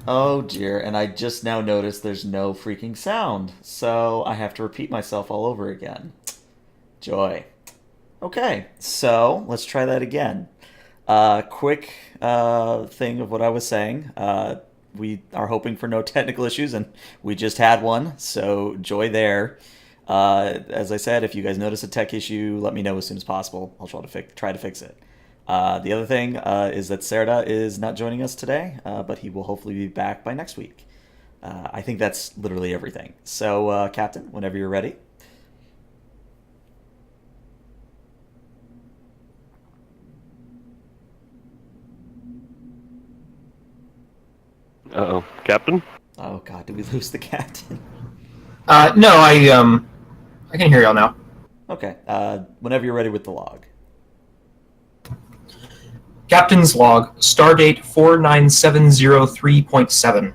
Oh dear, and I just now noticed there's no freaking sound, so I have to repeat myself all over again. Joy. Okay, so let's try that again. Quick thing of what I was saying. We are hoping for no technical issues, and we just had one, so joy there. As I said, if you guys notice a tech issue, let me know as soon as possible. I'll try to fix it. The other thing is that Serda is not joining us today, but he will hopefully be back by next week. I think that's literally everything. So, Captain, whenever you're ready. Uh-oh. Captain? Oh God, did we lose the captain? No, I can hear y'all now. Okay, whenever you're ready with the log. Captain's log, stardate 49703.7.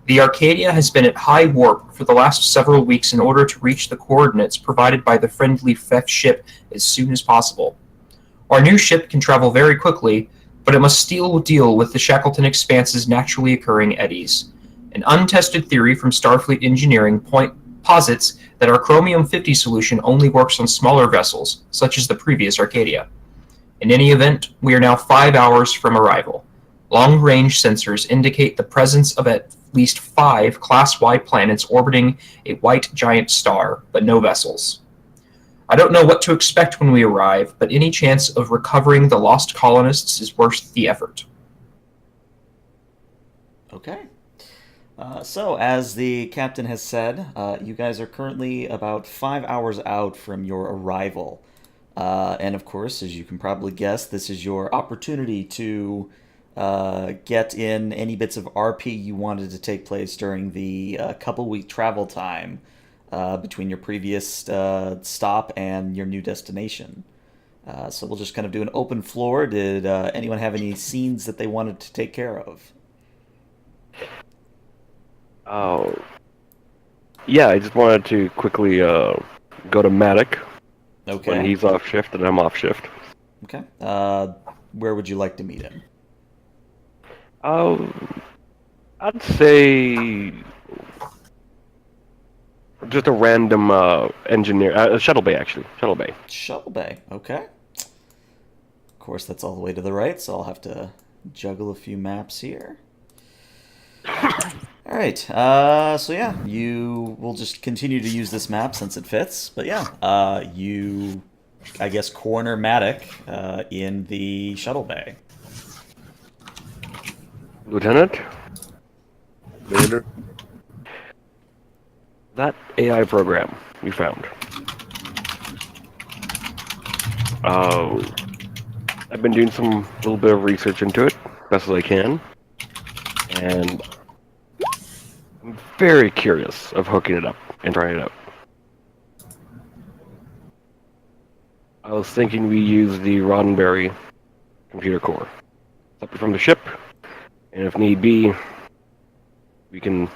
The Arcadia has been at high warp for the last several weeks in order to reach the coordinates provided by the friendly Feph ship as soon as possible. Our new ship can travel very quickly, but it must still deal with the Shackleton Expanse's naturally occurring eddies. An untested theory from Starfleet engineering posits that our chromium-50 solution only works on smaller vessels, such as the previous Arcadia. In any event, we are now 5 hours from arrival. Long-range sensors indicate the presence of at least 5 Class Y planets orbiting a white giant star, but no vessels. I don't know what to expect when we arrive, but any chance of recovering the lost colonists is worth the effort. Okay. So, as the captain has said, you guys are currently about 5 hours out from your arrival. And of course, as you can probably guess, this is your opportunity to get in any bits of RP you wanted to take place during the couple-week travel time between your previous stop and your new destination. So we'll just kind of do an open floor. Did anyone have any scenes that they wanted to take care of? Oh. Yeah, I just wanted to quickly go to Matic when Okay. he's off shift and I'm off shift. Okay. Where would you like to meet him? Oh, I'd say just a random engineer, shuttle bay actually, shuttle bay. Shuttle Bay. Okay. Of course, that's all the way to the right, so I'll have to juggle a few maps here. All right. So yeah, you will just continue to use this map since it fits. But yeah, you, I guess, corner Matic in the shuttle bay. Lieutenant, Commander? that AI program we found. Oh, I've been doing some little bit of research into it, best as I can, and I'm very curious of hooking it up and trying it out. I was thinking we use the Roddenberry computer core, separate from the ship, and if need be, we can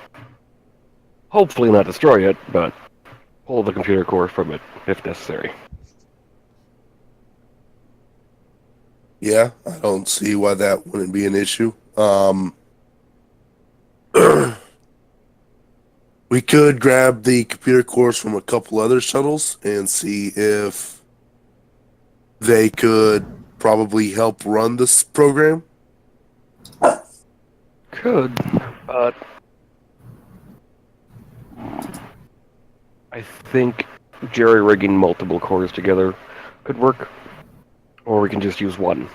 hopefully not destroy it, but pull the computer core from it if necessary. Yeah, I don't see why that wouldn't be an issue. We could grab the computer cores from a couple other shuttles and see if they could probably help run this program. Could, but I think jerry-rigging multiple cores together could work, or we can just use one.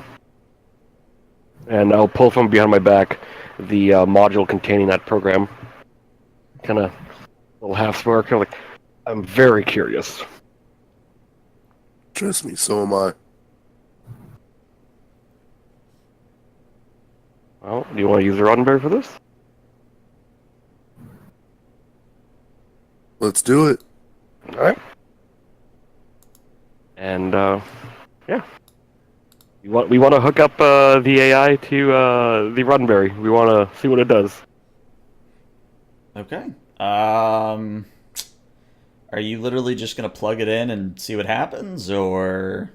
And I'll pull from behind my back the module containing that program. Kind of little half smirk. Like, I'm very curious. Trust me, so am I. Well, do you want to use the Roddenberry for this? Let's do it. All right. And yeah, we want to hook up the AI to the Roddenberry. We want to see what it does. Okay. Are you literally just gonna plug it in and see what happens, or?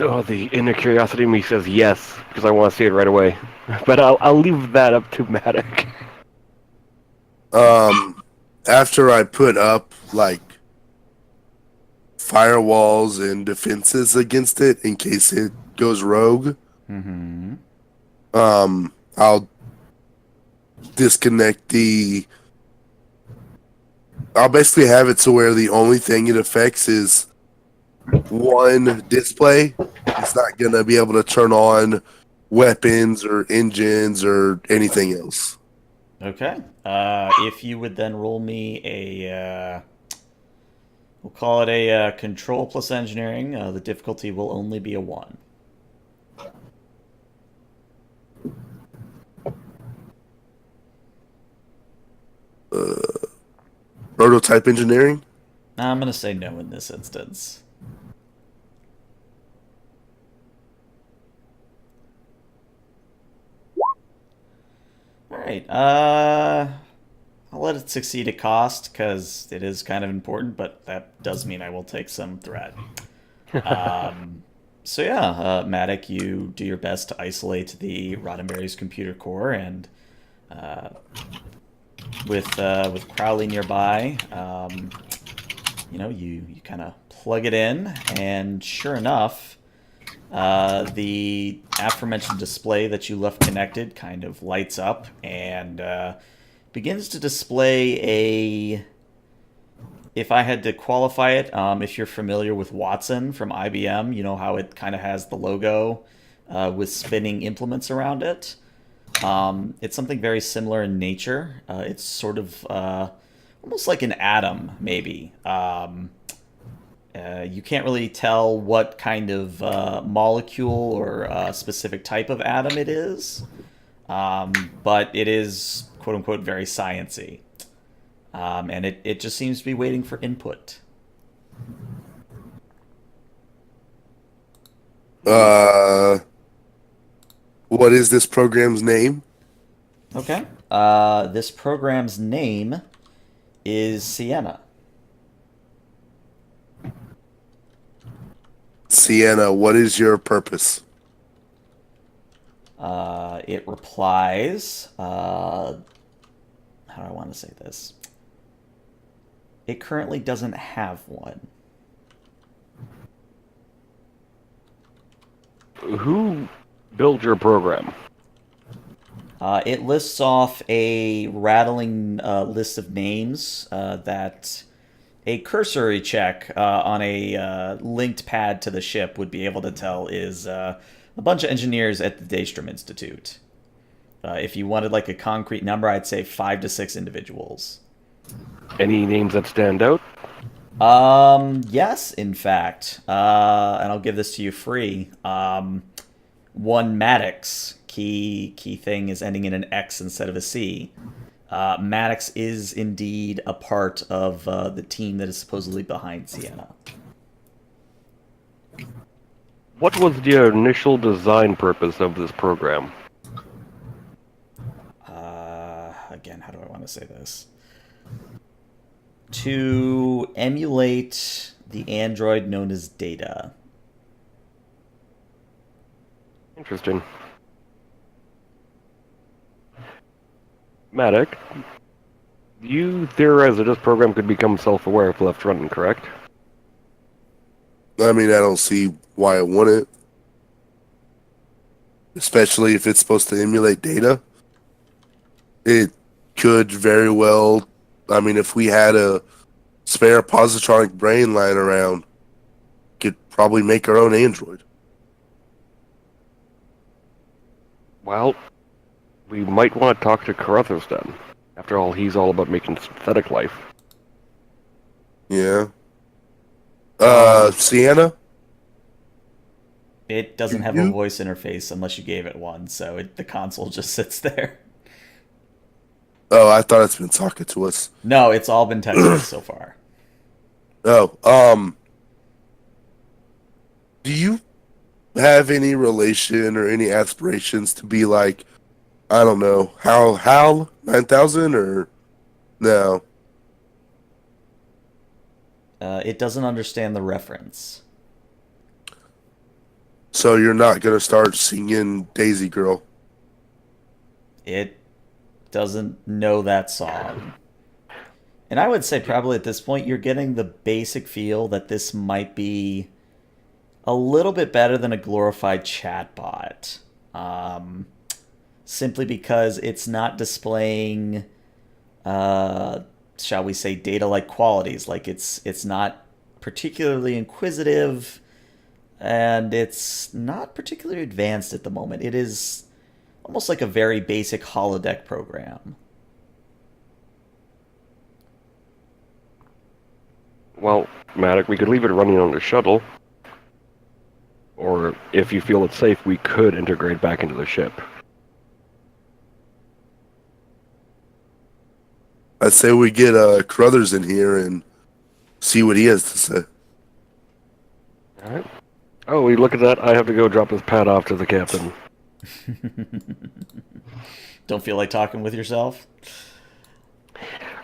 Oh, the inner curiosity in me says yes, because I want to see it right away. But I'll leave that up to Matic. After I put up like firewalls and defenses against it in case it goes rogue, Mm-hmm. I'll disconnect the. I'll basically have it to where the only thing it affects is one display. It's not gonna be able to turn on weapons or engines or anything else. Okay. If you would then roll me a, we'll call it a control plus engineering. The difficulty will only be a 1. Prototype engineering. I'm gonna say no in this instance. All right. I'll let it succeed at cost because it is kind of important, but that does mean I will take some threat. So yeah, Matic, you do your best to isolate the Roddenberry's computer core, and with Crowley nearby, you kind of plug it in, and sure enough, the aforementioned display that you left connected kind of lights up and begins to display a. If I had to qualify it, if you're familiar with Watson from IBM, you know how it kind of has the logo with spinning implements around it. It's something very similar in nature. It's sort of almost like an atom, maybe. You can't really tell what kind of molecule or specific type of atom it is, but it is, quote unquote, very sciencey. And it just seems to be waiting for input. What is this program's name? Okay. This program's name is Sienna. Sienna, what is your purpose? It replies. How do I want to say this? It currently doesn't have one. Who built your program? It lists off a rattling list of names that a cursory check on a linked pad to the ship would be able to tell is a bunch of engineers at the Daystrom Institute. If you wanted like a concrete number, I'd say 5 to 6 individuals. Any names that stand out? Yes, in fact. And I'll give this to you free. One Maddox, key thing is ending in an X instead of a C. Maddox is indeed a part of the team that is supposedly behind Sienna. What was the initial design purpose of this program? Again, how do I want to say this? To emulate the android known as Data. Interesting. Matic, you theorize that this program could become self-aware if left running, correct? I mean, I don't see why it wouldn't. Especially if it's supposed to emulate Data. It could very well. I mean, if we had a spare positronic brain lying around, could probably make our own android. Well, we might want to talk to Carruthers then. After all, he's all about making synthetic life. Yeah. Sienna? It doesn't have a voice interface unless you gave it one, so the console just sits there. Oh, I thought it's been talking to us. No, it's all been texted so far. Oh, do you have any relation or any aspirations to be like, I don't know, Hal 9000 or no? It doesn't understand the reference. So you're not gonna start singing Daisy Girl. It doesn't know that song. And I would say probably at this point you're getting the basic feel that this might be a little bit better than a glorified chatbot. Simply because it's not displaying, shall we say, data-like qualities. Like it's not particularly inquisitive, and it's not particularly advanced at the moment. It is almost like a very basic holodeck program. Well, Maddox, we could leave it running on the shuttle. Or, if you feel it's safe, we could integrate back into the ship. I'd say we get Carruthers in here and see what he has to say. Alright. Oh, we look at that. I have to go drop his pad off to the captain. Don't feel like talking with yourself?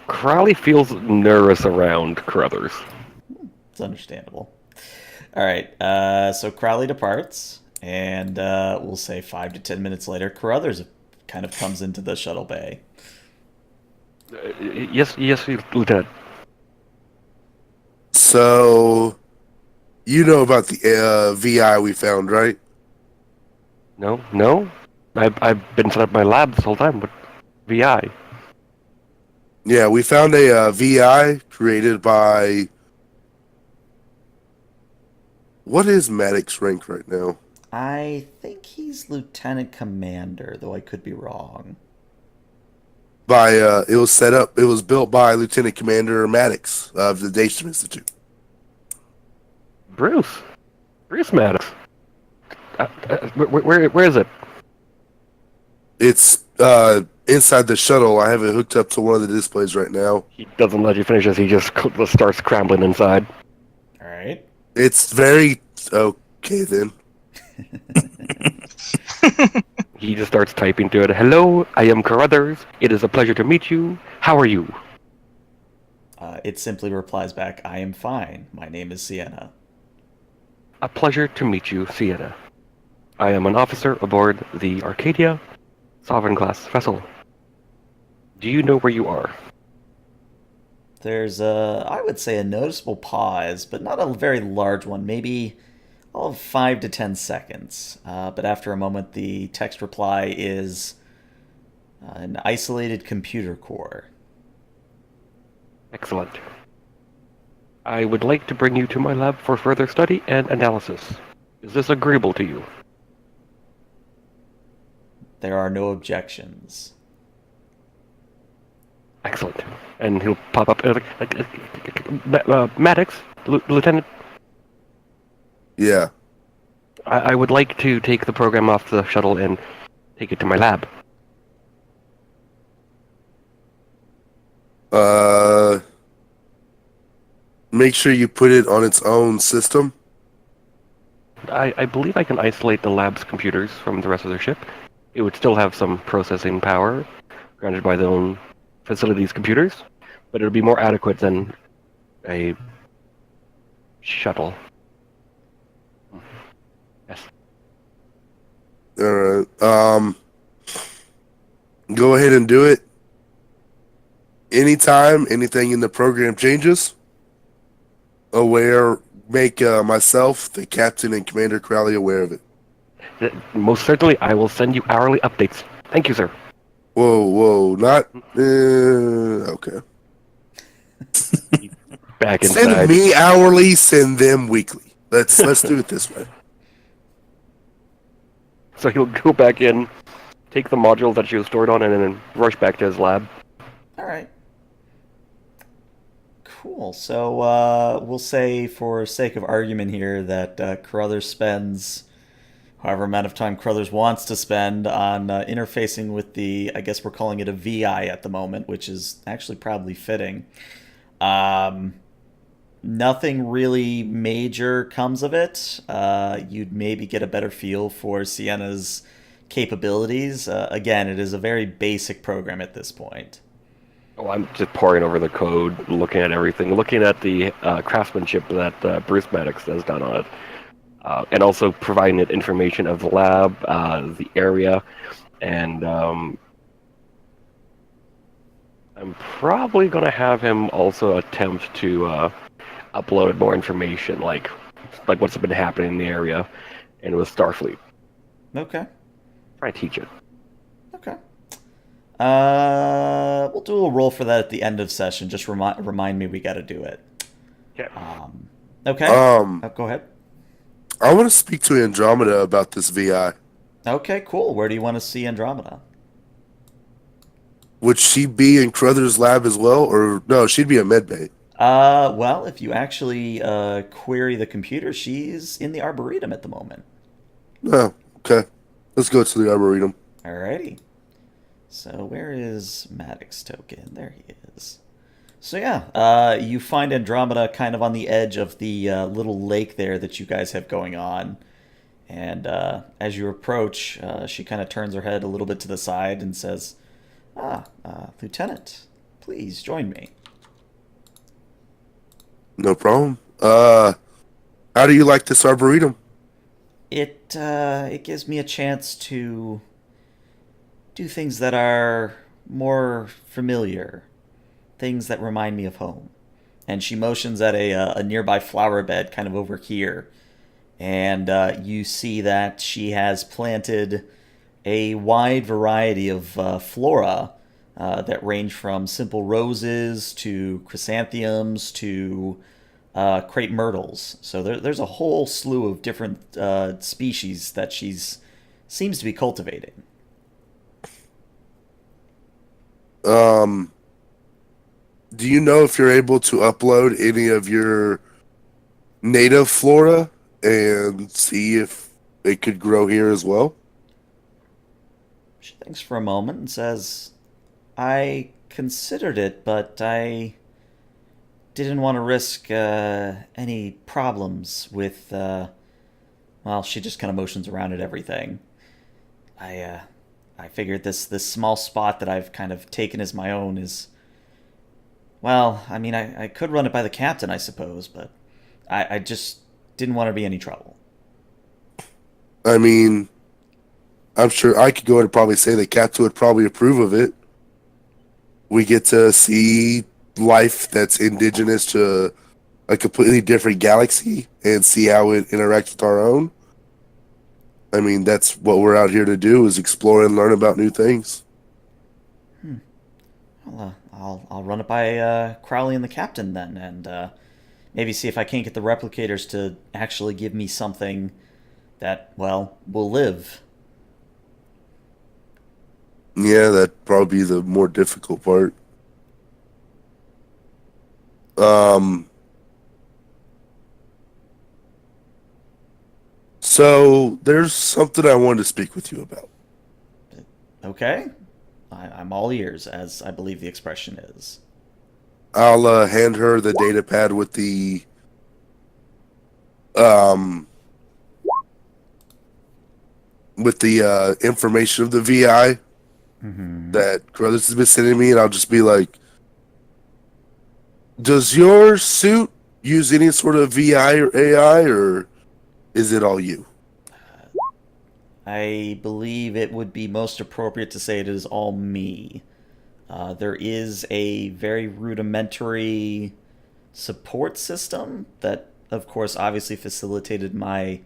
Crowley feels nervous around Carruthers. It's understandable. All right, so Crowley departs, and we'll say 5 to 10 minutes later, Carruthers kind of comes into the shuttle bay. Yes, Lieutenant. So, you know about the VI we found, right? No. I've been set up my lab this whole time, but VI. Yeah, we found a VI created by... What is Maddox's rank right now? I think he's Lieutenant Commander, though I could be wrong. It was built by Lieutenant Commander Maddox of the Daystrom Institute. Bruce Maddox. Where is it? It's inside the shuttle. I have it hooked up to one of the displays right now. He doesn't let you finish this. He just starts scrambling inside. All right. It's very... Okay, then. He just starts typing to it. Hello, I am Carruthers. It is a pleasure to meet you. How are you? It simply replies back, I am fine. My name is Sienna. A pleasure to meet you, Sienna. I am an officer aboard the Arcadia Sovereign-class vessel. Do you know where you are? There's I would say a noticeable pause, but not a very large one. Maybe 5 to 10 seconds. But after a moment, the text reply is an isolated computer core. Excellent. I would like to bring you to my lab for further study and analysis. Is this agreeable to you? There are no objections. Excellent. And he'll pop up Maddox, Lieutenant. Yeah. I would like to take the program off the shuttle and take it to my lab. Make sure you put it on its own system. I believe I can isolate the lab's computers from the rest of their ship. It would still have some processing power granted by their own facility's computers, but it would be more adequate than a shuttle. Yes. Alright. Go ahead and do it. Anytime anything in the program changes, make myself, the captain, and Commander Crowley aware of it. Most certainly, I will send you hourly updates. Thank you, sir. Whoa, not... okay. Back inside. Send me hourly, send them weekly. Let's do it this way. So he'll go back in, take the module that she was stored on, and then rush back to his lab. All right. Cool. So we'll say, for sake of argument here, that Carruthers spends however amount of time Carruthers wants to spend on interfacing with the, I guess we're calling it a VI at the moment, which is actually probably fitting. Nothing really major comes of it. You'd maybe get a better feel for Sienna's capabilities. Again, it is a very basic program at this point. Oh, I'm just poring over the code, looking at everything, looking at the craftsmanship that Bruce Maddox has done on it. and also providing it information of the lab, the area, and I'm probably going to have him also attempt to upload more information, like what's been happening in the area and with Starfleet. Okay. Try to teach it. Okay. We'll do a roll for that at the end of session. Just remind me we got to do it. Okay. Okay. Go ahead. I want to speak to Andromeda about this VI. Okay, cool. Where do you want to see Andromeda? Would she be in Crothers' lab as well, or no? She'd be a medbay. Well, if you actually query the computer, she's in the Arboretum at the moment. Oh, okay. Let's go to the Arboretum. Alrighty. So where is Maddox token? There he is. So yeah, you find Andromeda kind of on the edge of the little lake there that you guys have going on. And as you approach, she kind of turns her head a little bit to the side and says, Lieutenant, please join me. No problem. How do you like this Arboretum? It gives me a chance to do things that are more familiar, things that remind me of home. And she motions at a nearby flower bed kind of over here. And you see that she has planted a wide variety of flora that range from simple roses to chrysanthemums to crepe myrtles. So there's a whole slew of different species that she's seems to be cultivating. Do you know if you're able to upload any of your native flora and see if it could grow here as well? She thinks for a moment and says, I considered it, but I didn't want to risk any problems with, well, she just kind of motions around at everything. I figured this small spot that I've kind of taken as my own is, well, I mean, I could run it by the captain, I suppose, but I just didn't want to be any trouble. I mean, I'm sure I could go and probably say the captain would probably approve of it. We get to see life that's indigenous to a completely different galaxy and see how it interacts with our own. I mean, that's what we're out here to do, is explore and learn about new things. Well, I'll run it by Crowley and the captain then, and maybe see if I can't get the replicators to actually give me something that, well, will live. Yeah, that'd probably be the more difficult part. So there's something I wanted to speak with you about. Okay? I'm all ears, as I believe the expression is. I'll hand her the data pad with the um information of the VI that Carruthers has been sending me, and I'll just be like, does your suit use any sort of VI or AI, or is it all you? I believe it would be most appropriate to say it is all me. There is a very rudimentary support system that, of course, obviously facilitated my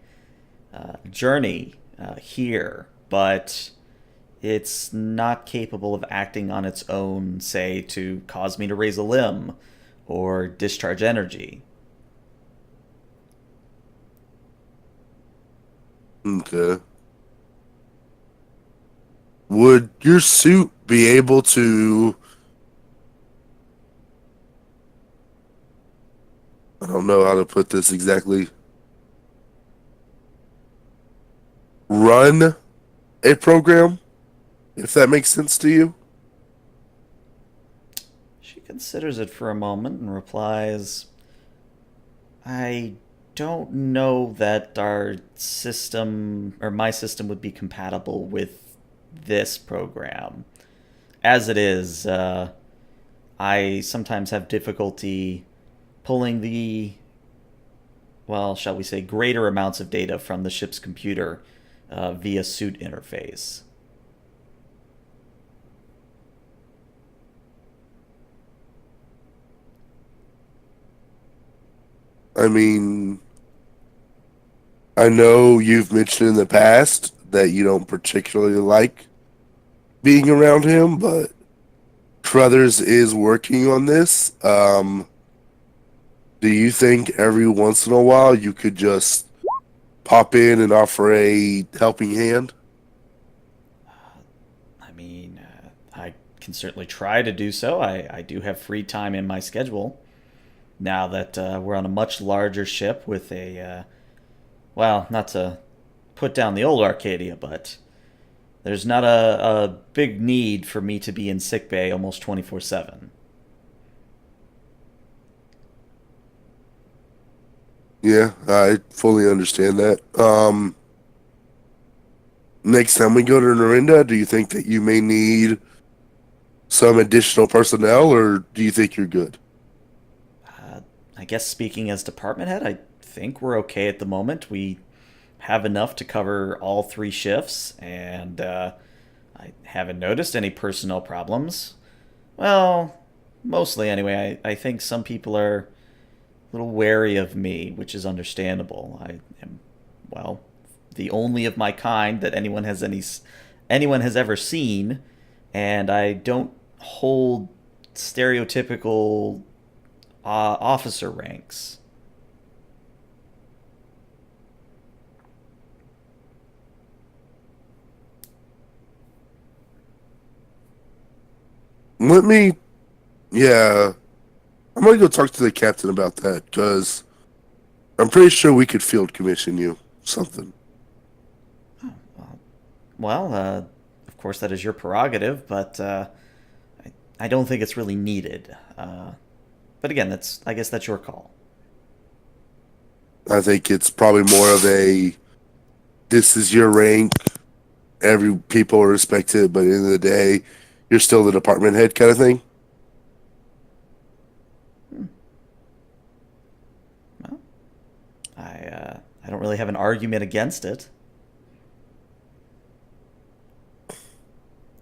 journey here, but it's not capable of acting on its own, say, to cause me to raise a limb or discharge energy. Okay. Would your suit be able to, I don't know how to put this exactly, run a program, if that makes sense to you? She considers it for a moment and replies, I don't know that our system, or my system, would be compatible with this program. As it is, I sometimes have difficulty pulling the well, shall we say, greater amounts of data from the ship's computer via suit interface. I mean, I know you've mentioned in the past that you don't particularly like being around him, but Crothers is working on this. Do you think every once in a while you could just pop in and offer a helping hand? I mean, I can certainly try to do so. I do have free time in my schedule now that we're on a much larger ship with a, well, not to put down the old Arcadia, but there's not a big need for me to be in sickbay almost 24/7. Yeah, I fully understand that. Next time we go to Narinda, do you think that you may need some additional personnel, or do you think you're good? I guess speaking as department head, I think we're okay at the moment. We have enough to cover all 3 shifts, and I haven't noticed any personnel problems. Well, mostly anyway. I think some people are a little wary of me, which is understandable. I am, well, the only of my kind that anyone has ever seen, and I don't hold stereotypical officer ranks. Let me, yeah, I'm gonna go talk to the captain about that because I'm pretty sure we could field commission you something. Well, of course that is your prerogative, but I don't think it's really needed. But again, I guess that's your call. I think it's probably more of a this is your rank. Every people are respected, but at the end of the day, you're still the department head kind of thing. Well, I don't really have an argument against it.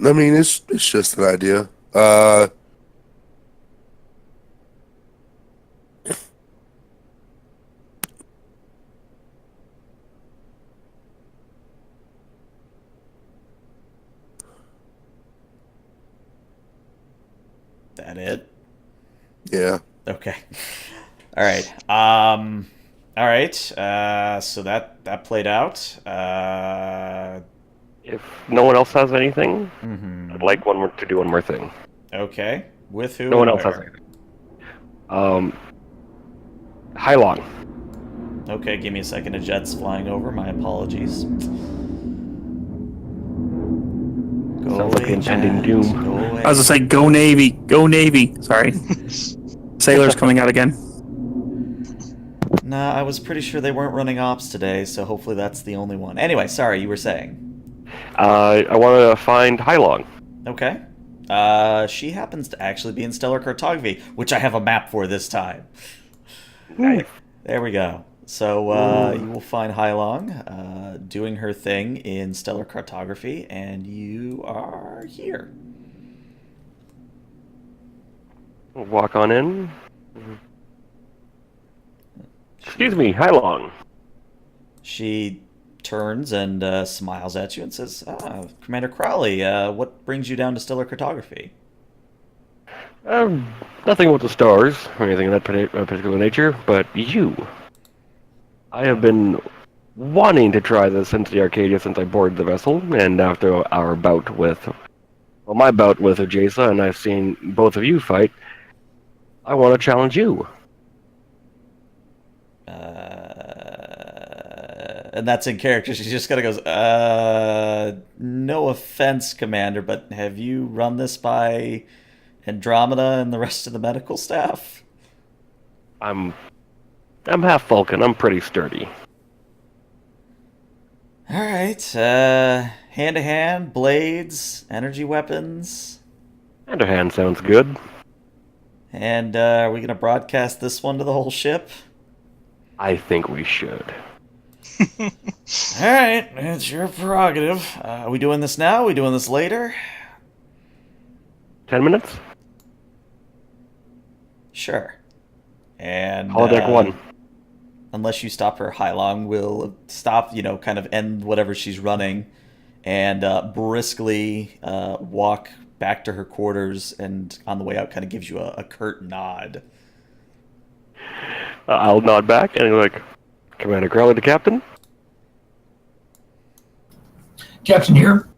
I mean, it's just an idea. That it? Yeah. Okay. All right. All right. So that played out. If no one else has anything, Mhm. I'd like to do one more thing. Okay. With who? No one and else has where? anything. Hylon. Okay, give me a second. A jet's flying over. My apologies. Go Sounds like the away, impending jet. doom. Go away. I was just like, go Navy, go Navy. Sorry. Sailors coming out again. Nah, I was pretty sure they weren't running ops today, so hopefully that's the only one. Anyway, sorry, you were saying. I want to find Hylon. Okay. She happens to actually be in stellar cartography, which I have a map for this time. Nice. There we go. So you will find Hailong doing her thing in stellar cartography, and you are here. Walk on in. Excuse me, Hylon. She turns and smiles at you and says, Commander Crowley, what brings you down to stellar cartography? Nothing with the stars or anything of that particular nature, but you. I have been wanting to try this since the Arcadia since I boarded the vessel, and after our bout with, well, my bout with Ajasa, and I've seen both of you fight, I want to challenge you. And that's in character. She just kind of goes, no offense, Commander, but have you run this by Andromeda and the rest of the medical staff? I'm half Vulcan. I'm pretty sturdy. All right. Hand to hand, blades, energy weapons. Hand to hand sounds good. And are we going to broadcast this one to the whole ship? I think we should. All right, it's your prerogative. Are we doing this now? Are we doing this later? 10 minutes? Sure. And Holodeck 1. unless you stop her, Hylong will stop, kind of end whatever she's running and briskly walk back to her quarters, and on the way out kind of gives you a curt nod. I'll nod back and go like, Commander Crowley to Captain? Captain here.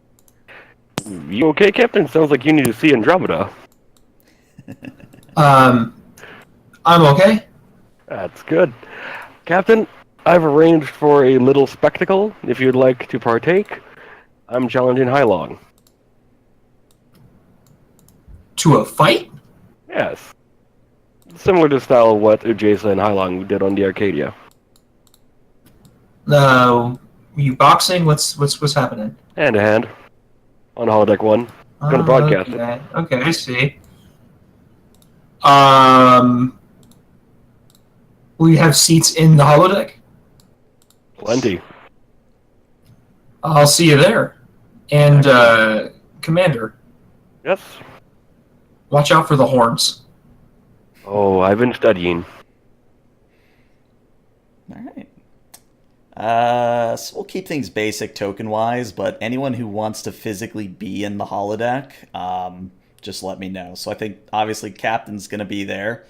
You okay, Captain? Sounds like you need to see Andromeda. I'm okay. That's good. Captain, I've arranged for a little spectacle, if you'd like to partake. I'm challenging Hylong. To a fight? Yes. Similar to style what Ujasa and Hylong did on the Arcadia. You boxing? What's happening? Hand to hand. On holodeck 1. Gonna broadcast it. Okay, I see. Will you have seats in the holodeck? Plenty. I'll see you there. And, Commander, Yes. watch out for the horns. Oh, I've been studying. All right. So we'll keep things basic token-wise, but anyone who wants to physically be in the holodeck, just let me know. So I think obviously Captain's gonna be there.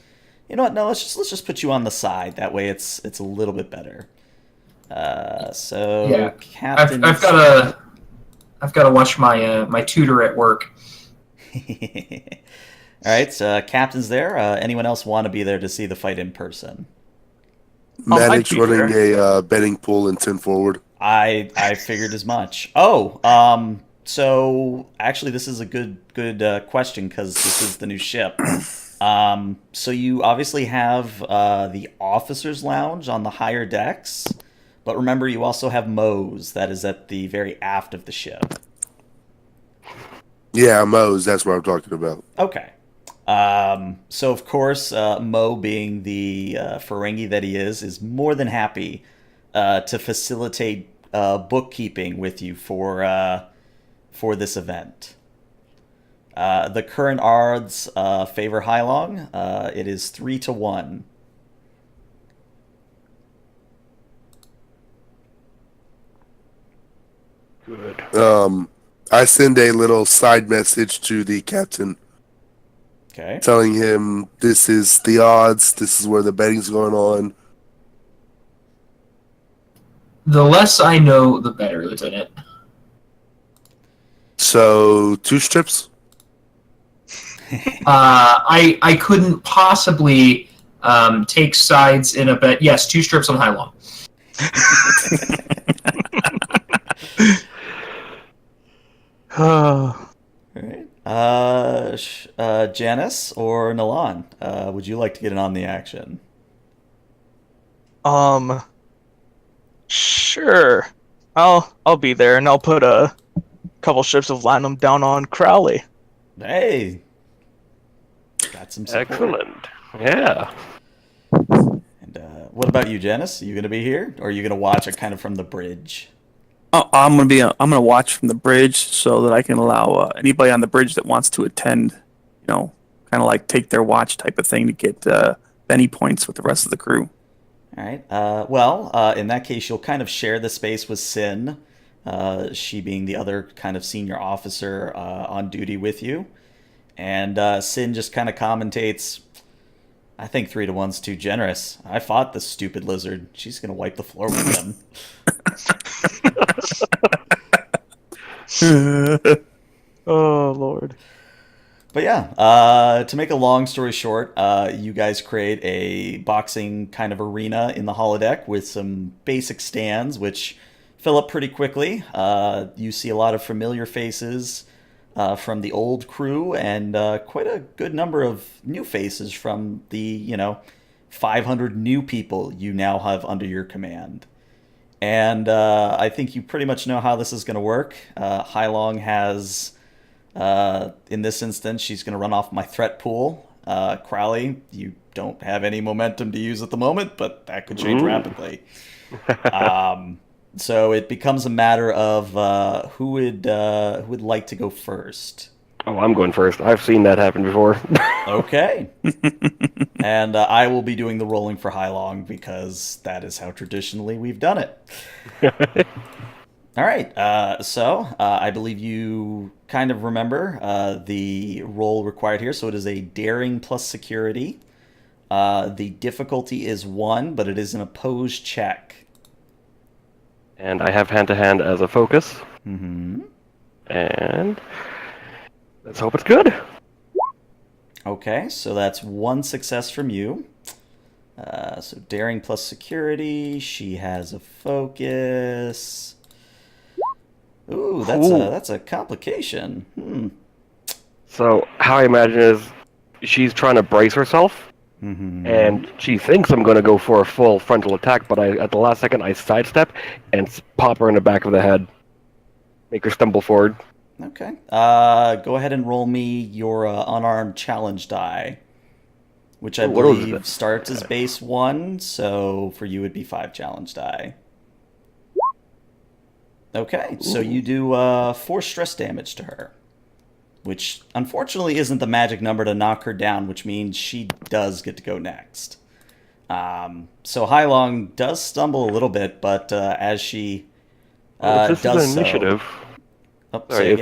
You know what? No, let's just put you on the side. That way, it's a little bit better. So Yeah, Captain, I've got to watch my my tutor at work. All right. So Captain's there. Anyone else want to be there to see the fight in person? Maddox I'd be running a betting pool in 10 forward. I figured as much. Oh, so actually, this is a good question because this is the new ship. So you obviously have the officers' lounge on the higher decks, but remember you also have Moe's that is at the very aft of the ship. Yeah, Moe's, that's what I'm talking about. Okay. So of course, Mo, being the Ferengi that he is more than happy to facilitate bookkeeping with you for this event. The current odds favor Hylong. It is 3-1. Good. I send a little side message to the captain Okay. telling him this is the odds, this is where the betting's going on. The less I know, the better, Lieutenant. So, 2 strips? I couldn't possibly take sides in a bet. Yes, 2 strips on Hylong. Oh, All right. Janice or Nalan, would you like to get in on the action? Sure. I'll be there, and I'll put a couple strips of latinum down on Crowley. Hey, got some support. Excellent. Yeah. And what about you, Janice? Are you going to be here, or are you going to watch it kind of from the bridge? I'm gonna watch from the bridge so that I can allow anybody on the bridge that wants to attend, kind of like take their watch type of thing to get Benny points with the rest of the crew. All right. Well, in that case, you'll kind of share the space with Sin, she being the other kind of senior officer on duty with you. And Sin just kind of commentates, I think 3-1's too generous. I fought this stupid lizard. She's going to wipe the floor with him. Oh, Lord. But yeah, to make a long story short, you guys create a boxing kind of arena in the holodeck with some basic stands, which fill up pretty quickly. You see a lot of familiar faces from the old crew and quite a good number of new faces from the, 500 new people you now have under your command. And I think you pretty much know how this is going to work. Hylong has... in this instance, she's going to run off my threat pool. Crowley, you don't have any momentum to use at the moment, but that could change rapidly. So it becomes a matter of who would like to go first. Oh, I'm going first. I've seen that happen before. Okay. And I will be doing the rolling for High Long because that is how traditionally we've done it. All right. So I believe you kind of remember the roll required here. So it is a daring plus security. The difficulty is 1, but it is an opposed check. And I have hand-to-hand as a focus. Mm-hmm. And let's hope it's good. Okay, so that's 1 success from you. So daring plus security. She has a focus. Ooh, that's a complication. So how I imagine is she's trying to brace herself, and she thinks I'm going to go for a full frontal attack, but at the last second I sidestep and pop her in the back of the head, make her stumble forward. Okay. Go ahead and roll me your unarmed challenge die, which I believe starts as base 1, so for you it'd be 5 challenge die. Okay, so you do 4 stress damage to her, which unfortunately isn't the magic number to knock her down, which means she does get to go next. So High Long does stumble a little bit, but as she This does is an initiative. Oh, Sorry,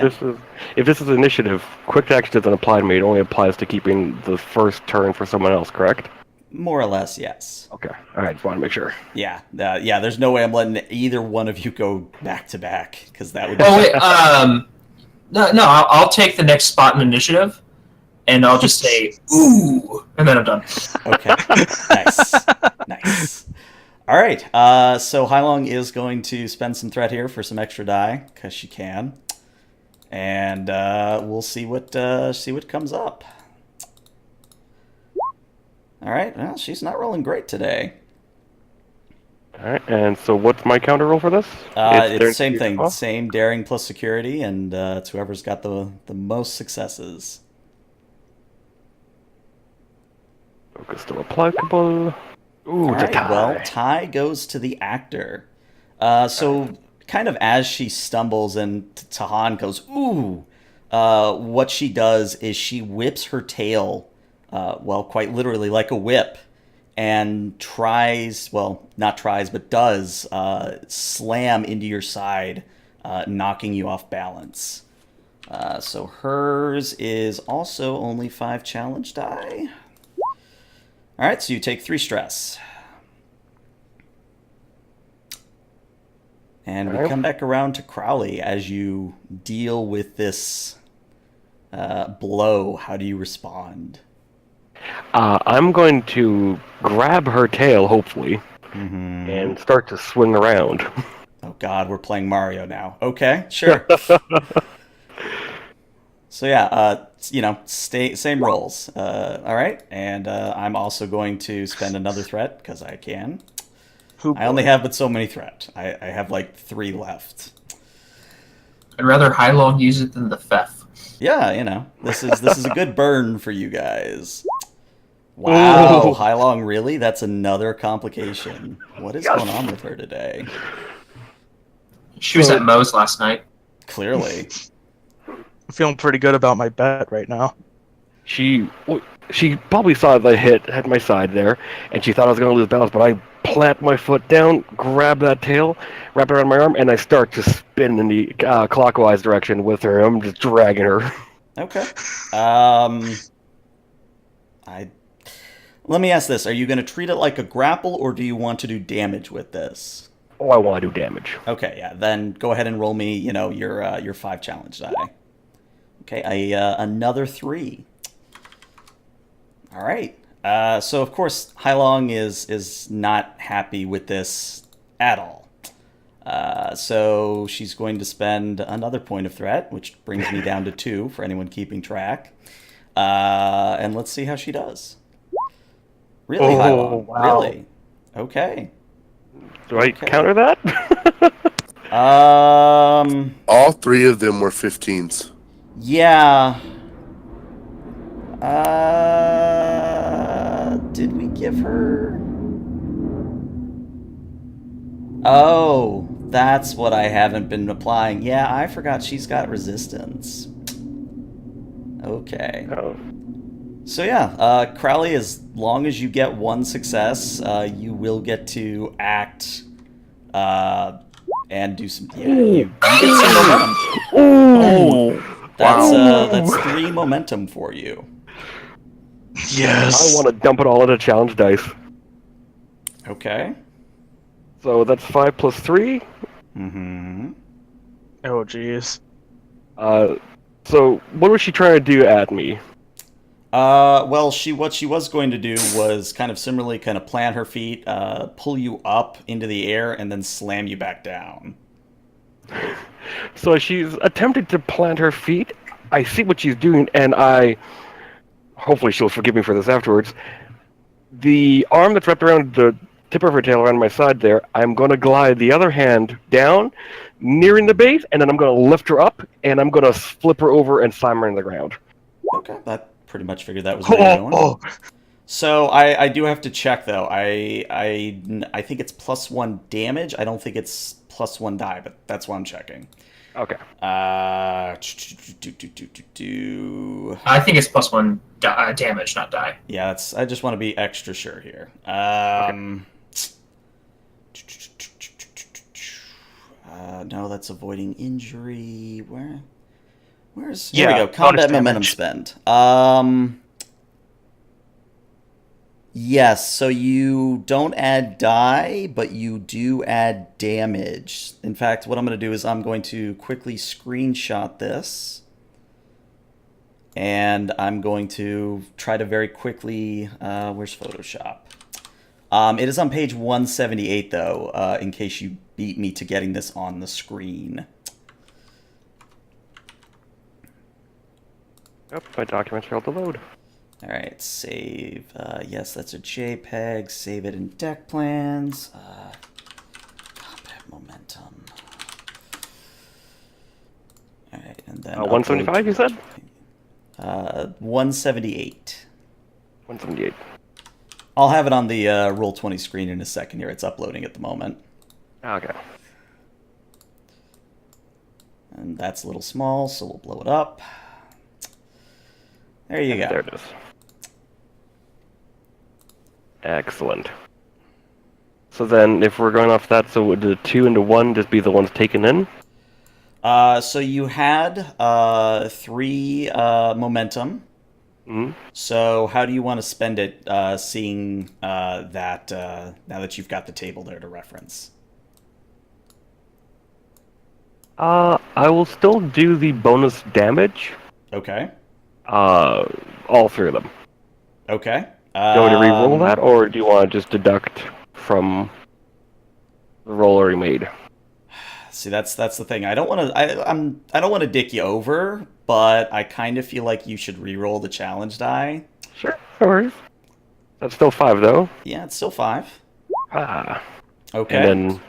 if this is initiative, quick action doesn't apply to me. It only applies to keeping the first turn for someone else, correct? More or less, yes. Okay. All right. Just want to make sure. Yeah. There's no way I'm letting either one of you go back to back because that would. Oh wait. No. I'll take the next spot in initiative, and I'll just say "ooh," and then I'm done. Okay. Nice. All right. So High Long is going to spend some threat here for some extra die because she can, and we'll see what comes up. All right. Well, she's not rolling great today. All right. And so, what's my counter roll for this? It's the same thing. Same daring plus security, and it's whoever's got the most successes. Focus still applicable. Ooh, it's a tie. Well, tie goes to the actor. So kind of as she stumbles and Tahan goes, ooh, what she does is she whips her tail, quite literally like a whip, and does slam into your side, knocking you off balance. So hers is also only 5 challenge die. All right, so you take 3 stress. And we come back around to Crowley as you deal with this blow. How do you respond? I'm going to grab her tail, hopefully, and start to swing around. Oh God, we're playing Mario now. Okay, sure. So yeah, same rolls. All right, and I'm also going to spend another threat because I can. I only have but so many threat. I have like 3 left. I'd rather High Long use it than the Feph. Yeah, this is a good burn for you guys. Wow, High Long, really? That's another complication. What is going on with her today? She was at Moe's last night. Clearly. I'm feeling pretty good about my bet right now. She probably saw the hit at my side there, and she thought I was going to lose balance, but I plant my foot down, grab that tail, wrap it around my arm, and I start to spin in the clockwise direction with her. I'm just dragging her. Okay. Let me ask this. Are you going to treat it like a grapple, or do you want to do damage with this? Oh, I want to do damage. Okay, yeah. Then go ahead and roll me, your 5 challenge die. Okay, another 3. All right. So of course, High Long is not happy with this at all. So she's going to spend another point of threat, which brings me down to 2 for anyone keeping track. And let's see how she does. Really, High Long? Wow. Really? Okay. Do I counter that? All 3 of them were 15s. Yeah. give her? Oh, that's what I haven't been applying. Yeah, I forgot she's got resistance. Okay. Oh. So yeah, Crowley, as long as you get one success, you will get to act and do some. Yeah, you get some momentum. Oh, That's 3 momentum for you. Yes. I want to dump it all into challenge dice. Okay. So that's 5 plus 3. Mm-hmm. Oh, jeez. So what was she trying to do at me? Well, what she was going to do was kind of similarly kind of plant her feet, pull you up into the air, and then slam you back down. So she's attempted to plant her feet. I see what she's doing, and hopefully she'll forgive me for this afterwards. The arm that's wrapped around the tip of her tail around my side there, I'm going to glide the other hand down, nearing the base, and then I'm going to lift her up, and I'm going to flip her over and slam her in the ground. Okay, that pretty much figured that was where you're going. So I do have to check though. I think it's +1 damage. I don't think it's +1 die, but that's what I'm checking. Okay. I think it's +1 damage, not die. Yeah, that's. I just want to be extra sure here. No, that's avoiding injury. Where's here we go. Combat momentum spend. Yes, so you don't add die, but you do add damage. In fact, what I'm going to do is I'm going to quickly screenshot this. And I'm going to try to very quickly... where's Photoshop? It is on page 178, though, in case you beat me to getting this on the screen. Yep, my documents failed to load. All right, save. Yes, that's a JPEG. Save it in deck plans. Combat momentum. All right, and then 175, you said? 178. 178. I'll have it on the Roll20 screen in a second here. It's uploading at the moment. Okay. And that's a little small, so we'll blow it up. There you go. There it is. Excellent. So then, if we're going off that, so would the 2 and the 1 just be the ones taken in? So you had 3 momentum. Mm-hmm. So how do you want to spend it, seeing that now that you've got the table there to reference? I will still do the bonus damage. Okay. All 3 of them. Okay. Do you want me to re-roll that, or do you want to just deduct from the roll already made? See, that's the thing. I don't want to. I don't want to dick you over, but I kind of feel like you should re-roll the challenge die. Sure, no worries. That's still 5, though. Yeah, it's still 5. Ah. Okay. And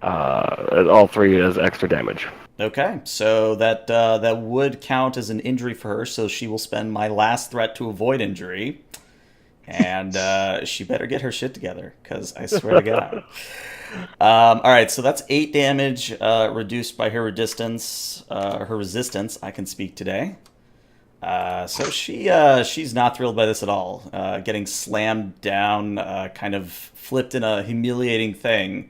then all 3 as extra damage. Okay, so that would count as an injury for her, so she will spend my last threat to avoid injury. And she better get her shit together, because I swear to God. All right, so that's 8 damage reduced by her resistance. I can speak today. So she's not thrilled by this at all. Getting slammed down, kind of flipped in a humiliating thing.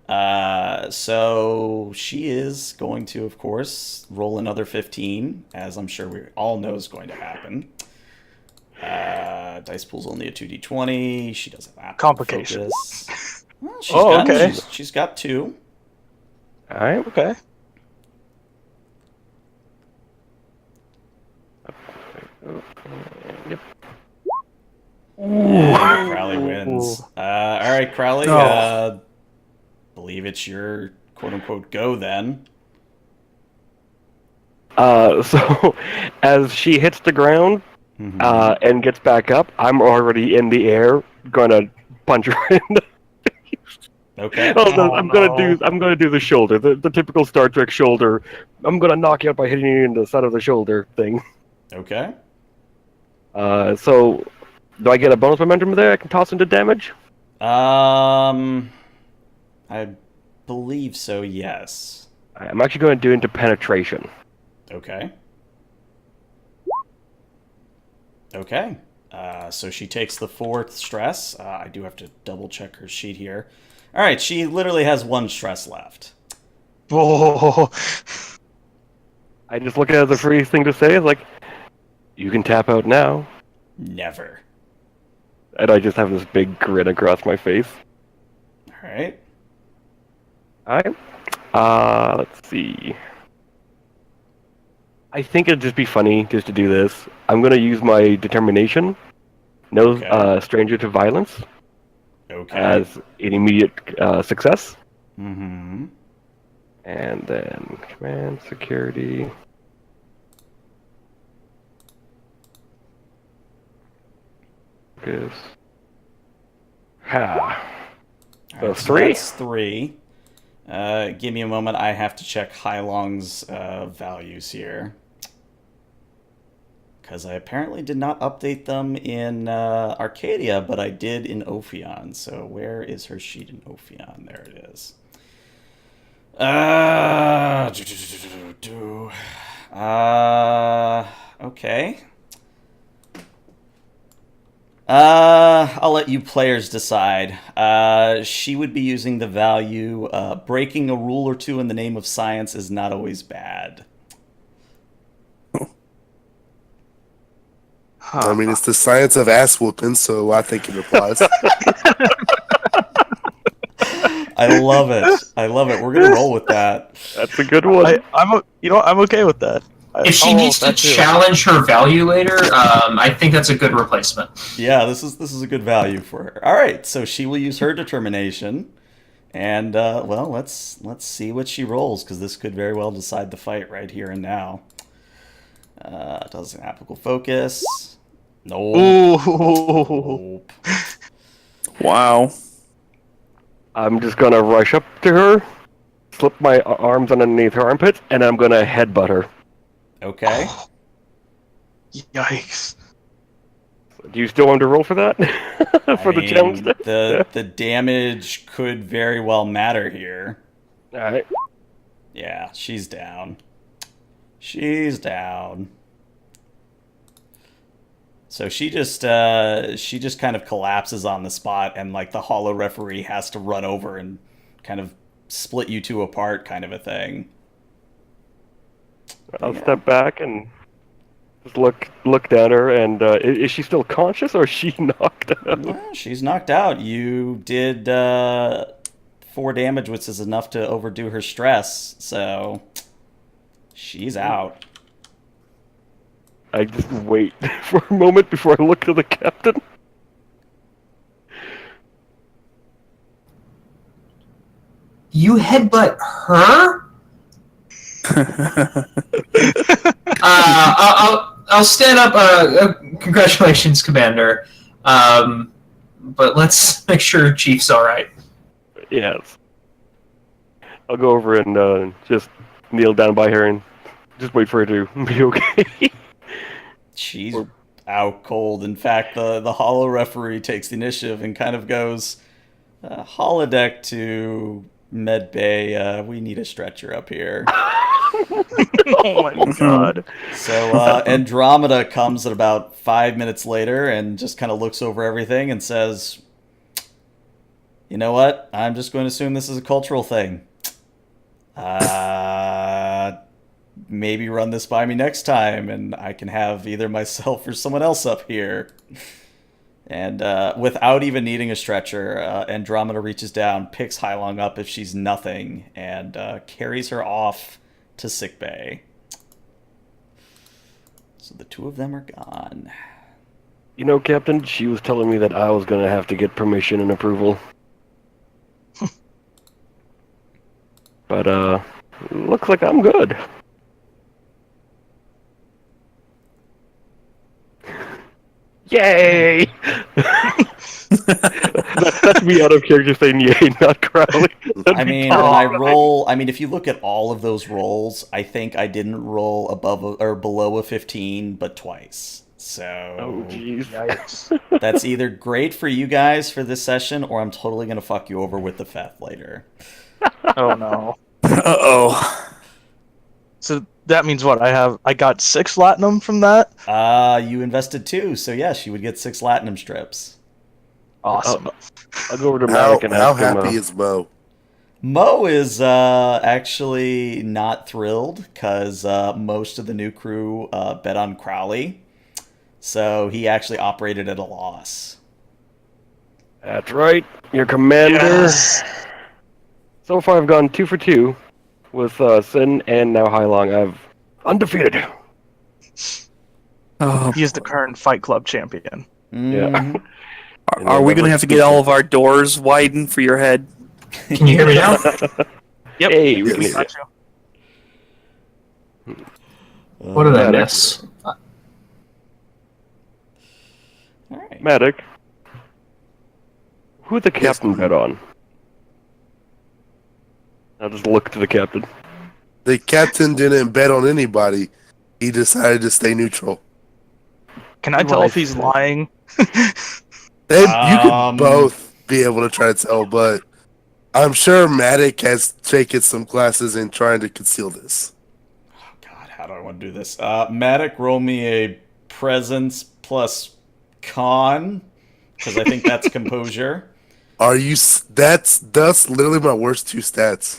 So she is going to, of course, roll another 15, as I'm sure we all know is going to happen. Dice pool's only a 2d20. She doesn't have Complications. Well, Okay. She's got 2. All right. Okay. Yep. And Crowley wins. All right, Crowley. Believe it's your quote-unquote go then. So as she hits the ground and gets back up, I'm already in the air, gonna punch her in the face. Okay. Oh, no, I'm gonna do the shoulder, the typical Star Trek shoulder. I'm gonna knock you out by hitting you in the side of the shoulder thing. Okay. So Do I get a bonus momentum there I can toss into damage? I believe so, yes. I'm actually going to do into penetration. Okay. Okay. So she takes the 4th stress. I do have to double check her sheet here. All right, she literally has 1 stress left. Whoa. I just look at it as the first thing to say is like, you can tap out now. Never. And I just have this big grin across my face. All right. Alright. Let's see. I think it'd just be funny just to do this. I'm going to use my determination. No Okay. stranger to violence. Okay. As an immediate success. Mm-hmm. And then command security. Focus. Ha. So Alright, 3. that's 3. Give me a moment. I have to check Hylong's values here. Because I apparently did not update them in Arcadia, but I did in Ophion. So where is her sheet in Ophion? There it is. Okay. I'll let you players decide. She would be using the value, breaking a rule or two in the name of science is not always bad. I mean, it's the science of ass whooping, so I think it applies. I love it. I love it. We're gonna roll with that. That's a good one. I'm okay with that. If she I'll roll needs with to that too. challenge her value later, I think that's a good replacement. Yeah, this is a good value for her. All right, so she will use her determination, and well, let's see what she rolls because this could very well decide the fight right here and now. Does an applicable focus? Nope. Ooh. Nope. Wow. I'm just gonna rush up to her, slip my arms underneath her armpits, and I'm gonna headbutt her. Okay. Yikes. Do you still want to roll for that? For the challenge? The damage could very well matter here. Alright. Yeah, she's down. She's down. So she just kind of collapses on the spot, and like the hollow referee has to run over and kind of split you two apart, kind of a thing. I'll step back and just look down at her, and is she still conscious or is she knocked out? Well, she's knocked out. You did 4 damage, which is enough to overdo her stress, so she's out. I just wait for a moment before I look to the captain. You headbutt her? I'll stand up. Congratulations, Commander. But let's make sure Chief's all right. Yes. I'll go over and just kneel down by her and just wait for her to be okay. She's out cold. In fact, the hollow referee takes the initiative and kind of goes, holodeck to Med Bay, we need a stretcher up here. Oh my god. So Andromeda comes at about 5 minutes later and just kind of looks over everything and says, you know what? I'm just going to assume this is a cultural thing. Maybe run this by me next time and I can have either myself or someone else up here. And without even needing a stretcher, Andromeda reaches down, picks Hylong up if she's nothing, and carries her off to sickbay. So the two of them are gone. You know, Captain, she was telling me that I was going to have to get permission and approval. But, looks like I'm good. Yay! that's me out of character saying yay, not Crowley. I mean, when I roll, I mean, if you look at all of those rolls, I think I didn't roll above or below a 15, but twice. So Oh, jeez. Yikes. that's either great for you guys for this session, or I'm totally gonna fuck you over with the Feathe later. Oh no. Uh-oh. So that means what? I got 6 latinum from that? You invested 2, so yes, you would get 6 latinum strips. Awesome. I'll go over to How Matic and how ask him. happy is Mo? Mo is actually not thrilled because most of the new crew bet on Crowley, so he actually operated at a loss. That's right, your commander. Yes. So far, I've gone 2 for 2 with Sin and now Hailong. I've undefeated. Oh, He is the current Fight Club champion. Mhm. are we gonna have to get all of our doors widened for your head? Can you hear me now? Yep. Hey, we can Yes. hear Got you. you. What did I Matic. miss? All right. Matic, who the captain bet on? I'll just look to the captain. The captain didn't bet on anybody. He decided to stay neutral. Can I tell if he's lying? Then you could Um, both be able to try to tell, but I'm sure Matic has taken some classes in trying to conceal this. God, how do I want to do this? Matic, roll me a presence plus con, because I think that's composure. Are you? That's literally my worst 2 stats.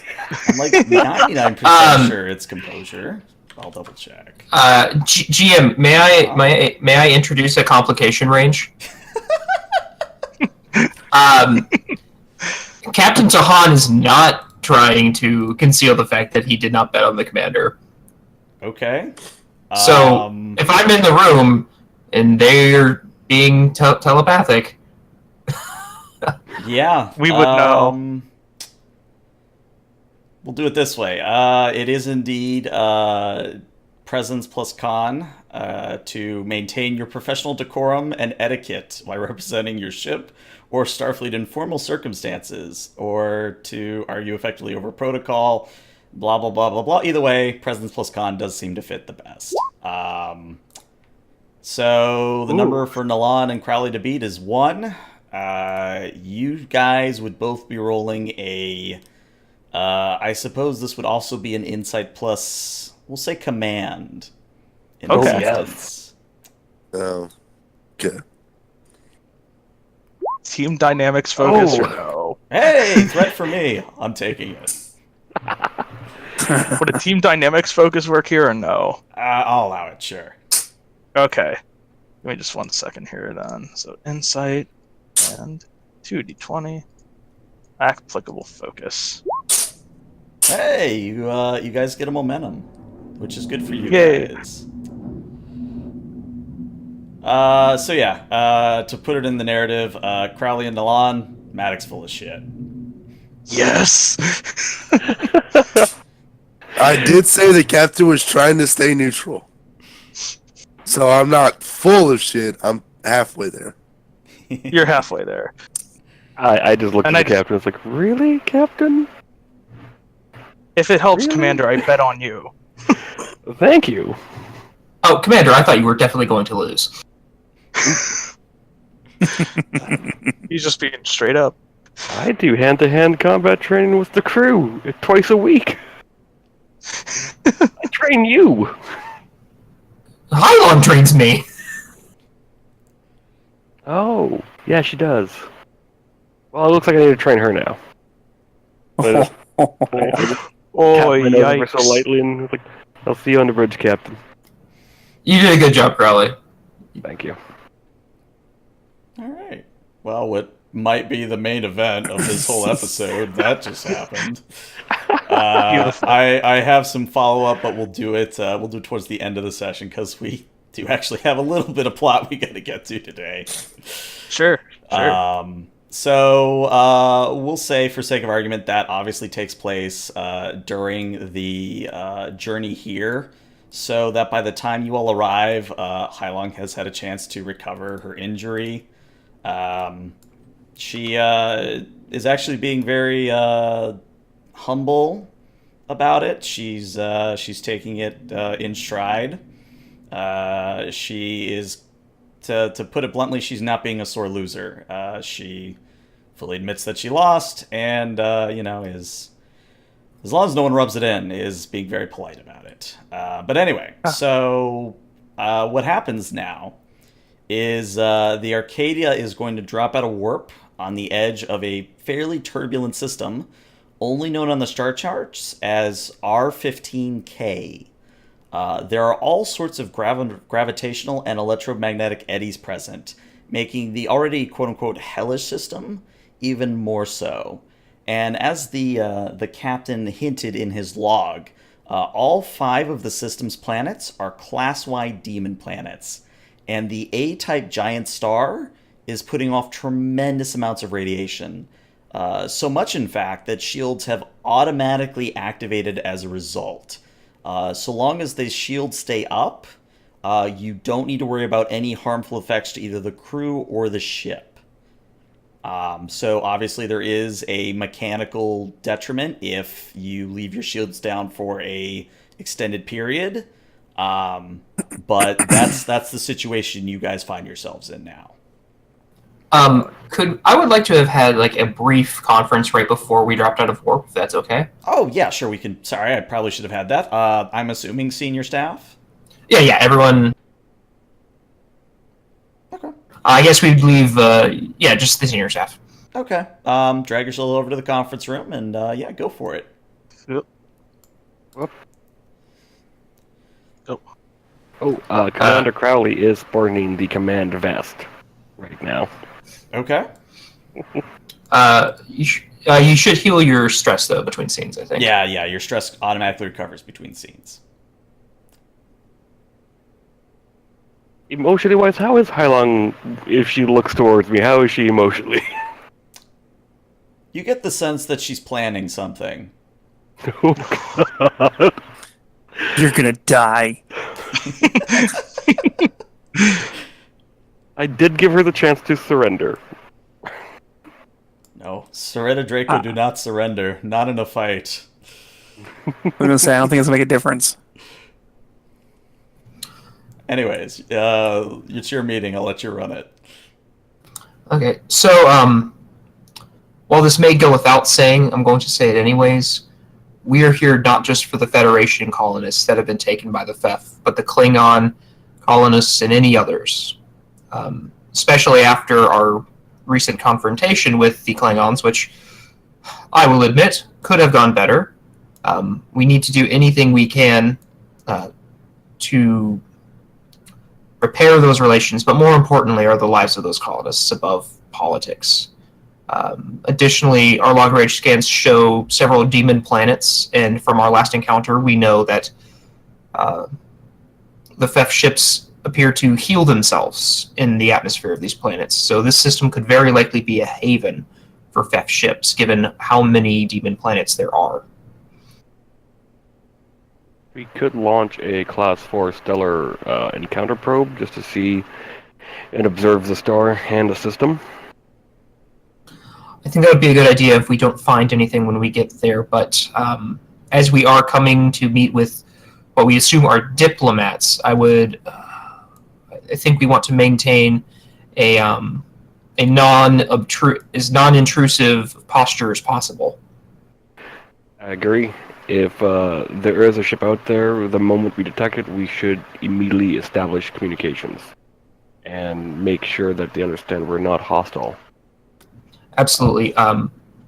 I'm like 99% sure it's composure. I'll double check. GM, may I introduce a complication range? Captain Tahan is not trying to conceal the fact that he did not bet on the commander. Okay. So if I'm in the room and they're being telepathic, yeah, We would know. We'll do it this way. It is indeed presence plus con to maintain your professional decorum and etiquette while representing your ship or Starfleet in formal circumstances, or to argue effectively over protocol, blah, blah, blah, blah, blah. Either way, presence plus con does seem to fit the best. So the number for Nalan and Crowley to beat is 1. You guys would both be rolling a... I suppose this would also be an insight plus, we'll say command. In this Okay. instance. Oh, okay. Team dynamics focus Oh. or no? Hey, threat for me. I'm taking it. Would a team dynamics focus work here or no? I'll allow it, sure. Okay. Give me just 1 second here then. So insight and 2d20. Applicable focus. Hey, you guys get a momentum, which is good for you Yay. guys. So yeah, to put it in the narrative, Crowley and Nalan, Maddox full of shit. Yes. I did say the captain was trying to stay neutral. So I'm not full of shit. I'm halfway there. You're halfway there. I just looked And at I the just- captain. It's like, really, Captain? If it helps, Really? Commander, I bet on you. Thank you. oh, Commander, I thought you were definitely going to lose. He's just being straight up. I do hand-to-hand combat training with the crew twice a week. I train you. Hylon trains me. Oh, yeah, she does. Well, it looks like I need to train her now. But Oh, my nose ever so yikes. lightly, and it's like, I'll see you on the bridge, Captain. You did a good job, Crowley. Thank you. All right. Well, what might be the main event of this whole episode, that just happened. Beautiful. I have some follow up, but we'll do it. We'll do it towards the end of the session because we do actually have a little bit of plot we got to get to today. Sure. So we'll say, for sake of argument, that obviously takes place during the journey here, so that by the time you all arrive, Hailong has had a chance to recover her injury. She is actually being very humble about it. She's taking it in stride. She is To put it bluntly, she's not being a sore loser. She fully admits that she lost, and is, as long as no one rubs it in, is being very polite about it. But anyway, so what happens now is the Arcadia is going to drop out of warp on the edge of a fairly turbulent system, only known on the star charts as R15K. There are all sorts of gravitational and electromagnetic eddies present, making the already quote-unquote hellish system even more so. And as the captain hinted in his log, all 5 of the system's planets are class-wide demon planets, and the A-type giant star is putting off tremendous amounts of radiation. So much, in fact, that shields have automatically activated as a result. So long as the shields stay up, you don't need to worry about any harmful effects to either the crew or the ship. So obviously there is a mechanical detriment if you leave your shields down for a extended period. But that's the situation you guys find yourselves in now. I would like to have had like a brief conference right before we dropped out of warp, if that's okay. Oh yeah, sure, we can. Sorry, I probably should have had that. I'm assuming senior staff. Yeah, everyone. Okay. I guess we'd leave. Just the senior staff. Okay. Drag yourself over to the conference room and go for it. Yep. Commander Crowley is sporting the command vest right now. Okay. You should heal your stress though between scenes, I think. Yeah, your stress automatically recovers between scenes. Emotionally wise, how is Hailong if she looks towards me? How is she emotionally? You get the sense that she's planning something. Oh, God. You're gonna die. I did give her the chance to surrender. No, Soretta Draco do not surrender. Not in a fight. I'm gonna say I don't think it's gonna make a difference. Anyways, it's your meeting. I'll let you run it. Okay, so while this may go without saying, I'm going to say it anyways. We are here not just for the Federation colonists that have been taken by the Feph, but the Klingon colonists and any others. Especially after our recent confrontation with the Klingons, which I will admit could have gone better. We need to do anything we can to repair those relations, but more importantly are the lives of those colonists above politics. Additionally, our long-range scans show several demon planets, and from our last encounter, we know that the Feph ships appear to heal themselves in the atmosphere of these planets. So this system could very likely be a haven for Feph ships, given how many demon planets there are. We could launch a Class 4 stellar encounter probe just to see and observe the star and the system. I think that would be a good idea if we don't find anything when we get there, but as we are coming to meet with what we assume are diplomats, I think we want to maintain a non-intrusive posture as possible. I agree. If there is a ship out there, the moment we detect it, we should immediately establish communications and make sure that they understand we're not hostile. Absolutely.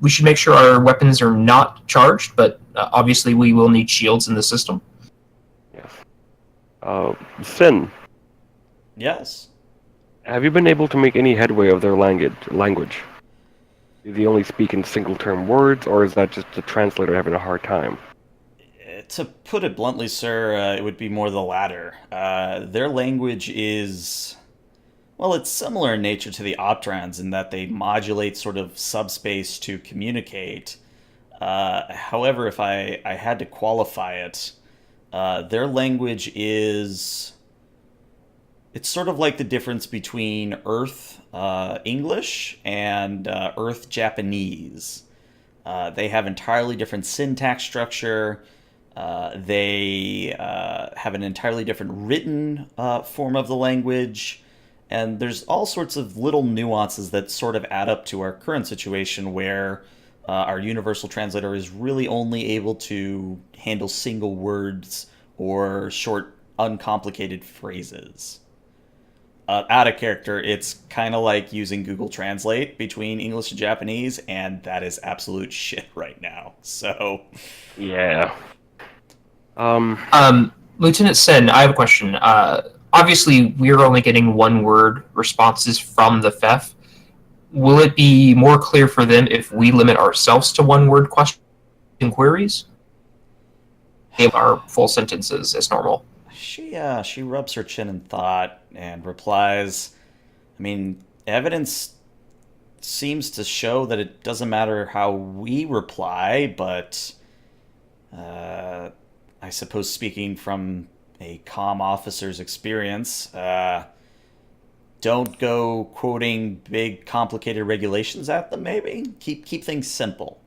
We should make sure our weapons are not charged, but obviously we will need shields in the system. Yes. Sin, Yes. have you been able to make any headway of their language? Do they only speak in single-term words, or is that just the translator having a hard time? To put it bluntly, sir, it would be more the latter. Their language is... Well, it's similar in nature to the Optrons in that they modulate sort of subspace to communicate. However, if I had to qualify it, their language is... It's sort of like the difference between Earth English and Earth Japanese. They have entirely different syntax structure. They have an entirely different written form of the language. And there's all sorts of little nuances that sort of add up to our current situation where our universal translator is really only able to handle single words or short, uncomplicated phrases. Out of character, it's kind of like using Google Translate between English and Japanese, and that is absolute shit right now. So, Yeah. Lieutenant Sen, I have a question. Obviously, we're only getting one-word responses from the Feph. Will it be more clear for them if we limit ourselves to one-word question queries? Give our full sentences as normal. she rubs her chin in thought and replies, I mean, evidence seems to show that it doesn't matter how we reply, but I suppose speaking from a comm officer's experience, don't go quoting big, complicated regulations at them, maybe? Keep things simple.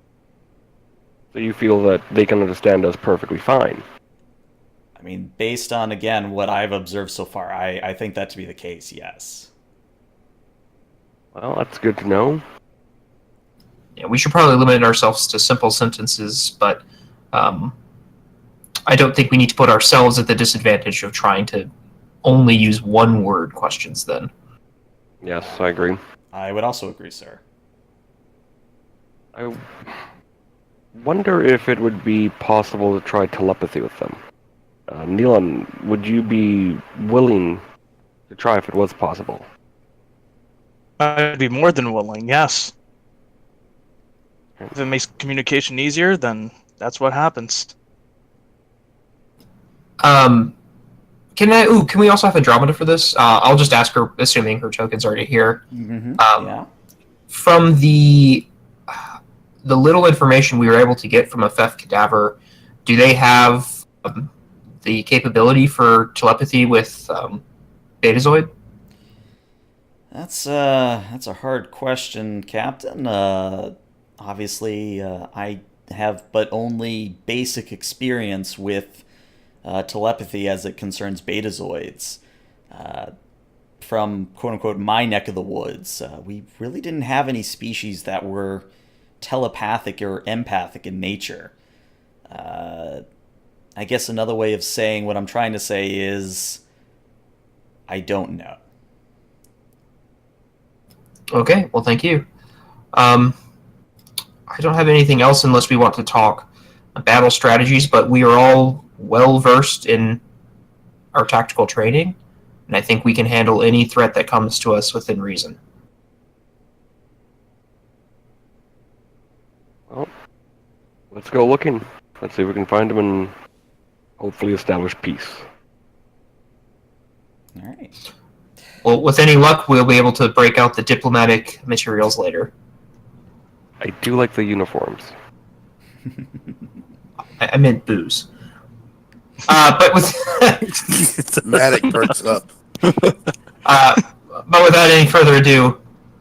So you feel that they can understand us perfectly fine? I mean, based on, again, what I've observed so far, I think that to be the case, yes. Well, that's good to know. Yeah, we should probably limit ourselves to simple sentences, but I don't think we need to put ourselves at the disadvantage of trying to only use one-word questions then. Yes, I agree. I would also agree, sir. I wonder if it would be possible to try telepathy with them. Neelan, would you be willing to try if it was possible? I'd be more than willing, yes. If it makes communication easier, then that's what happens. Can we also have Andromeda for this? I'll just ask her, assuming her token's already here. Mm-hmm. Yeah. From the little information we were able to get from a Feph cadaver, do they have the capability for telepathy with Betazoid? That's a hard question, Captain. Obviously, I have but only basic experience with telepathy as it concerns Betazoids. From quote-unquote my neck of the woods, we really didn't have any species that were telepathic or empathic in nature. I guess another way of saying what I'm trying to say is I don't know. Okay, well, thank you. I don't have anything else unless we want to talk battle strategies, but we are all well versed in our tactical training, and I think we can handle any threat that comes to us within reason. Well, let's go looking. Let's see if we can find them and hopefully establish peace. All right. Well, with any luck, we'll be able to break out the diplomatic materials later. I do like the uniforms. I meant booze. But with Matic perks up. but without any further ado,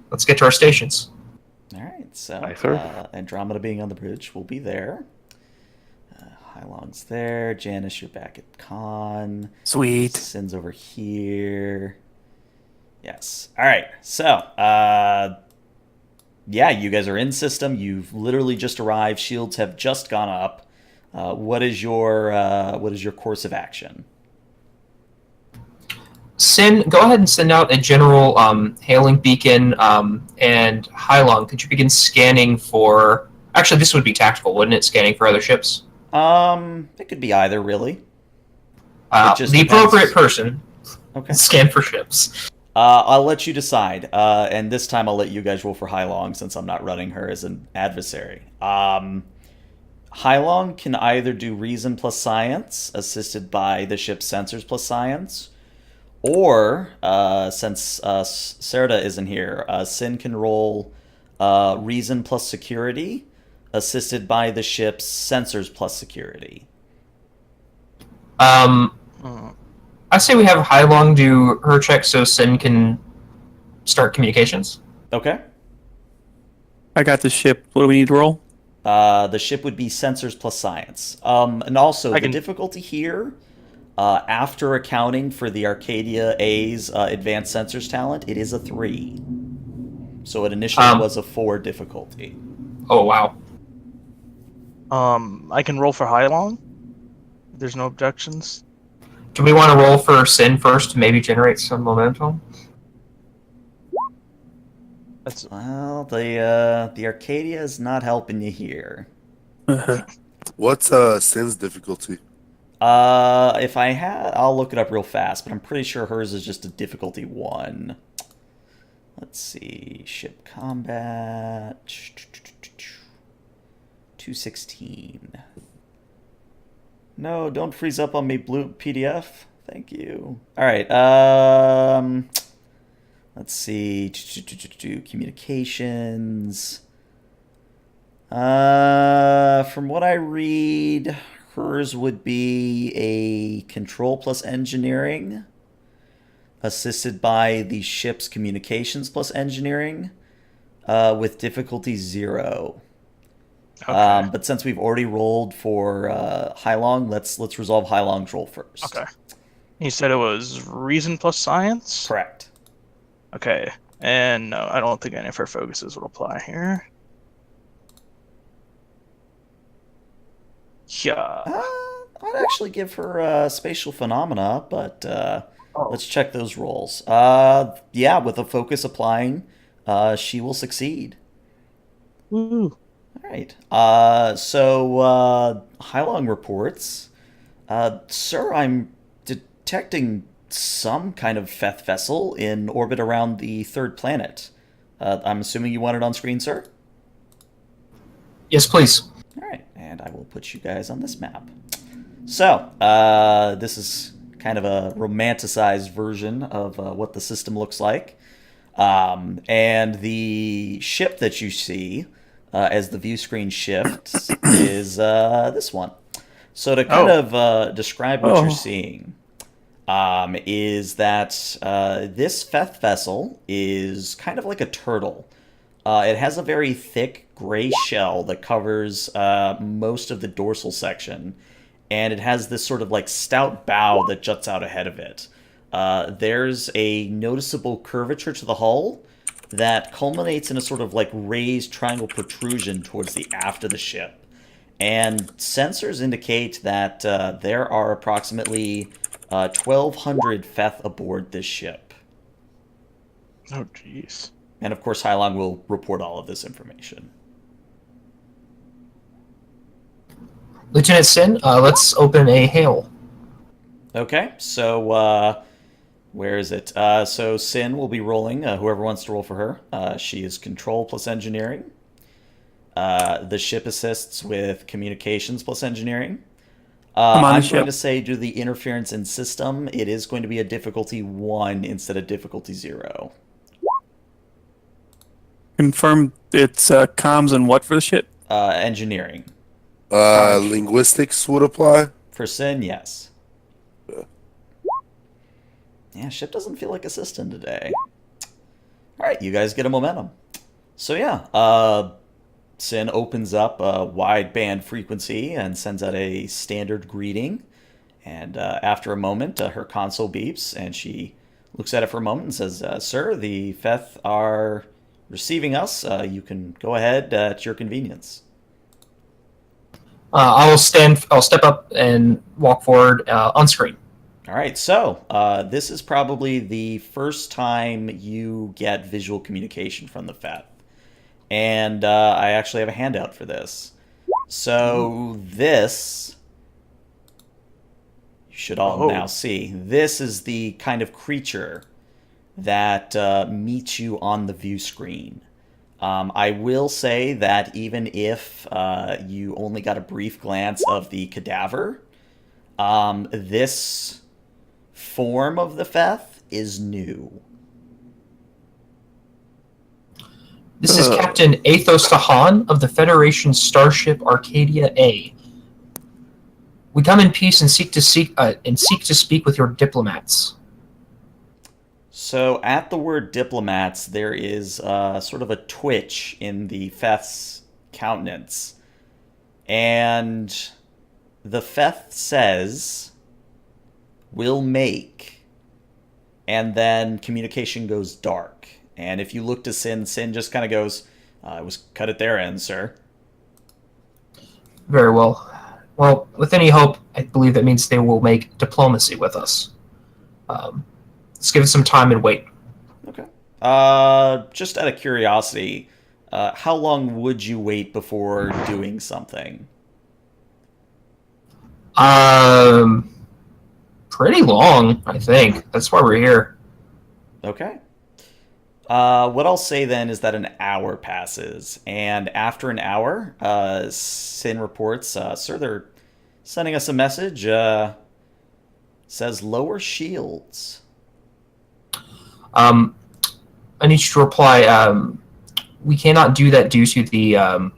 let's get to our stations. All right. So Aye, sir. Andromeda being on the bridge will be there. Hylong's there. Janice, you're back at con. Sweet. Sin's over here. Yes. All right. So, yeah, you guys are in system. You've literally just arrived. Shields have just gone up. What is your course of action? Sin, go ahead and send out a general hailing beacon. And Hylong, could you begin scanning for? Actually, this would be tactical, wouldn't it? Scanning for other ships. It could be either, really. The just appropriate depends. person. Okay. Scan for ships. I'll let you decide. And this time I'll let you guys roll for Hylong since I'm not running her as an adversary. Hylong can either do reason plus science, assisted by the ship's sensors plus science, or, since Serta isn't here, Sin can roll reason plus security, assisted by the ship's sensors plus security. I say we have Hylong do her check so Sin can start communications. Okay. I got the ship. What do we need to roll? The ship would be sensors plus science. And also, the difficulty here After accounting for the Arcadia A's advanced sensors talent, it is a 3. So it initially was a 4 difficulty. Oh, wow. I can roll for Hylong. There's no objections. Do we want to roll for Sin first to maybe generate some momentum? Well, the Arcadia is not helping you here. What's Sin's difficulty? If I had, I'll look it up real fast, but I'm pretty sure hers is just a difficulty 1. Let's see, ship combat 216. No, don't freeze up on me, blue PDF. Thank you. All right. Let's see. Communications. From what I read, hers would be a control plus engineering, assisted by the ship's communications plus engineering, with difficulty 0. Okay. But since we've already rolled for Hylong, let's resolve Hylong's roll first. Okay. You said it was reason plus science? Correct. Okay. And no, I don't think any of her focuses would apply here. Yeah. I'd actually give her spatial phenomena, but let's check those rolls. Yeah, with a focus applying, she will succeed. Woo. All right. So Hylong reports, Sir, I'm detecting some kind of Feathe vessel in orbit around the 3rd planet. I'm assuming you want it on screen, sir? Yes, please. All right, and I will put you guys on this map. So, this is kind of a romanticized version of what the system looks like. And the ship that you see as the view screen shifts is this one. So to kind of describe what you're seeing, is that this Feathe vessel is kind of like a turtle. It has a very thick gray shell that covers most of the dorsal section, and it has this sort of like stout bow that juts out ahead of it. There's a noticeable curvature to the hull that culminates in a sort of like raised triangle protrusion towards the aft of the ship. And sensors indicate that there are approximately 1,200 Feathe aboard this ship. Oh, jeez. And of course, Hylong will report all of this information. Lieutenant Sin, let's open a Hale. Okay, so where is it? So Sin will be rolling, whoever wants to roll for her. She is control plus engineering. The ship assists with communications plus engineering. I'm going to say due to the interference in system, it is going to be a difficulty 1 instead of difficulty 0. Confirm it's comms and what for the ship? Engineering. Linguistics would apply. For Sin, yes. Yeah, ship doesn't feel like a system today. Alright, you guys get a momentum. So yeah, Sin opens up a wideband frequency and sends out a standard greeting. And after a moment, her console beeps, and she looks at it for a moment and says, Sir, the Feathe are receiving us. You can go ahead at your convenience. I'll step up and walk forward on screen. All right, so this is probably the first time you get visual communication from the Feathe. And I actually have a handout for this. So this, you should all now see, this is the kind of creature that meets you on the view screen. I will say that even if you only got a brief glance of the cadaver, this form of the Feathe is new. This is Captain Athos Tahan of the Federation starship Arcadia A. We come in peace and seek to speak with your diplomats. So at the word diplomats, there is sort of a twitch in the Fethe's countenance. And the Feathe says, will make, and then communication goes dark. And if you look to Sin, Sin just kind of goes, "It was cut at their end, sir." Very well. Well, with any hope, I believe that means they will make diplomacy with us. Let's give it some time and wait. Okay. Just out of curiosity, how long would you wait before doing something? Pretty long, I think. That's why we're here. Okay. What I'll say then is that an hour passes, and after an hour, Sin reports, "Sir, they're sending us a message. Says lower shields." I need you to reply. We cannot do that due to the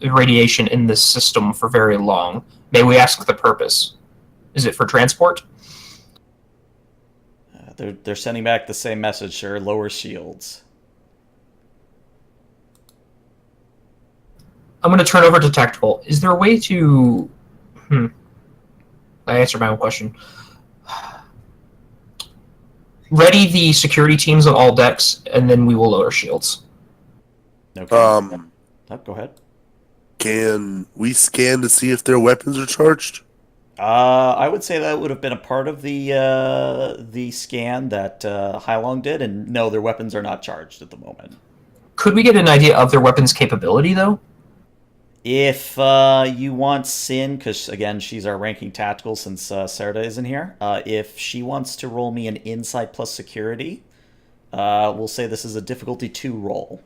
radiation in the system for very long. May we ask the purpose? Is it for transport? They're sending back the same message, sir. Lower shields. I'm going to turn over to tactical. Is there a way to... I answered my own question. Ready the security teams on all decks, and then we will lower shields. Okay. Oh, go ahead. Can we scan to see if their weapons are charged? I would say that would have been a part of the scan that Hylong did, and no, their weapons are not charged at the moment. Could we get an idea of their weapons capability, though? If you want Sin, because again, she's our ranking tactical since Serta isn't here, if she wants to roll me an insight plus security, we'll say this is a difficulty 2 roll.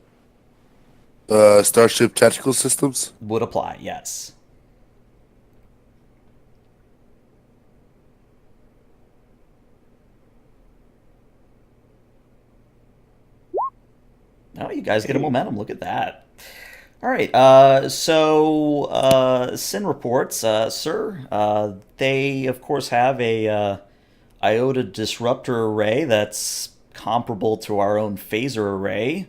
Starship Tactical Systems? Would apply, yes. Oh, you guys get a momentum. Look at that. All right. So Sin reports, sir, they, of course, have a iota disruptor array that's comparable to our own phaser array.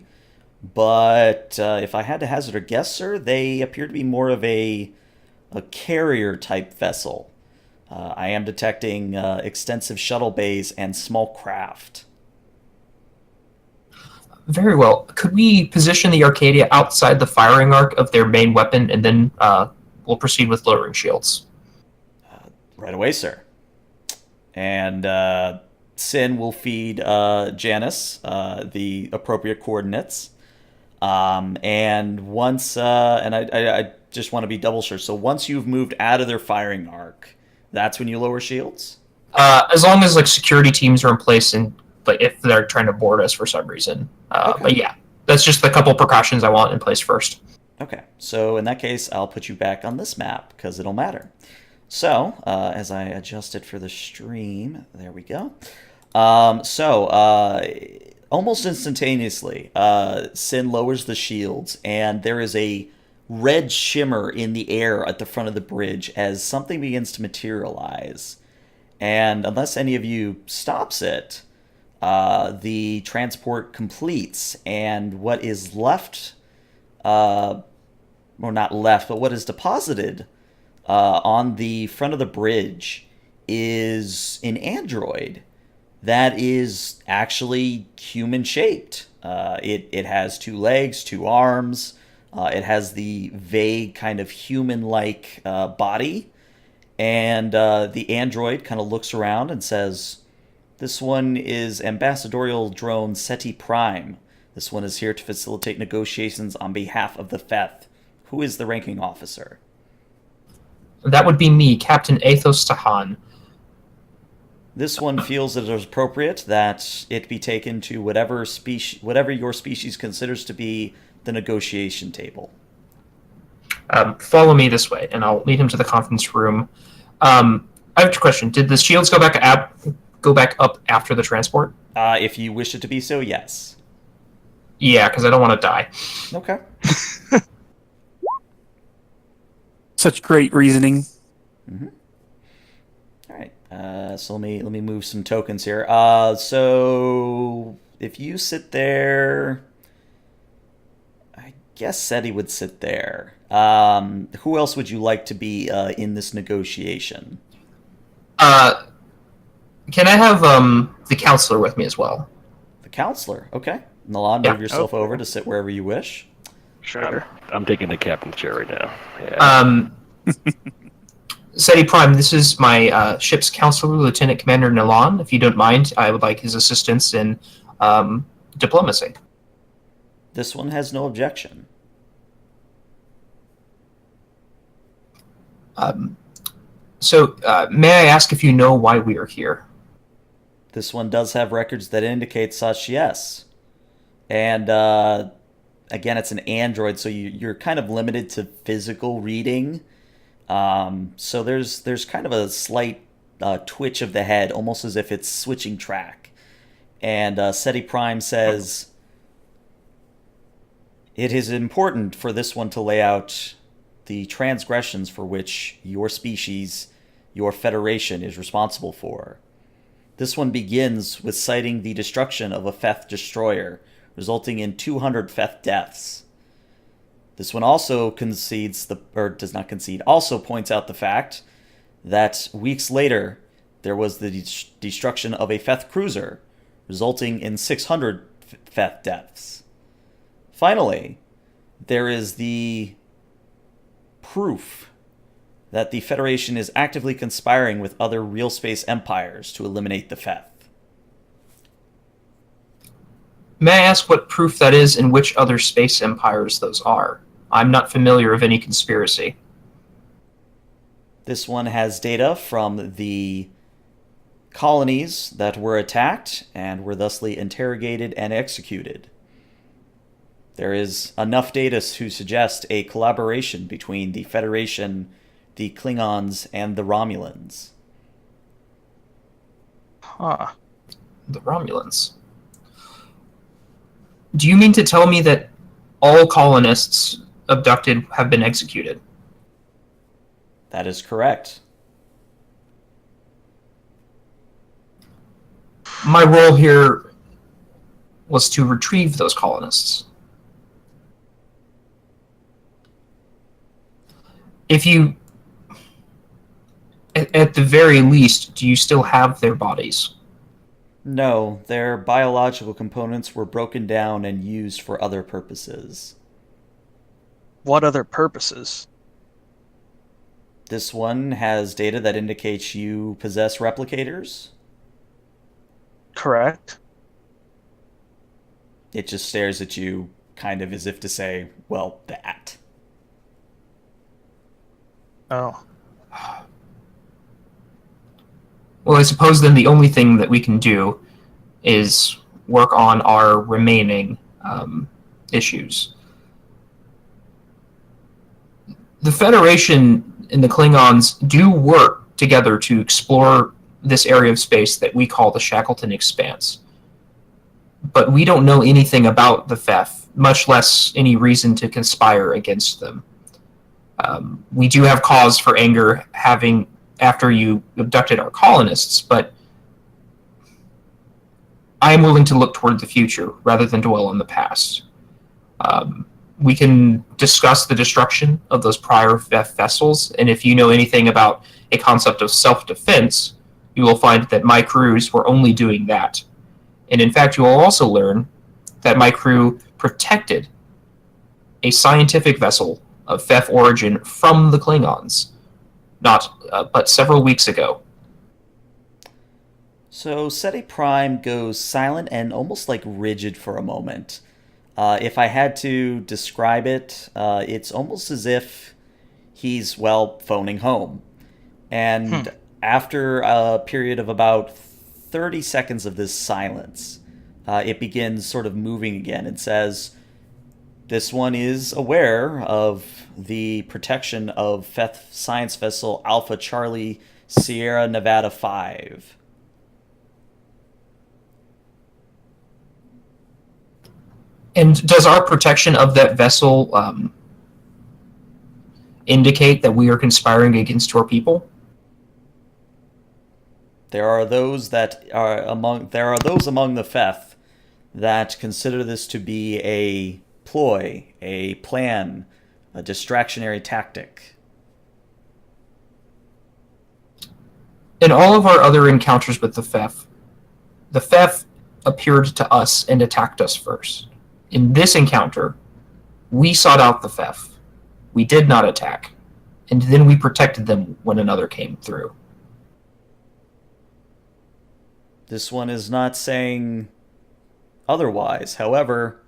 But if I had to hazard a guess, sir, they appear to be more of a carrier-type vessel. I am detecting extensive shuttle bays and small craft. Very well. Could we position the Arcadia outside the firing arc of their main weapon, and then we'll proceed with lowering shields? Right away, sir. And Sin will feed Janice the appropriate coordinates. And once, and I just want to be double sure. So once you've moved out of their firing arc, that's when you lower shields? As long as like security teams are in place, and like if they're trying to board us for some reason. Okay. But yeah, that's just the couple precautions I want in place first. Okay, so in that case, I'll put you back on this map because it'll matter. So as I adjust it for the stream, there we go. Almost instantaneously, Sin lowers the shields, and there is a red shimmer in the air at the front of the bridge as something begins to materialize. And unless any of you stops it, the transport completes, and what is left, or not left, but what is deposited on the front of the bridge is an android that is actually human-shaped. It has 2 legs, 2 arms. It has the vague kind of human-like body. And the android kind of looks around and says, "This one is Ambassadorial Drone SETI Prime. This one is here to facilitate negotiations on behalf of the Feathe. Who is the ranking officer?" That would be me, Captain Athos Tahan. This one feels it is appropriate that it be taken to whatever your species considers to be the negotiation table. Follow me this way, and I'll lead him to the conference room. I have a question. Did the shields go back up after the transport? If you wish it to be so, yes. Yeah, because I don't want to die. Okay. Such great reasoning. Mm-hmm. All right. So let me move some tokens here. So if you sit there, I guess SETI would sit there. Who else would you like to be in this negotiation? Can I have the counselor with me as well? The counselor. Okay. Nalan, Yeah. move yourself Okay. over to sit wherever you wish. Sure. I'm taking the captain's chair right now. Yeah. SETI Prime, this is my ship's counselor, Lieutenant Commander Nalan. If you don't mind, I would like his assistance in diplomacy. This one has no objection. So, may I ask if you know why we are here? This one does have records that indicate such, yes. And again, it's an android, so you're kind of limited to physical reading. So there's kind of a slight twitch of the head, almost as if it's switching track. And SETI Prime says, it is important for this one to lay out the transgressions for which your species, your Federation, is responsible for. This one begins with citing the destruction of a Feathe destroyer, resulting in 200 Feathe deaths. This one also does not concede, also points out the fact that weeks later there was the destruction of a Feathe cruiser, resulting in 600 Feathe deaths. Finally, there is the proof that the Federation is actively conspiring with other real space empires to eliminate the Feathe. May I ask what proof that is and which other space empires those are? I'm not familiar of any conspiracy. This one has data from the colonies that were attacked and were thusly interrogated and executed. There is enough data to suggest a collaboration between the Federation, the Klingons, and the Romulans. Huh. The Romulans. Do you mean to tell me that all colonists abducted have been executed? That is correct. My role here was to retrieve those colonists. If you, at the very least, do you still have their bodies? No, their biological components were broken down and used for other purposes. What other purposes? This one has data that indicates you possess replicators. Correct. It just stares at you, kind of as if to say, well, that. Oh. Well, I suppose then the only thing that we can do is work on our remaining issues. The Federation and the Klingons do work together to explore this area of space that we call the Shackleton Expanse. But we don't know anything about the Feathe, much less any reason to conspire against them. We do have cause for anger after you abducted our colonists, but I am willing to look toward the future rather than dwell on the past. We can discuss the destruction of those prior vessels, and if you know anything about a concept of self-defense, you will find that my crews were only doing that. And in fact, you will also learn that my crew protected a scientific vessel of Feph origin from the Klingons, but several weeks ago. So SETI Prime goes silent and almost like rigid for a moment. If I had to describe it, it's almost as if he's, well, phoning home. And after a period of about 30 seconds of this silence, it begins sort of moving again and says, this one is aware of the protection of Feathe Science Vessel Alpha Charlie Sierra Nevada 5. And does our protection of that vessel indicate that we are conspiring against your people? There are those among the Feathe that consider this to be a ploy, a plan, a distractionary tactic. In all of our other encounters with the Feph appeared to us and attacked us first. In this encounter, we sought out the Feph. We did not attack, and then we protected them when another came through. This one is not saying otherwise. However,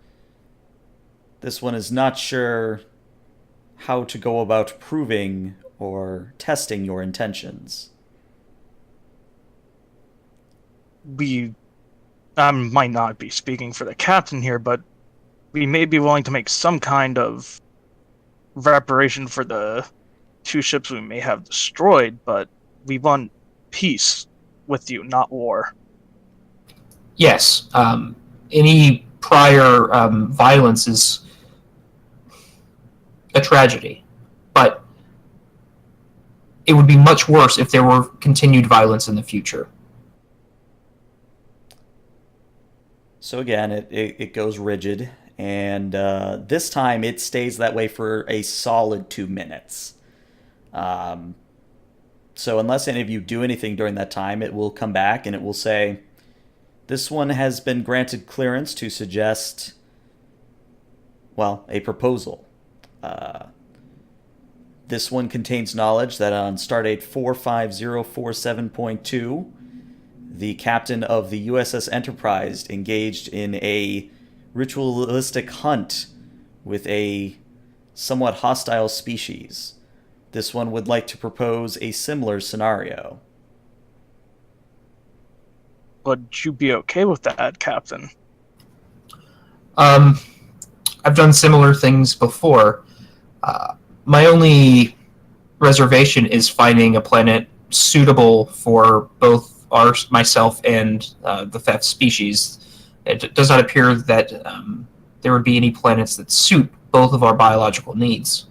this one is not sure how to go about proving or testing your intentions. I might not be speaking for the captain here, but we may be willing to make some kind of reparation for the 2 ships we may have destroyed, but we want peace with you, not war. Yes, any prior violence is a tragedy, but it would be much worse if there were continued violence in the future. So again, it goes rigid, and this time it stays that way for a solid 2 minutes. So unless any of you do anything during that time, it will come back and it will say, this one has been granted clearance to suggest, well, a proposal. This one contains knowledge that on stardate 45047.2, the captain of the USS Enterprise engaged in a ritualistic hunt with a somewhat hostile species. This one would like to propose a similar scenario. Would you be okay with that, Captain? I've done similar things before. My only reservation is finding a planet suitable for both myself and the Feathe species. It does not appear that there would be any planets that suit both of our biological needs.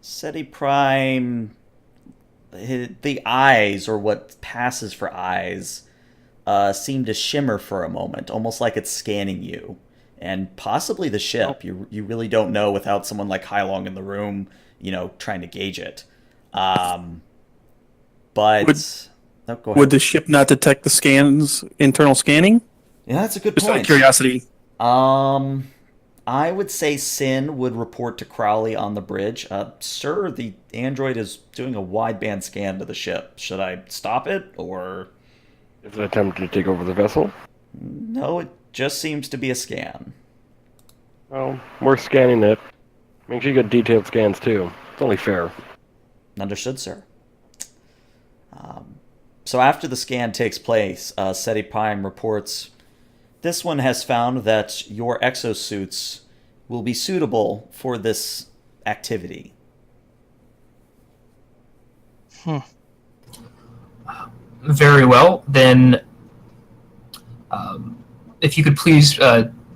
SETI Prime, the eyes, or what passes for eyes, seem to shimmer for a moment, almost like it's scanning you. And possibly the ship. You really don't know without someone like Hale in the room, trying to gauge it. But go ahead. Would the ship not detect the internal scanning? Yeah, that's a good Just out point. of curiosity. I would say Sin would report to Crowley on the bridge. Sir, the android is doing a wideband scan to the ship. Should I stop it, or... Is it attempting to take over the vessel? No, it just seems to be a scan. Well, we're scanning it. Make sure you get detailed scans, too. It's only fair. Understood, sir. So after the scan takes place, SETI Prime reports, this one has found that your exosuits will be suitable for this activity. Very well, then if you could please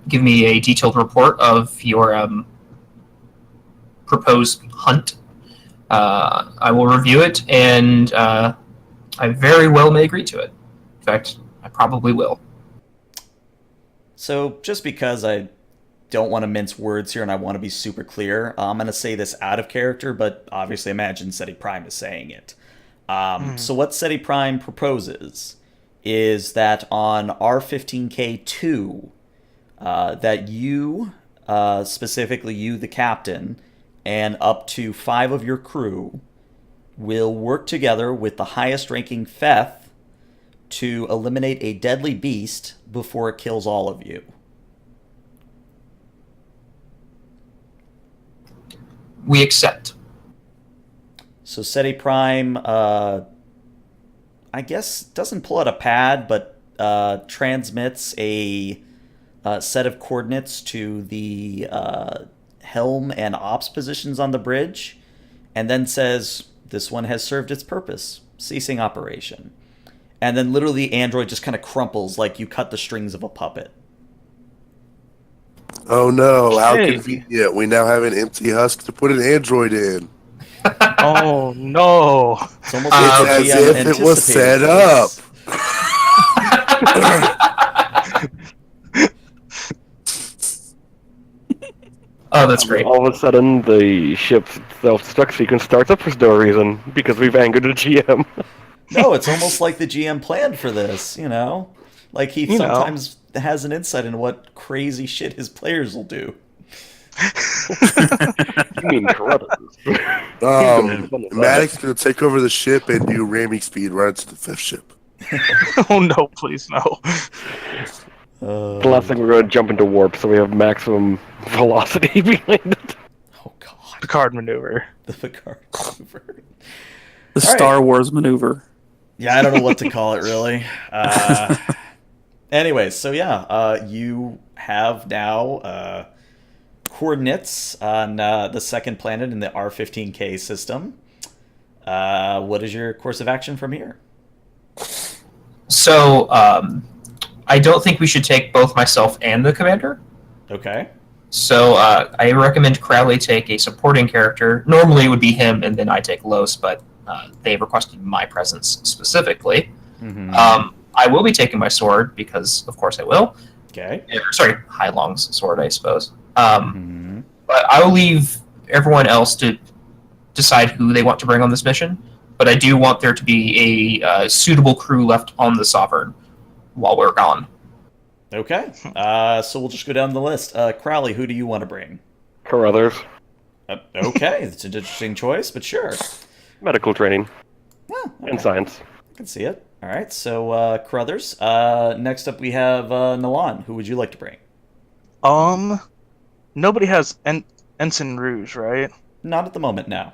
give me a detailed report of your proposed hunt. I will review it, and I very well may agree to it. In fact, I probably will. So just because I don't want to mince words here and I want to be super clear, I'm going to say this out of character, but obviously imagine SETI Prime is saying it. So what SETI Prime proposes is that on R15K2, that you, specifically you, the captain, and up to 5 of your crew will work together with the highest-ranking Feathe to eliminate a deadly beast before it kills all of you. We accept. So SETI Prime, I guess, doesn't pull out a pad, but transmits a set of coordinates to the helm and ops positions on the bridge, and then says, this one has served its purpose, ceasing operation. And then literally the android just kind of crumples like you cut the strings of a puppet. Oh no, how Hey. convenient. We now have an empty husk to put an android in. Oh no! It's almost It's like the as GM if it was anticipated set up. this. Oh, that's great. All of a sudden, the ship's self-destruct sequence starts up for no reason because we've angered the GM. No, it's almost like the GM planned for this, Like he You know. sometimes has an insight into what crazy shit his players will do. You mean Carruthers. Maddox gonna take over the ship and do ramming speed right into the fifth ship. Oh no, please no. The last thing we're going to jump into warp, so we have maximum velocity behind it. Oh god, Picard maneuver. the Picard maneuver. The All right. Star Wars maneuver. Yeah, I don't know what to call it really. Anyways, so yeah, you have now coordinates on the second planet in the R15K system. What is your course of action from here? So, I don't think we should take both myself and the commander. Okay. So, I recommend Crowley take a supporting character. Normally it would be him, and then I take Los, but they requested my presence specifically. Mm-hmm. I will be taking my sword, because of course I will. Okay. Sorry, Hai Long's sword, I suppose. Mm-hmm. But I will leave everyone else to decide who they want to bring on this mission. But I do want there to be a suitable crew left on the Sovereign while we're gone. Okay. So we'll just go down the list. Crowley, who do you want to bring? Carruthers. Okay, it's an interesting choice, but sure. Medical training. Oh, okay. And science. I can see it. All right, so Carruthers. Next up, we have Nalan. Who would you like to bring? Nobody has Ensign Rouge, right? Not at the moment now.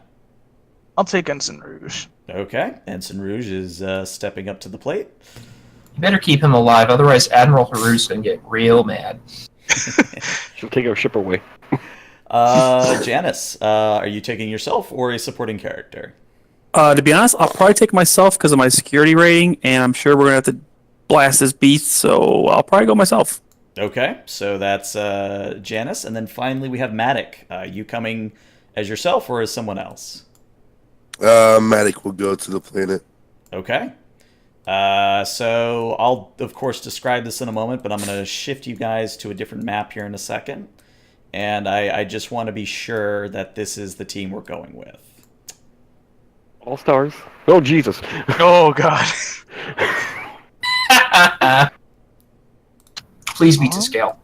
I'll take Ensign Rouge. Okay, Ensign Rouge is stepping up to the plate. You better keep him alive, otherwise Admiral Haru's going to get real mad. She'll take our ship away. Janice, are you taking yourself or a supporting character? To be honest, I'll probably take myself because of my security rating, and I'm sure we're gonna have to blast this beast, so I'll probably go myself. Okay, so that's Janice, and then finally we have Matic. You coming as yourself or as someone else? Maddox will go to the planet. Okay. So I'll, of course, describe this in a moment, but I'm going to shift you guys to a different map here in a second. And I just want to be sure that this is the team we're going with. All stars. Oh, Jesus. Oh god. Please be to scale.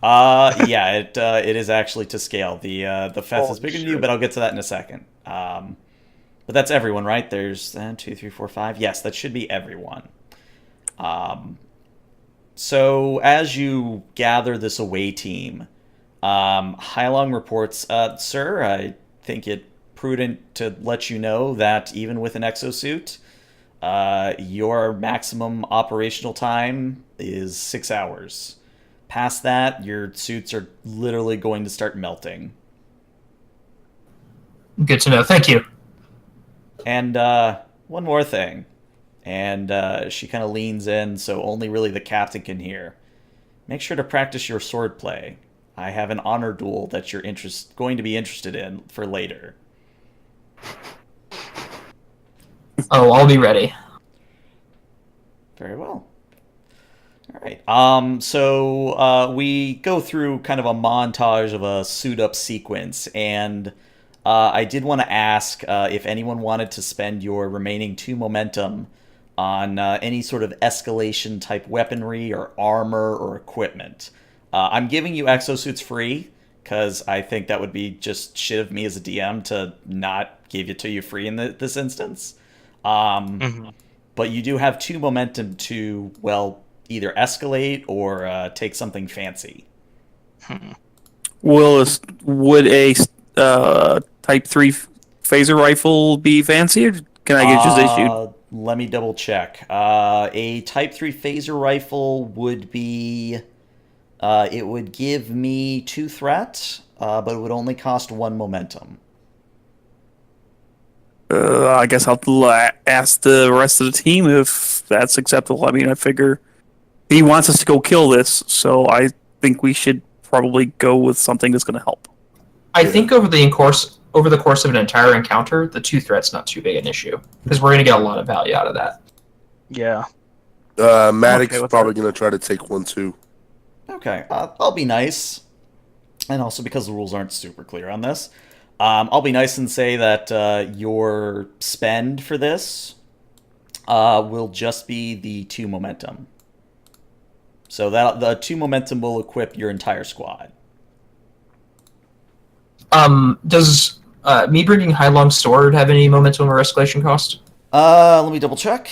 Yeah, it is actually to scale. The Feathe is bigger than you, shit. but I'll get to that in a second. But that's everyone, right? There's 1, 2, 3, 4, 5. Yes, that should be everyone. So as you gather this away team, Hylong reports, Sir, I think it prudent to let you know that even with an exosuit, your maximum operational time is 6 hours. Past that, your suits are literally going to start melting. Good to know. Thank you. And one more thing. And she kind of leans in so only really the captain can hear. Make sure to practice your swordplay. I have an honor duel that you're going to be interested in for later. Oh, I'll be ready. Very well. All right. So we go through kind of a montage of a suit-up sequence, and I did want to ask if anyone wanted to spend your remaining 2 momentum on any sort of escalation-type weaponry or armor or equipment. I'm giving you exosuits free, because I think that would be just shit of me as a DM to not give it to you free in this instance. But you do have 2 momentum to, well, either escalate or take something fancy. Would a Type 3 phaser rifle be fancy, or can I get just issued? Let me double check. A Type 3 phaser rifle would be... it would give me 2 threat, but it would only cost 1 momentum. I guess I'll ask the rest of the team if that's acceptable. I mean, I figure he wants us to go kill this, so I think we should probably go with something that's going to help. I think over the course of an entire encounter, the 2 threat's not too big an issue, because we're going to get a lot of value out of that. Yeah. Maddox Okay is with probably going to try to take 1 too. Okay, I'll be nice. and also because the rules aren't super clear on this, I'll be nice and say that your spend for this will just be the 2 momentum. So that the 2 momentum will equip your entire squad. Does me bringing High Long Sword have any momentum or escalation cost? Let me double check.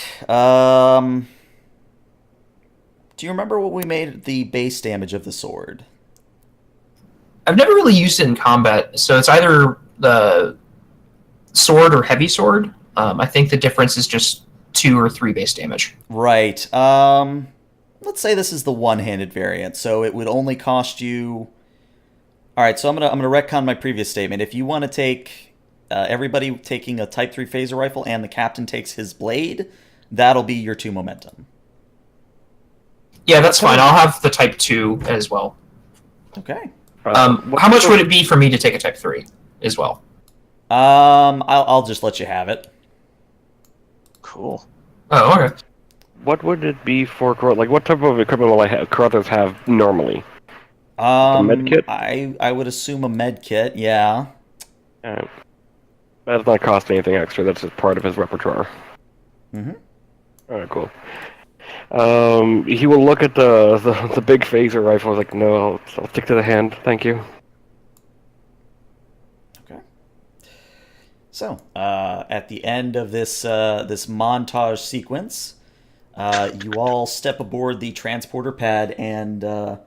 Do you remember what we made the base damage of the sword? I've never really used it in combat, so it's either the sword or heavy sword. I think the difference is just 2 or 3 base damage. Right. Let's say this is the one-handed variant, so it would only cost you. All right, so I'm gonna retcon my previous statement. If you want to take everybody taking a Type 3 phaser rifle and the captain takes his blade, that'll be your 2 momentum. Yeah, that's fine. I'll have the Type 2 as well. Okay. How much would it be for me to take a Type 3 as well? I'll just let you have it. Cool. Oh, okay. What would it be for like what type of equipment will Carruthers have normally? med kit? I would assume a med kit, yeah. That does not cost anything extra. That's just part of his repertoire. Mm-hmm. Alright, cool. He will look at the big phaser rifle. Like, no, I'll stick to the hand. Thank you. Okay. So, at the end of this this montage sequence, you all step aboard the transporter pad and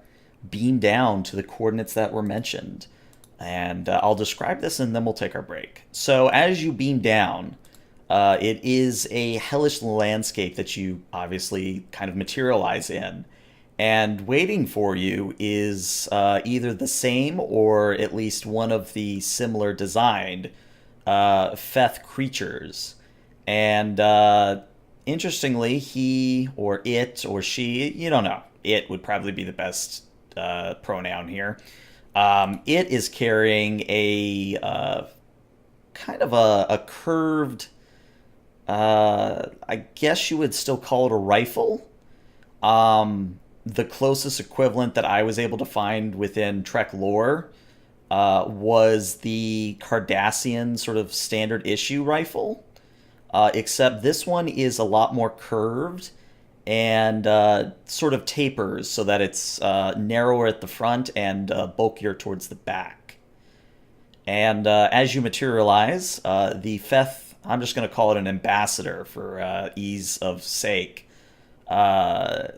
beam down to the coordinates that were mentioned. And I'll describe this and then we'll take our break. So, as you beam down, it is a hellish landscape that you obviously kind of materialize in. And waiting for you is either the same or at least one of the similar designed Feathe creatures. And interestingly, he or it or she, you don't know. It would probably be the best pronoun here. It is carrying a kind of a curved... I guess you would still call it a rifle. The closest equivalent that I was able to find within Trek lore was the Cardassian sort of standard issue rifle. Except this one is a lot more curved and sort of tapers so that it's narrower at the front and bulkier towards the back. And as you materialize, the Feathe, I'm just going to call it an ambassador for ease of sake, kind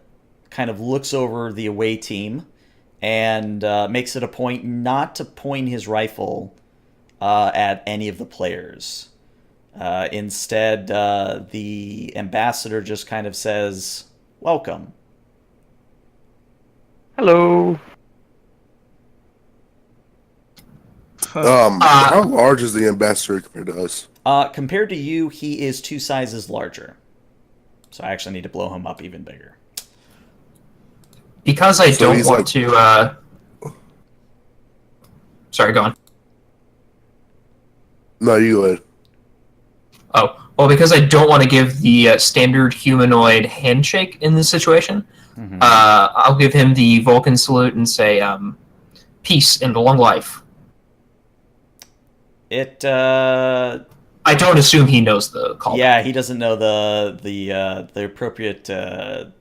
of looks over the away team and makes it a point not to point his rifle at any of the players. Instead, the ambassador just kind of says, "Welcome." Hello. How large is the ambassador compared to us? Compared to you, he is 2 sizes larger. So I actually need to blow him up even bigger. Because I So don't he's want like- to... Sorry, go on. No, you go ahead. Oh, well, because I don't want to give the standard humanoid handshake in this situation, I'll give him the Vulcan salute and say, peace and long life. I don't assume he knows the call. Yeah, he doesn't know the appropriate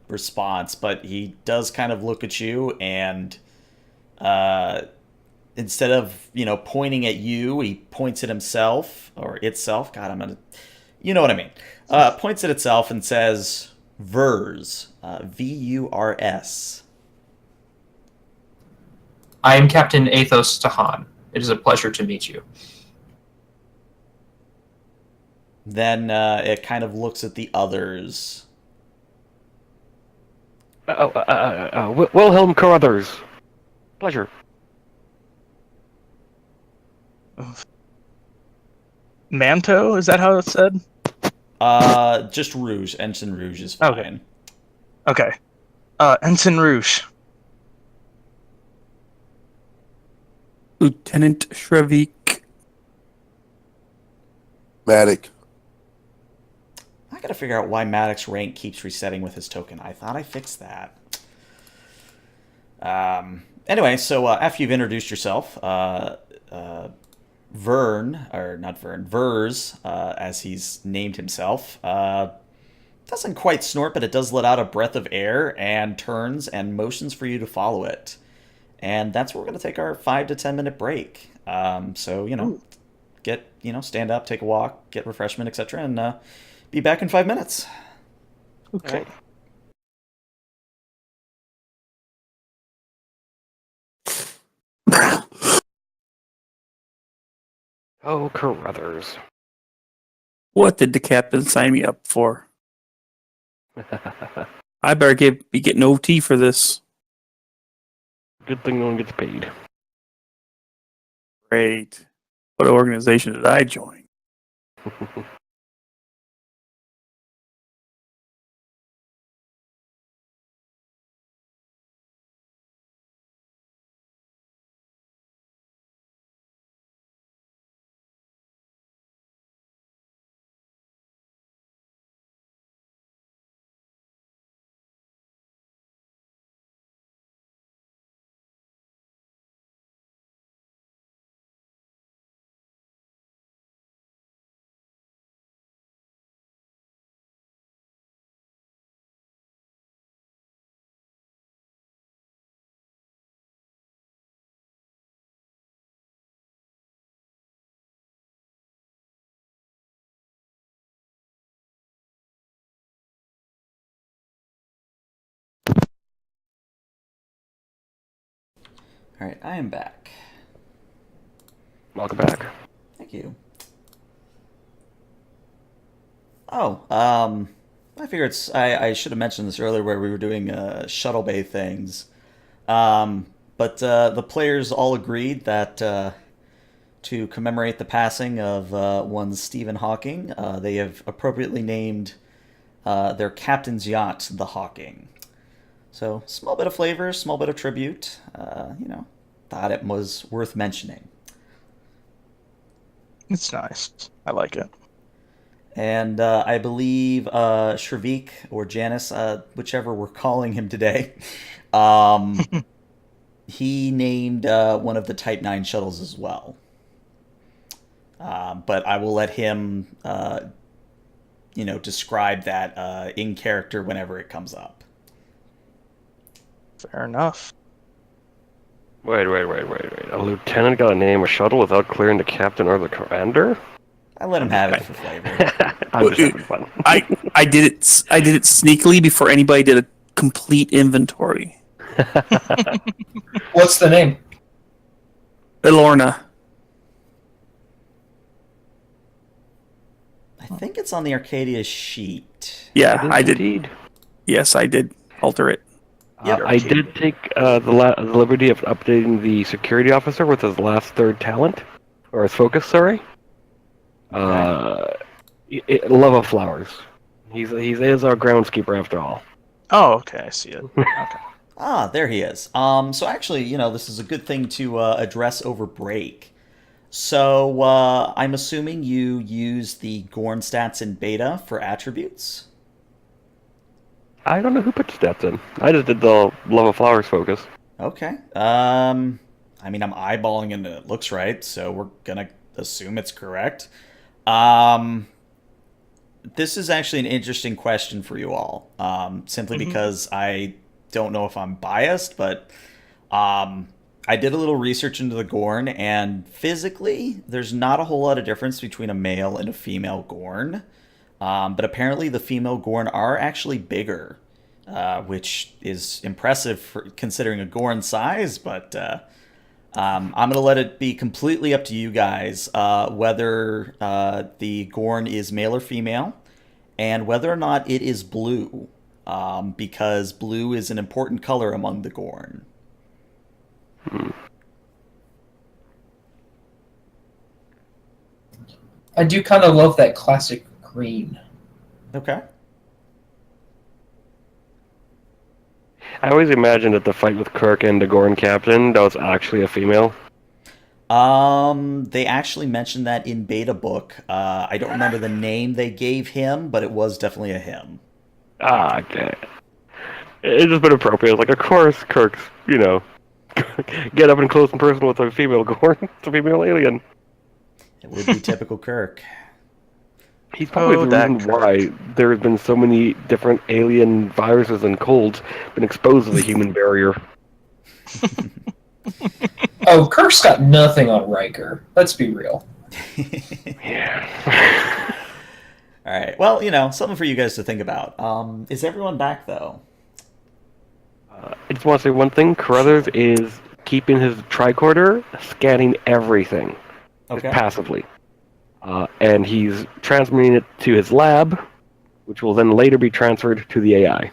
response, but he does kind of look at you and instead of, pointing at you, he points at himself or itself. God, you know what I mean. Points at itself and says, "Vers," VURS. I am Captain Athos Tahan. It is a pleasure to meet you. Then it kind of looks at the others. Wilhelm Carruthers. Pleasure. Manto, is that how it's said? Just Rouge. Ensign Rouge is fine. Okay. Ensign Rouge. Lieutenant Shrevik. Matic. I gotta figure out why Maddox's rank keeps resetting with his token. I thought I fixed that. Anyway, so after you've introduced yourself, Vers, as he's named himself, doesn't quite snort, but it does let out a breath of air and turns and motions for you to follow it. And that's where we're going to take our 5 to 10 minute break. So, stand up, take a walk, get refreshment, etc., and be back in 5 minutes. Okay. Oh, Carruthers. What did the captain sign me up for? I better be getting OT for this. Good thing no one gets paid. Great. What organization did I join? All right, I am back. Welcome back. Thank you. Oh, I figured I should have mentioned this earlier where we were doing shuttle bay things. But the players all agreed that to commemorate the passing of one Stephen Hawking, they have appropriately named their captain's yacht the Hawking. So, small bit of flavor, small bit of tribute. Thought it was worth mentioning. It's nice. I like it. And I believe Shrevik or Janice, whichever we're calling him today, he named one of the Type 9 shuttles as well. But I will let him, describe that in character whenever it comes up. Fair enough. Wait. A lieutenant got to name a shuttle without clearing the captain or the commander? I let him have it for flavor. I'm just having fun. I did it sneakily before anybody did a complete inventory. What's the name? Elorna. I think it's on the Arcadia sheet. Yeah, I did. Indeed. Yes, I did alter it. Yep. I did take the liberty of updating the security officer with his last third talent, or his focus, sorry. Love of flowers. He is our groundskeeper after all. Oh, okay. I see it. Okay. Ah, there he is. So actually, this is a good thing to address over break. So I'm assuming you use the Gorn stats in beta for attributes? I don't know who put stats in. I just did the love of flowers focus. Okay. I'm eyeballing it and it looks right, so we're gonna assume it's correct. This is actually an interesting question for you all, simply because I don't know if I'm biased, but I did a little research into the Gorn, and physically, there's not a whole lot of difference between a male and a female Gorn. But apparently the female Gorn are actually bigger, which is impressive for considering a Gorn size, but I'm going to let it be completely up to you guys whether the Gorn is male or female, and whether or not it is blue, because blue is an important color among the Gorn. I do kind of love that classic green. Okay. I always imagined that the fight with Kirk and the Gorn captain, that was actually a female. They actually mentioned that in beta book. I don't remember the name they gave him, but it was definitely a him. Ah, okay. It's just been appropriate. Like, of course, Kirk's, Get up and close and personal with a female Gorn. It's a female alien. It would be typical Kirk. He's probably Oh, the that reason why there have been so many different alien viruses and colds been exposed to the human barrier. Oh, Kirk's got nothing on Riker. Let's be real. Yeah. All right. Well, something for you guys to think about. Is everyone back though? I just want to say one thing. Carruthers is keeping his tricorder, scanning everything, just Okay. passively. And he's transmitting it to his lab, which will then later be transferred to the AI.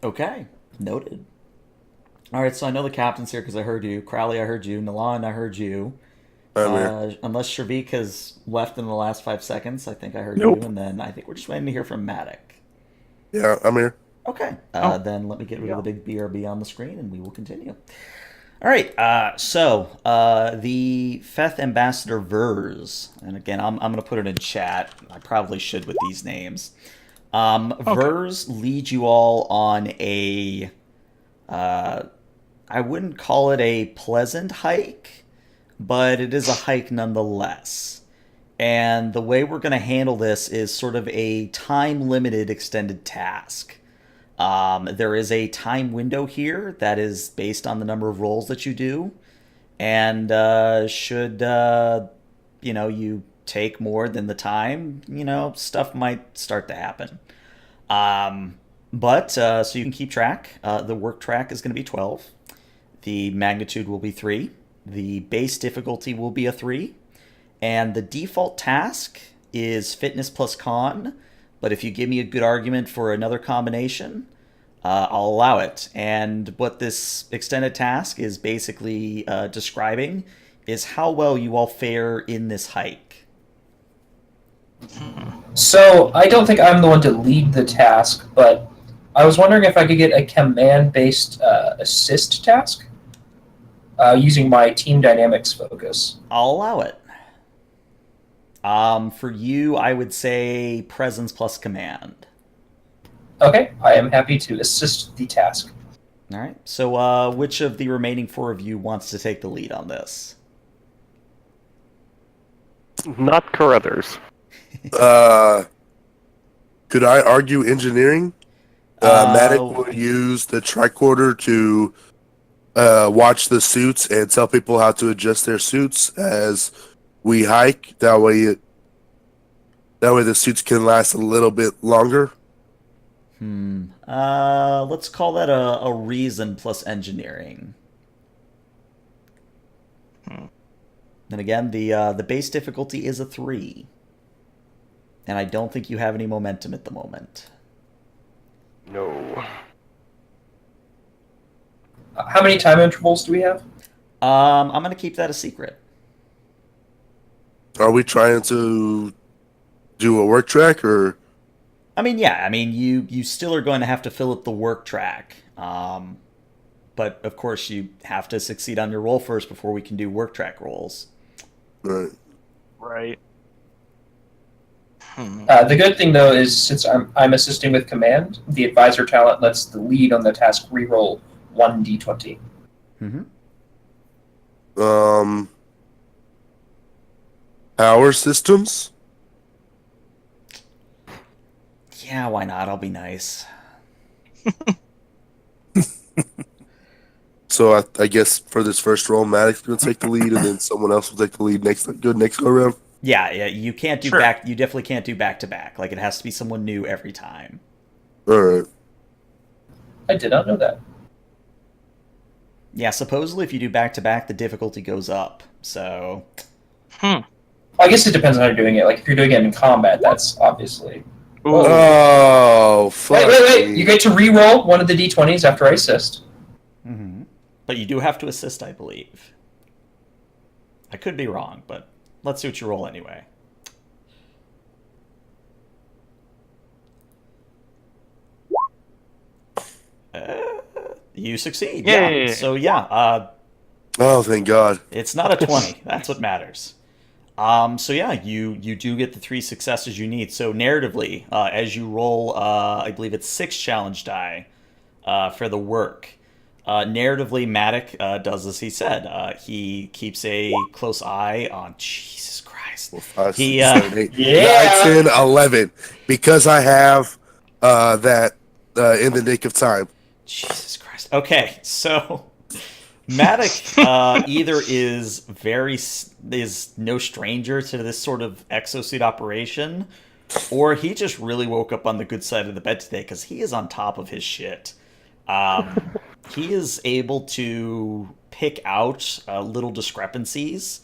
Okay. Noted. All right. So I know the captain's here because I heard you. Crowley, I heard you. Nalan, I heard you. I'm here. Unless Shavik has left in the last 5 seconds, I think I heard Nope. you, and then I think we're just waiting to hear from Matic. Yeah, I'm here. Okay. Oh. Then let me get rid of the big BRB on the screen, and we will continue. All right. So the Feathe Ambassador Vers, and again, I'm going to put it in chat. I probably should with these names. Vers leads you all on a. I wouldn't call it a pleasant hike, but it is a hike nonetheless. And the way we're going to handle this is sort of a time-limited extended task. There is a time window here that is based on the number of rolls that you do. And should, you take more than the time, stuff might start to happen. So you can keep track. The work track is going to be 12. The magnitude will be 3. The base difficulty will be a 3. And the default task is fitness plus con. But if you give me a good argument for another combination, I'll allow it. And what this extended task is basically describing is how well you all fare in this hike. So I don't think I'm the one to lead the task, but I was wondering if I could get a command-based assist task using my team dynamics focus. I'll allow it. For you, I would say presence plus command. Okay, I am happy to assist the task. All right. So which of the remaining 4 of you wants to take the lead on this? Not Carruthers. Could I argue engineering? Matic would use the tricorder to watch the suits and tell people how to adjust their suits as we hike. That way the suits can last a little bit longer. Let's call that a reason plus engineering. And again, the base difficulty is a 3. And I don't think you have any momentum at the moment. No. How many time intervals do we have? I'm going to keep that a secret. Are we trying to do a work track or? I mean, yeah. I mean, you still are going to have to fill up the work track. But of course, you have to succeed on your roll first before we can do work track rolls. Right. Right. The good thing, though, is since I'm assisting with command, the advisor talent lets the lead on the task reroll 1d20. Power systems? Yeah, why not? I'll be nice. So I guess for this first roll, Maddox going to take the lead, and then someone else will take the lead next go around. Yeah, you can't do Sure. back. You definitely can't do back to back. Like it has to be someone new every time. All right. I did not know that. Yeah, supposedly if you do back to back, the difficulty goes up. So I guess it depends on how you're doing it. Like, if you're doing it in combat, that's obviously... Oh, fuck. Wait. You get to re-roll one of the d20s after I assist. but you do have to assist, I believe. I could be wrong, but let's see what you roll anyway. You succeed. Yay. Yeah. So yeah, Oh, thank God. it's not a 20. That's what matters. So yeah, you do get the 3 successes you need. So narratively, as you roll, I believe it's 6 challenge die for the work. Narratively, Matic does as he said. He keeps a close eye on. Jesus Christ. 5, He, 6, 7, 8, Yeah. 9, 10, 11. Because I have that in the nick of time. Jesus Christ. Okay, so Matic either is no stranger to this sort of exosuit operation, or he just really woke up on the good side of the bed today because he is on top of his shit. He is able to pick out little discrepancies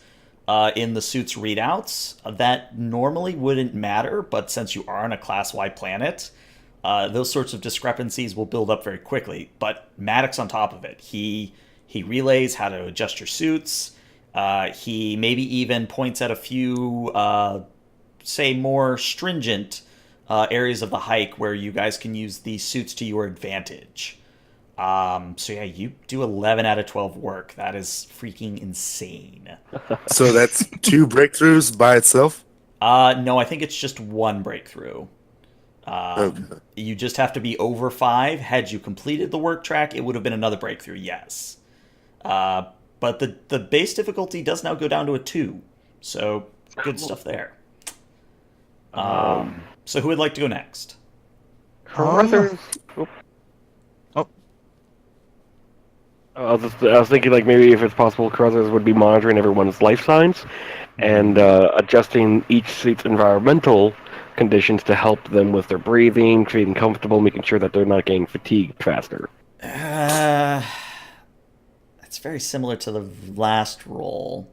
in the suit's readouts that normally wouldn't matter, but since you are on a class-wide planet, those sorts of discrepancies will build up very quickly. But Maddox on top of it, he relays how to adjust your suits. He maybe even points out a few, say, more stringent areas of the hike where you guys can use these suits to your advantage. So yeah, you do 11 out of 12 work. That is freaking insane. So that's 2 breakthroughs by itself? No, I think it's just 1 breakthrough. Okay. You just have to be over 5. Had you completed the work track, it would have been another breakthrough, yes. But the base difficulty does now go down to a 2. So good stuff there. So who would like to go next? Carruthers. Oh. I was thinking like maybe if it's possible, Carruthers would be monitoring everyone's life signs and adjusting each suit's environmental conditions to help them with their breathing, feeling comfortable, making sure that they're not getting fatigued faster. That's very similar to the last roll.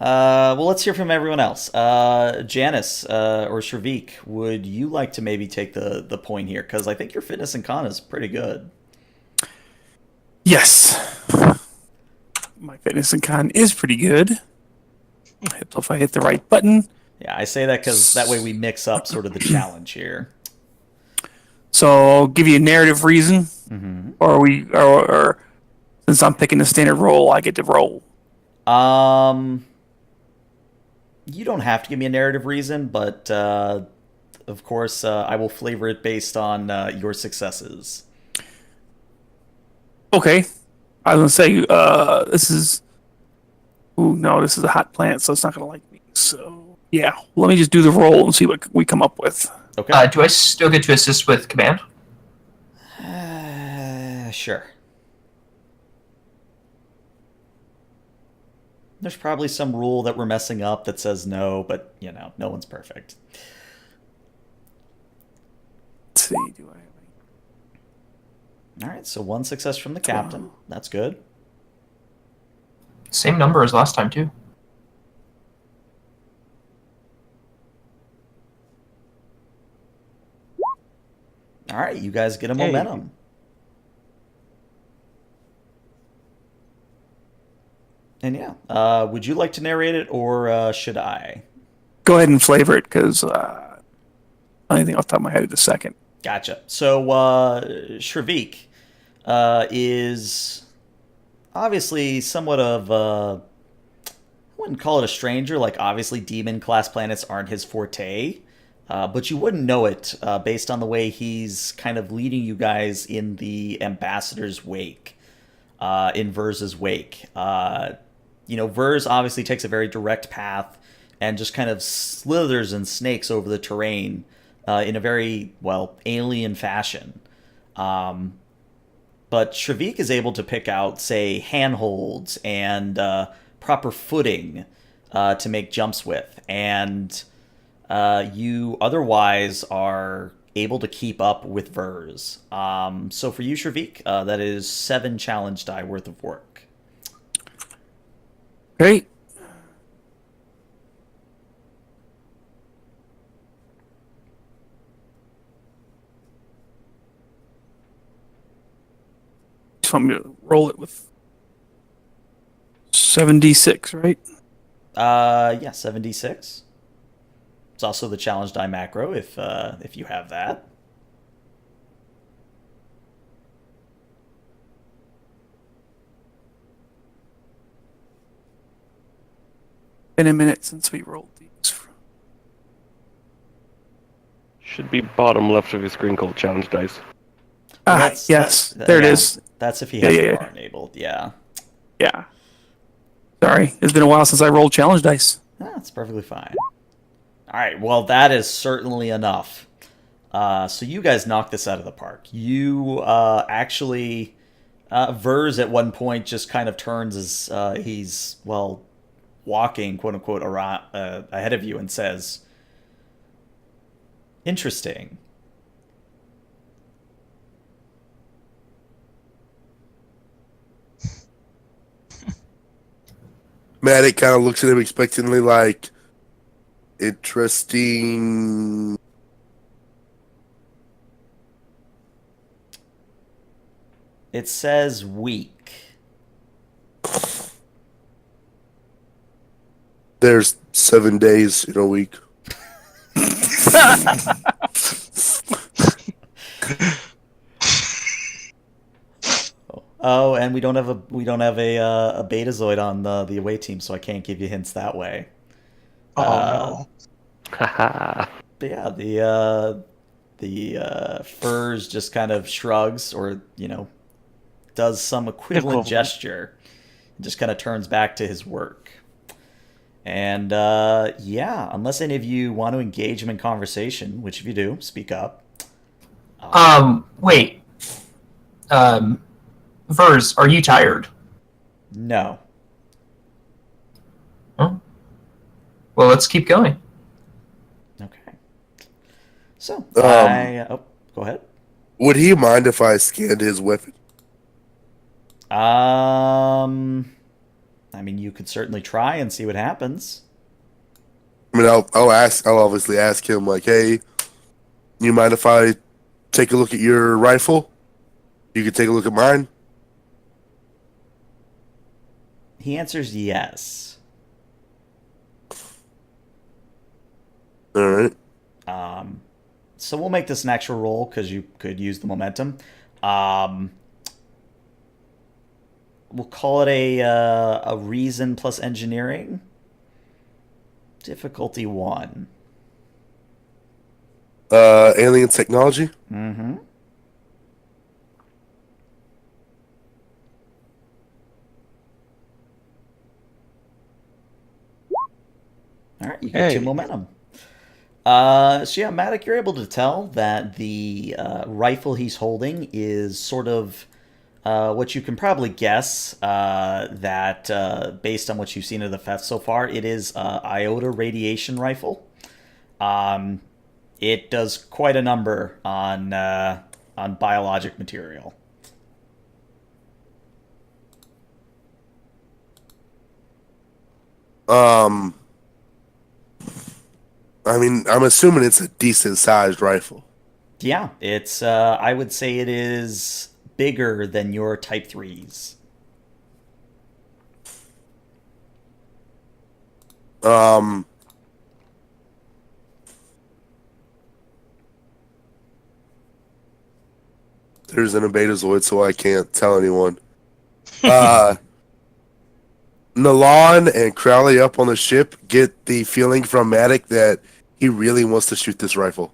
Well, let's hear from everyone else. Janice or Shavik, would you like to maybe take the point here? Because I think your fitness and con is pretty good. Yes. My fitness and con is pretty good. If I hit the right button. Yeah, I say that because that way we mix up sort of the challenge here. So I'll give you a narrative reason, or since I'm picking the standard roll, I get to roll. You don't have to give me a narrative reason, but of course I will flavor it based on your successes. Okay. I was gonna say this is. Ooh, no, this is a hot planet, so it's not gonna like me. So yeah, let me just do the roll and see what we come up with. Okay. Do I still get to assist with command? Sure. There's probably some rule that we're messing up that says no, but, no one's perfect. Let's see, do I have any? All right, so 1 success from the captain. That's good. Same number as last time, too. All right, you guys get a momentum. And yeah, would you like to narrate it, or should I? Go ahead and flavor it, because anything off the top of my head in a second. Gotcha. So, Shavik is obviously somewhat of I wouldn't call it a stranger. Like, obviously, demon class planets aren't his forte, but you wouldn't know it based on the way he's kind of leading you guys in the ambassador's wake, in Vers's wake. Vers obviously takes a very direct path and just kind of slithers and snakes over the terrain in a very, alien fashion. But Shavik is able to pick out, say, handholds and proper footing to make jumps with. And you otherwise are able to keep up with Vers. So for you, Shavik, that is 7 challenge die worth of work. Great. Just want me to roll it with 7d6, right? Yeah, 7d6. It's also the challenge die macro if you have that. Been a minute since we rolled these. Should be bottom left of your screen called challenge dice. Yes, there it is. That's if he Yeah, has yeah, the yeah. bar enabled. Yeah. Yeah. Sorry, it's been a while since I rolled challenge dice. That's perfectly fine. All right. Well, that is certainly enough. So you guys knock this out of the park. You actually, Vers at one point just kind of turns as he's, well, walking, quote unquote, around, ahead of you and says, "Interesting." Matic kind of looks at him expectantly, like, interesting. It says weak. There's 7 days in a week. Oh, and we don't have a Betazoid on the away team, so I can't give you hints that way. Oh Uh, no. Haha. But yeah, the Furs just kind of shrugs, or does some equivalent gesture, and just kind of turns back to his work. And yeah, unless any of you want to engage him in conversation, which if you do, speak up. Wait. Vers, are you tired? No. Huh? Well, let's keep going. Okay. So Um, go ahead. Would he mind if I scanned his weapon? I mean, you could certainly try and see what happens. I mean, I'll obviously ask him, like, hey, you mind if I take a look at your rifle? You could take a look at mine. He answers yes. All right. So we'll make this an actual roll because you could use the momentum. We'll call it a reason plus engineering. Difficulty 1. Alien technology. Mm-hmm. All right, you get 2 Hey. momentum. So yeah, Matic, you're able to tell that the rifle he's holding is sort of what you can probably guess that based on what you've seen of the Feathe so far, it is iota radiation rifle. It does quite a number on biologic material. I mean, I'm assuming it's a decent sized rifle. Yeah, it's I would say it is bigger than your Type 3s. There's an Betazoid, so I can't tell anyone. Nalon and Crowley up on the ship get the feeling from Matic that he really wants to shoot this rifle.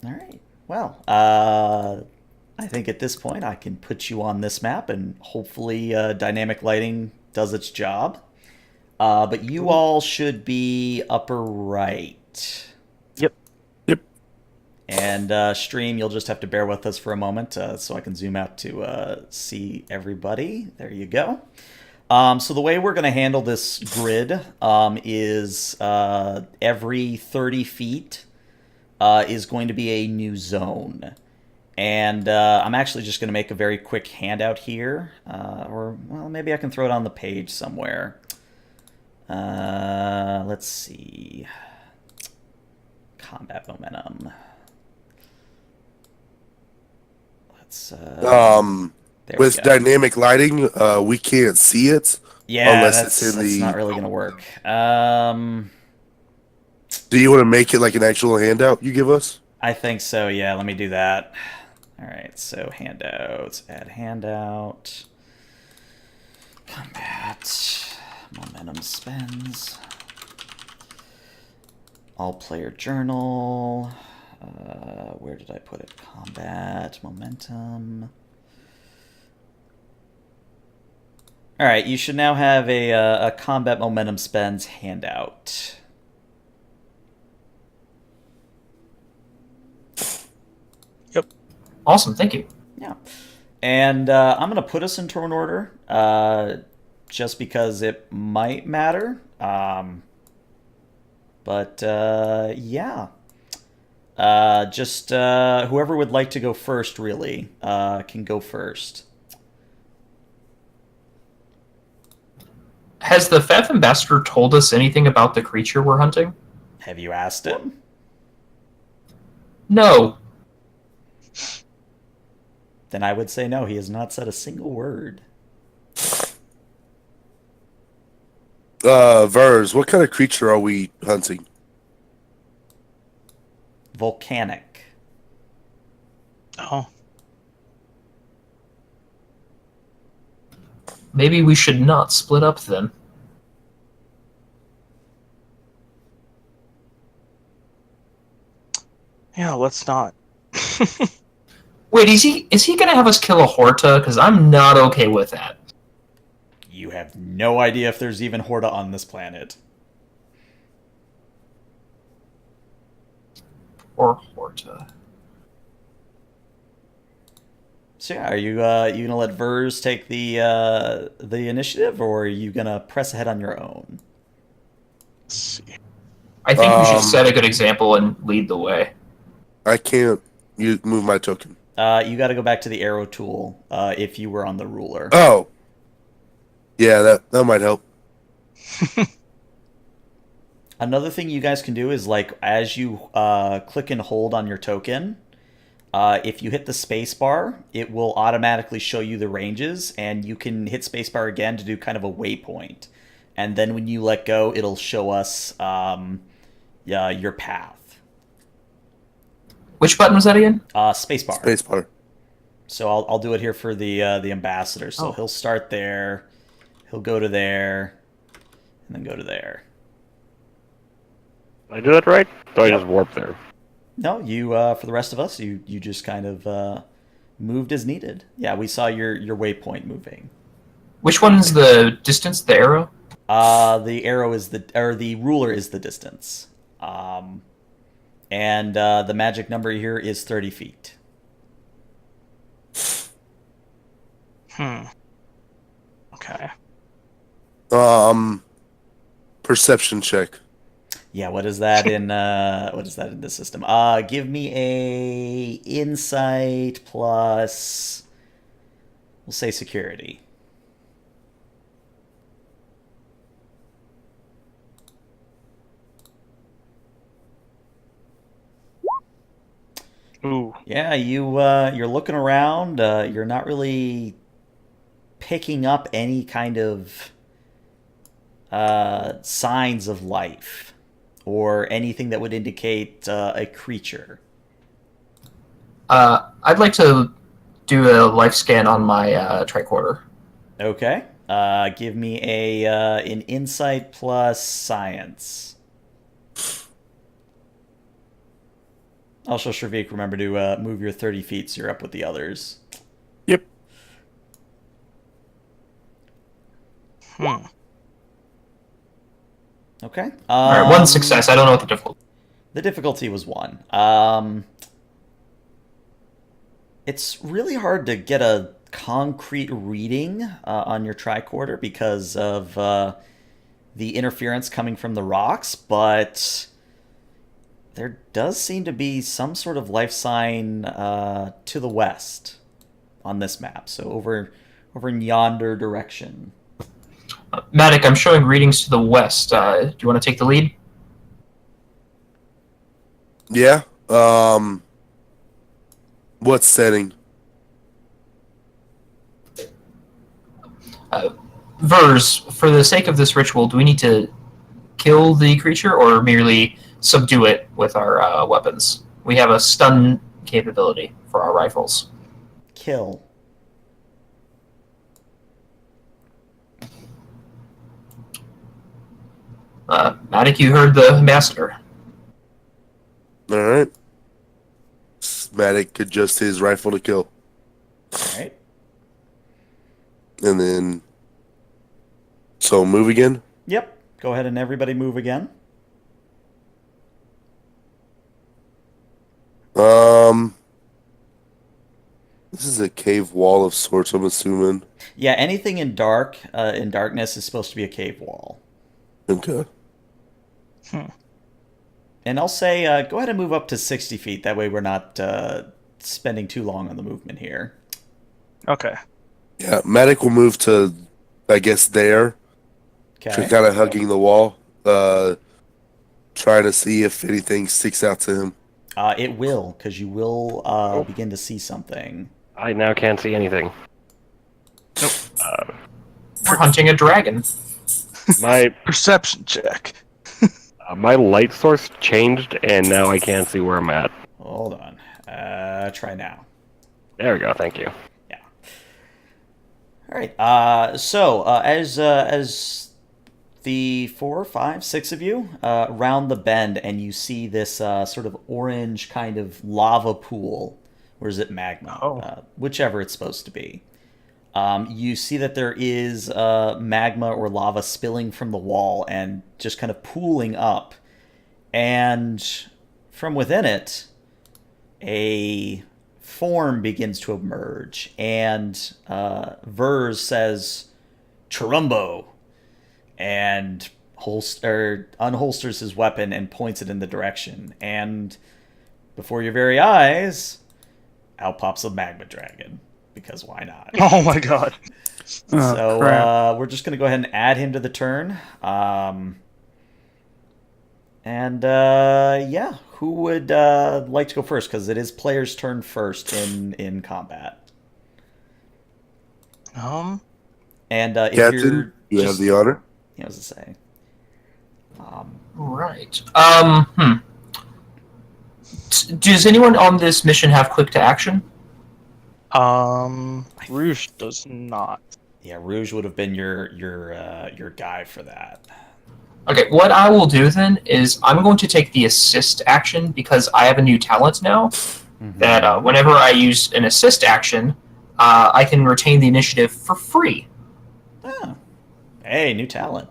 All right. Well, I think at this point I can put you on this map, and hopefully dynamic lighting does its job. But you all should be upper right. Yep. And stream, you'll just have to bear with us for a moment so I can zoom out to see everybody. There you go. So the way we're going to handle this grid is every 30 feet is going to be a new zone. And I'm actually just going to make a very quick handout here. Or, well, maybe I can throw it on the page somewhere. Let's see. Combat momentum. Let's... With dynamic lighting, we can't see it. Yeah, unless that's it's in the. not really going to work. Do you want to make it like an actual handout you give us? I think so, yeah. Let me do that. All right, so handouts. Add handout. Combat. Momentum spends. All player journal. Where did I put it? Combat, momentum. All right, you should now have a combat momentum spends handout. Awesome, thank you. Yeah. And I'm going to put us in turn order just because it might matter. But yeah. Just whoever would like to go first, really, can go first. Has the Feph ambassador told us anything about the creature we're hunting? Have you asked him? No. Then I would say no. He has not said a single word. Vers, what kind of creature are we hunting? Volcanic. Oh, Maybe we should not split up then. yeah. Let's not. Wait, is he gonna have us kill a Horta? Because I'm not okay with that. You have no idea if there's even Horta on this planet. Or Horta. So yeah, are you gonna let Vers take the initiative, or are you gonna press ahead on your own? Let's see. I think we should set a good example and lead the way. I can't move my token. You got to go back to the arrow tool if you were on the ruler. Oh. Yeah, that might help. Another thing you guys can do is, like, as you click and hold on your token, if you hit the space bar, it will automatically show you the ranges, and you can hit space bar again to do kind of a waypoint. And then when you let go, it'll show us your path. Which button was that again? Space bar. Space bar. So I'll do it here for the ambassador. So he'll start there, he'll go to there, and then go to there. Did I do that right? So I just warp there. No, you for the rest of us, you just kind of moved as needed. Yeah, we saw your waypoint moving. Which one's the distance? The arrow? The arrow is the ruler is the distance. And the magic number here is 30 feet. Okay. Perception check. Yeah, what is that in the system? Give me a insight plus, we'll say security. Ooh. Yeah, you're looking around. You're not really picking up any kind of signs of life or anything that would indicate a creature. I'd like to do a life scan on my tricorder. Okay. Give me an insight plus science. Also, Shavik, remember to move your 30 feet so you're up with the others. Yep. Okay. All right, one success. I don't know what the difficulty. The difficulty was 1. It's really hard to get a concrete reading on your tricorder because of the interference coming from the rocks, but there does seem to be some sort of life sign to the west on this map. So over in yonder direction. Matic, I'm showing readings to the west. Do you want to take the lead? Yeah. What setting? Vers, for the sake of this ritual, do we need to kill the creature or merely subdue it with our weapons? We have a stun capability for our rifles. Kill. Matic, you heard the ambassador. All right. Matic adjust his rifle to kill. All right. And then... So, move again? Yep. Go ahead and everybody move again. This is a cave wall of sorts, I'm assuming. Yeah, anything in darkness is supposed to be a cave wall. Okay. And I'll say, go ahead and move up to 60 feet. That way we're not spending too long on the movement here. Okay. Yeah, Matic will move to, I guess, there. Okay. Kind of hugging the wall. Trying to see if anything sticks out to him. It will, because you will begin to see something. I now can't see anything. We're hunting a dragon. My Perception check. my light source changed, and now I can't see where I'm at. Hold on. Try now. There we go. Thank you. Yeah. All right. So as the 4, 5, 6 of you round the bend, and you see this sort of orange kind of lava pool, or is it magma? Oh. Whichever it's supposed to be. You see that there is magma or lava spilling from the wall and just kind of pooling up. And from within it, a form begins to emerge. And Vers says, Churumbo, and unholsters his weapon and points it in the direction. And before your very eyes, out pops a magma dragon. Because why not? Oh my god. So crap. we're just going to go ahead and add him to the turn. Yeah, who would like to go first? Because it is player's turn first in combat. And if you're Captain, you have just, the honor. I was to say. Right. Does anyone on this mission have quick to action? Rouge does not. Yeah, Rouge would have been your guy for that. Okay, what I will do then is I'm going to take the assist action because I have a new talent now. Mm-hmm. That whenever I use an assist action, I can retain the initiative for free. Oh. Hey, new talent.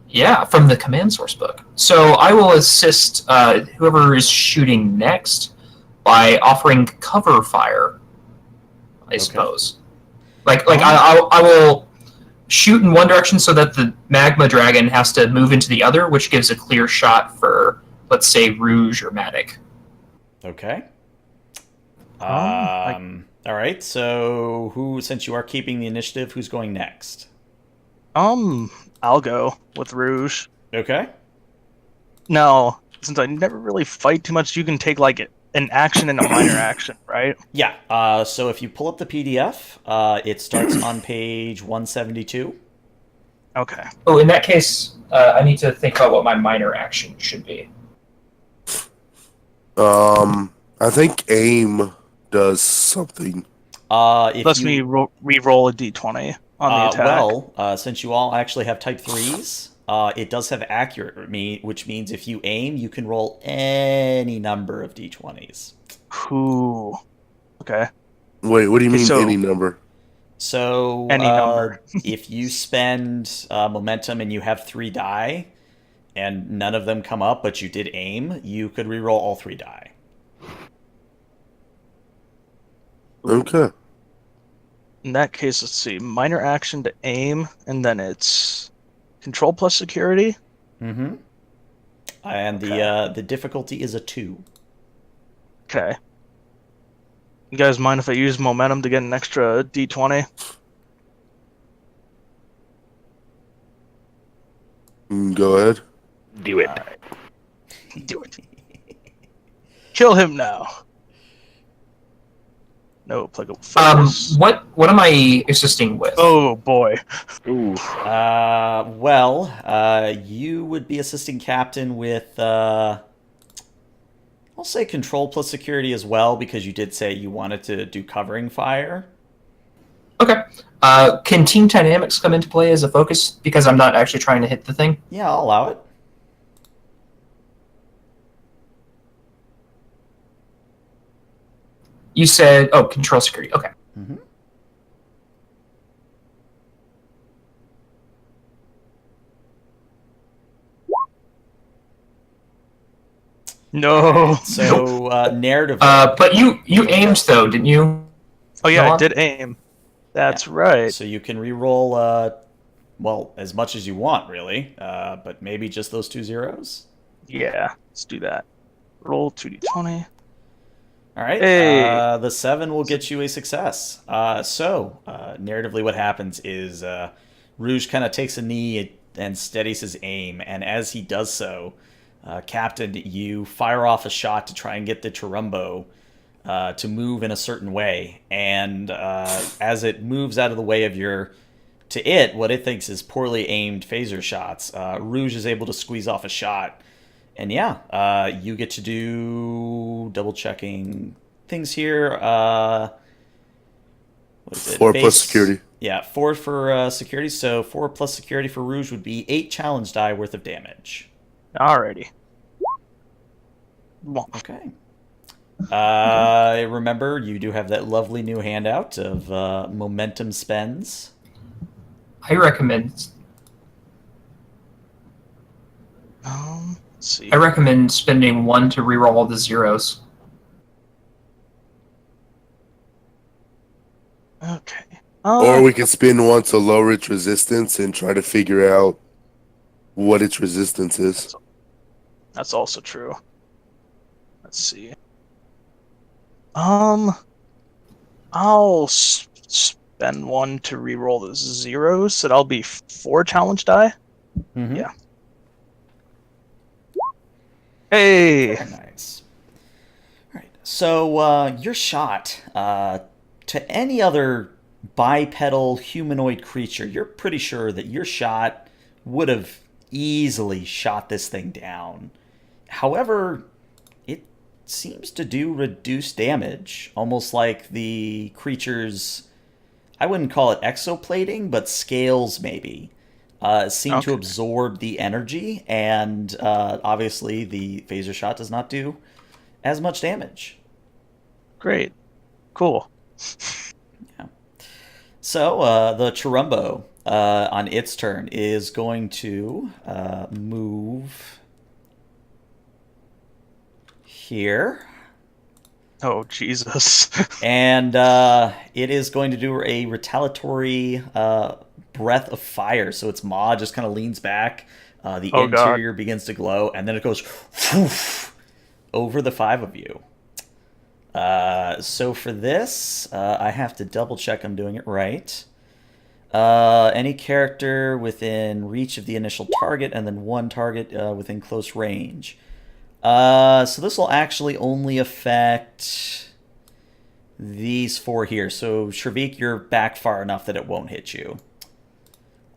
Yeah, from the command source book. So I will assist whoever is shooting next by offering cover fire, I suppose. Like I will shoot in one direction so that the magma dragon has to move into the other, which gives a clear shot for, let's say, Rouge or Matic. Okay. All right. So since you are keeping the initiative, who's going next? I'll go with Rouge. Okay. Now, since I never really fight too much, you can take like an action and a minor action, right? Yeah. So if you pull up the PDF, it starts on page 172. Okay. Oh, in that case, I need to think about what my minor action should be. I think aim does something. Let me re-roll a d20 on the attack. Well, since you all actually have type 3s, it does have accurate, which means if you aim, you can roll any number of d20s. Ooh. Okay. Wait, what do you mean So- any number? So Any number. if you spend momentum and you have 3 die, and none of them come up, but you did aim, you could reroll all 3 die. Okay. In that case, let's see. Minor action to aim, and then it's control plus security. Mm-hmm. And the difficulty is a 2. Okay. You guys mind if I use momentum to get an extra d20? Go ahead. Do it. Do it. Kill him now. No applicable focus. What am I assisting with? Oh boy. Ooh. You would be assisting captain with, I'll say control plus security as well, because you did say you wanted to do covering fire. Okay. Can team dynamics come into play as a focus because I'm not actually trying to hit the thing? Yeah, I'll allow it. You said, control security. Okay. Mm-hmm. No. So narrative. But you aimed though, didn't you? Oh yeah, I Noah? did aim. That's right. So you can re-roll, well, as much as you want, really. But maybe just those 2 zeros. Yeah, let's do that. Roll 2d20. All right. Hey. The 7 will get you a success. Narratively, what happens is Rouge kind of takes a knee and steadies his aim, and as he does so, Captain, you fire off a shot to try and get the Churumbo to move in a certain way, and as it moves out of the way of what it thinks is poorly aimed phaser shots, Rouge is able to squeeze off a shot. And yeah, you get to do double checking things here. What is it? 4 plus security. Yeah, 4 for security. So 4 plus security for Rouge would be 8 challenge die worth of damage. Alrighty. Okay. Remember, you do have that lovely new handout of momentum spends. I recommend. Let's see. I recommend spending 1 to reroll all the zeros. Okay. Or we can spin 1 to lower its resistance and try to figure out what its resistance is. That's also true. Let's see. I'll spend 1 to reroll the zeros, so that'll be 4 challenge die. Mm-hmm. Yeah. Hey. Very nice. All right. So your shot to any other bipedal humanoid creature, you're pretty sure that your shot would have easily shot this thing down. However, it seems to do reduced damage, almost like the creature's, I wouldn't call it exoplating, but scales maybe. Seem to absorb the energy, and obviously the phaser shot does not do as much damage. Great. Cool. Yeah. So the Churumbo on its turn is going to move here. Oh, Jesus. And it is going to do a retaliatory breath of fire. So its maw just kind of leans back. The interior begins to glow, and then it goes whoosh, over the 5 of you. So for this, I have to double check I'm doing it right. Any character within reach of the initial target, and then 1 target within close range. So this will actually only affect these 4 here. So Shrevik, you're back far enough that it won't hit you.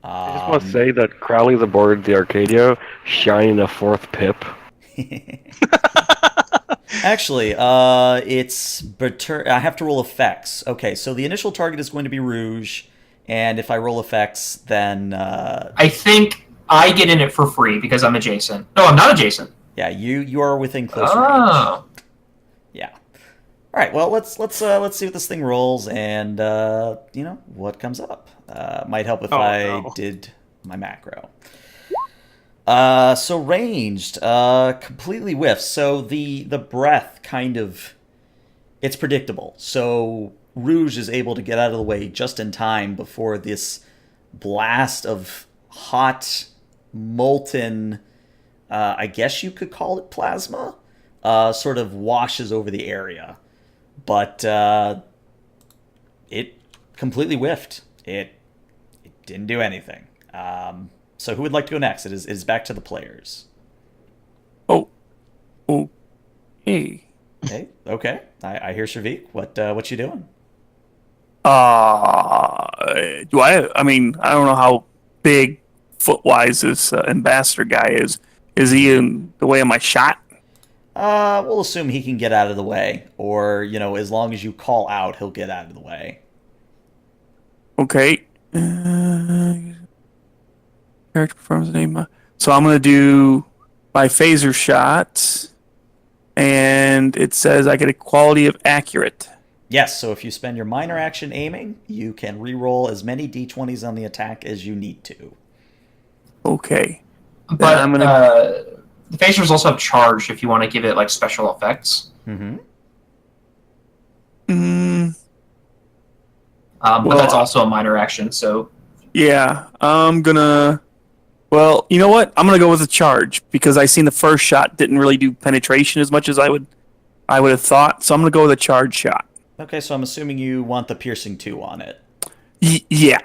I just want to say that Crowley's aboard the Arcadia, shining a 4th pip. Actually, it's I have to roll effects. Okay, so the initial target is going to be Rouge, and if I roll effects, then I think I get in it for free because I'm adjacent. No, I'm not adjacent. Yeah, you are within close range. Yeah. All right. Well, let's see what this thing rolls, and what comes up. Might help if I did my macro. So ranged, completely whiffs. So the breath kind of, it's predictable. So Rouge is able to get out of the way just in time before this blast of hot, molten, I guess you could call it plasma, sort of washes over the area. But it completely whiffed. It didn't do anything. So who would like to go next? It is back to the players. Hey. Hey, okay. I hear Shavik. What you doing? I mean, I don't know how big foot-wise this ambassador guy is. Is he in the way of my shot? We'll assume he can get out of the way, or as long as you call out, he'll get out of the way. Okay. Character performs name. So I'm gonna do my phaser shot, and it says I get a quality of accurate. Yes, so if you spend your minor action aiming, you can reroll as many d20s on the attack as you need to. Okay. But I'm gonna. the phasers also have charge if you want to give it like special effects. Mm-hmm. But Well, that's also a minor action. So Yeah, I'm gonna. Well, you know what? I'm gonna go with a charge because I seen the first shot didn't really do penetration as much as I would have thought. So I'm gonna go with a charge shot. Okay, so I'm assuming you want the piercing 2 on it. Yeah,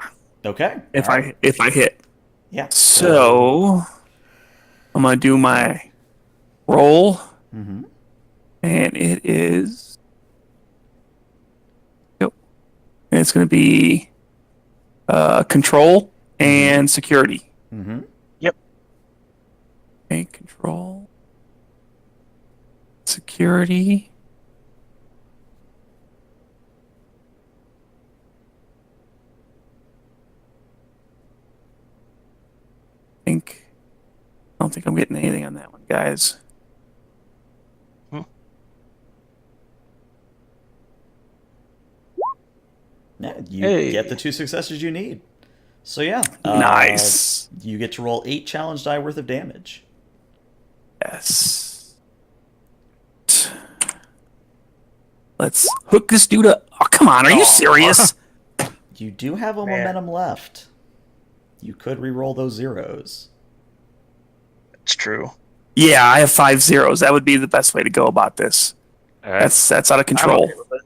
Okay. if all right. I hit. Yeah. So I'm gonna do my roll, Mm-hmm. and it is. Yep. And it's gonna be control and security. Mm-hmm. Okay, control, security. I don't think I'm getting anything on that one, guys. Yeah, you Hey. get the 2 successes you need. So yeah. Nice. You get to roll 8 challenge die worth of damage. Yes. Let's hook this dude up. Oh, come on. Are you serious? You do have a Man. momentum left. You could re-roll those zeros. It's true. Yeah, I have 5 zeros. That would be the best way to go about this. That's out of I'm control. okay with it.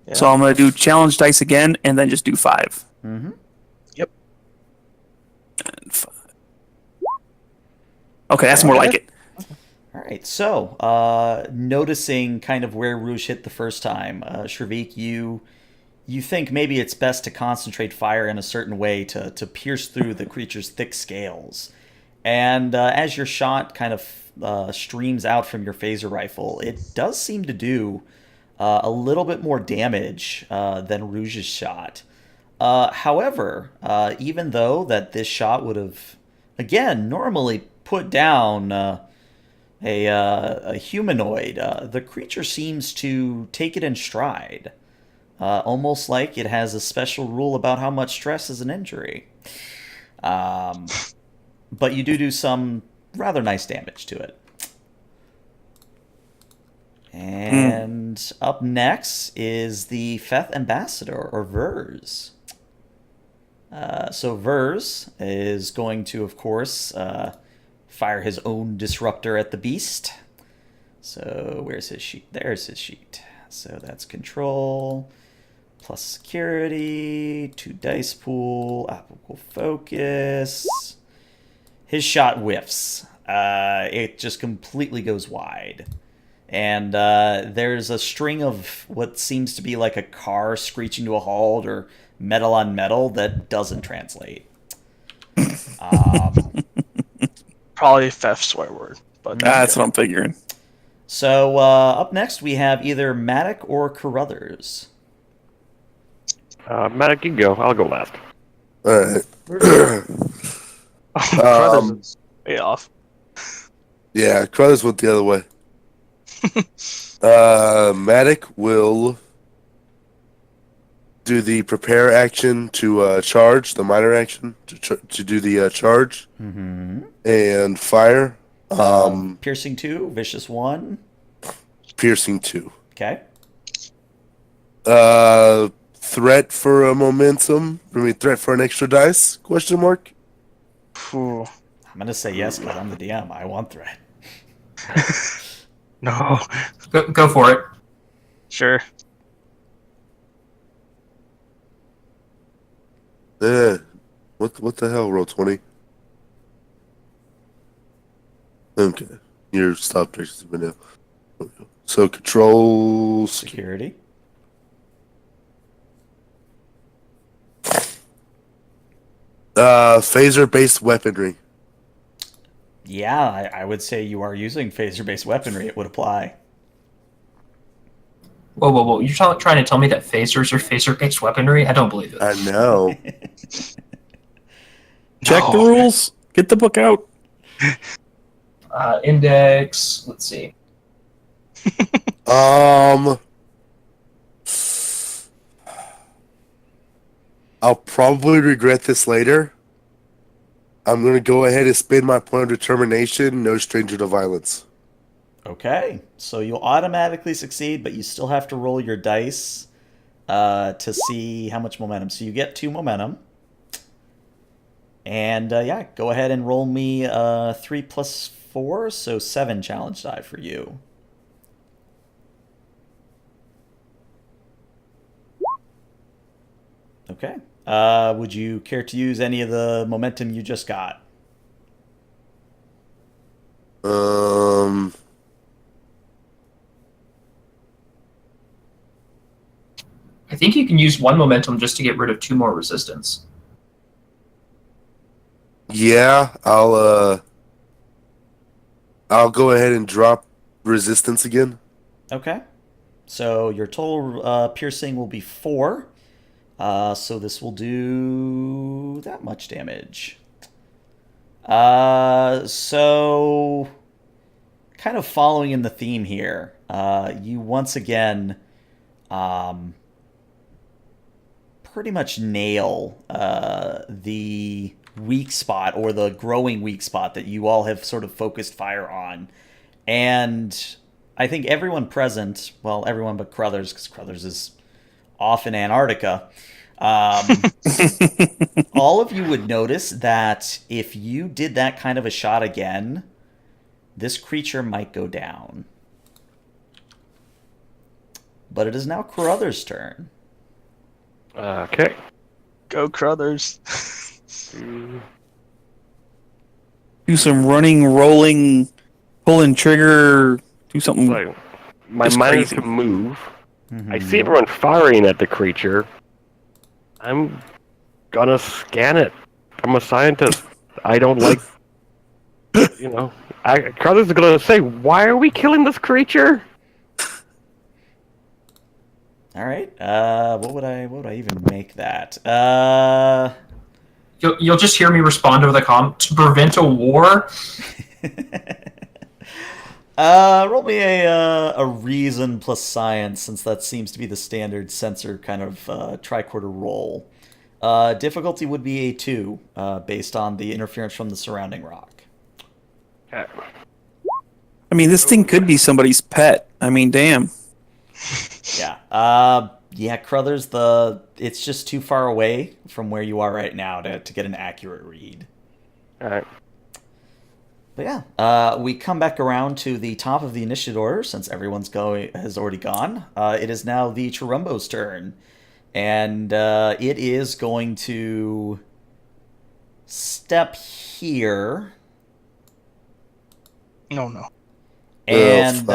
Yeah. So I'm going to do challenge dice again and then just do 5. Mm-hmm. And 5. Okay, that's more like it. All right, so noticing kind of where Rouge hit the first time, Shrevik, you think maybe it's best to concentrate fire in a certain way to pierce through the creature's thick scales. And as your shot kind of streams out from your phaser rifle, it does seem to do a little bit more damage than Rouge's shot. However, even though that this shot would have, again, normally put down a humanoid, the creature seems to take it in stride. Almost like it has a special rule about how much stress is an injury. But you do some rather nice damage to it. And up next is the Feathe Ambassador, or Vers. So Vers is going to, of course, fire his own disruptor at the beast. So where's his sheet? There's his sheet. So that's control, plus security, 2 dice pool, applicable focus. His shot whiffs. It just completely goes wide. And there's a string of what seems to be like a car screeching to a halt or metal on metal that doesn't translate. Probably Feph's swear word, but That's what I'm figuring. So up next we have either Matic or Carruthers. Matic, you go. I'll go last. All right. Brothers is way off. Yeah, Crothers went the other way. Matic will do the prepare action to charge, the minor action to do the charge, and fire. Piercing 2, Vicious 1. Piercing 2. Okay. Threat for a momentum. I mean, threat for an extra dice? Question mark. Phew. I'm going to say yes because I'm the DM. I want threat. No. Go for it. Sure. What the hell? Roll 20. Okay. Your stop traces have been now. So control Security. phaser-based weaponry. Yeah, I would say you are using phaser-based weaponry. It would apply. Whoa. You're trying to tell me that phasers are phaser-based weaponry? I don't believe it. I know. Check the rules. Get the book out. Index. Let's see. I'll probably regret this later. I'm going to go ahead and spend my point of determination, no stranger to violence. Okay, so you'll automatically succeed, but you still have to roll your dice to see how much momentum. So you get 2 momentum. And yeah, go ahead and roll me 3 plus 4, so 7 challenge die for you. Okay. Would you care to use any of the momentum you just got? I think you can use 1 momentum just to get rid of 2 more resistance. Yeah, I'll go ahead and drop resistance again. Okay. So your total piercing will be 4. So this will do that much damage. So kind of following in the theme here, you once again pretty much nail the weak spot, or the growing weak spot that you all have sort of focused fire on. And I think everyone present, well, everyone but Crothers, because Crothers is off in Antarctica, all of you would notice that if you did that kind of a shot again, this creature might go down. But it is now Crothers' turn. Okay. Go Crothers. Do some running, rolling, pulling trigger, do something. So, my Just mind is crazy. to move. I see everyone firing at the creature. I'm gonna scan it. I'm a scientist. I don't like, Carlos is gonna say, "Why are we killing this creature?" All right. What would I even make that? You'll just hear me respond over the comm to prevent a war. Roll me a reason plus science, since that seems to be the standard sensor kind of tricorder roll. Difficulty would be a 2, based on the interference from the surrounding rock. Okay. I mean, this thing could be somebody's pet. I mean, damn. Yeah. Yeah, Crothers, it's just too far away from where you are right now to get an accurate read. Alright. But yeah, we come back around to the top of the initiative order, since everyone's has already gone. It is now the Chirumbo's turn. And it is going to step here. Oh no. And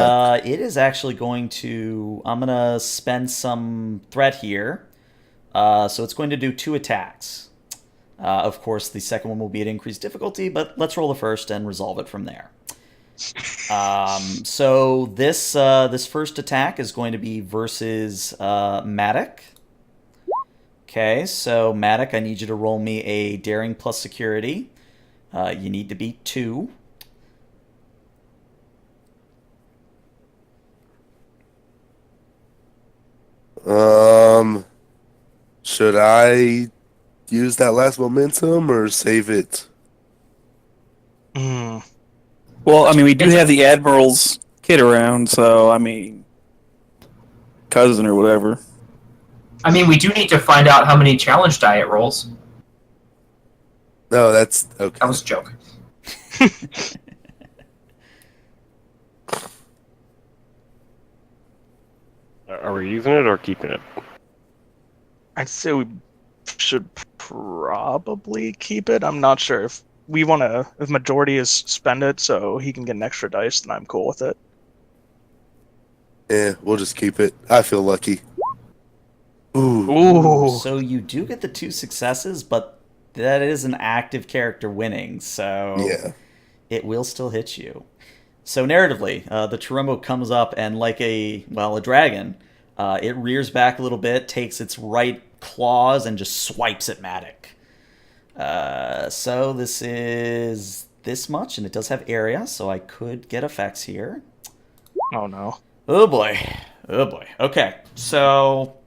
it is actually going to... I'm going to spend some threat here. So it's going to do 2 attacks. Of course, the second one will be at increased difficulty, but let's roll the first and resolve it from there. So this first attack is going to be versus Matic. Okay, so Matic, I need you to roll me a daring plus security. You need to beat 2. Should I use that last momentum or save it? Hmm. Well, I mean, we do have the Admiral's kid around, so, I mean, cousin or whatever. I mean, we do need to find out how many challenge die it rolls. No, that's okay. That was a joke. Are we using it or keeping it? I'd say we should probably keep it. I'm not sure if we want to. If majority is spend it, so he can get an extra dice, then I'm cool with it. Yeah, we'll just keep it. I feel lucky. Ooh. Ooh. So you do get the 2 successes, but that is an active character winning, so Yeah. it will still hit you. So narratively, the Chirumbo comes up and, like a dragon, it rears back a little bit, takes its right claws, and just swipes at Matic. So this is this much, and it does have area, so I could get effects here. Oh no. Oh boy. Oh boy. Okay, so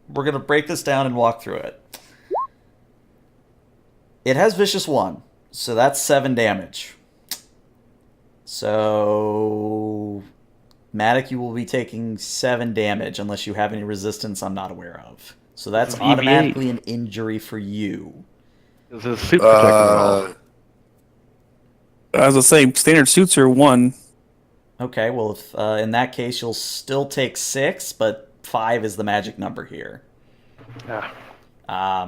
we're going to break this down and walk through it. It has Vicious 1, so that's 7 damage. So, Matic, you will be taking 7 damage unless you have any resistance I'm not aware of. So that's EV8. automatically an injury for you. Does his suit protect him at all? As I say, standard suits are 1. Okay, well, if, in that case, you'll still take 6, but 5 is the magic number here. Yeah.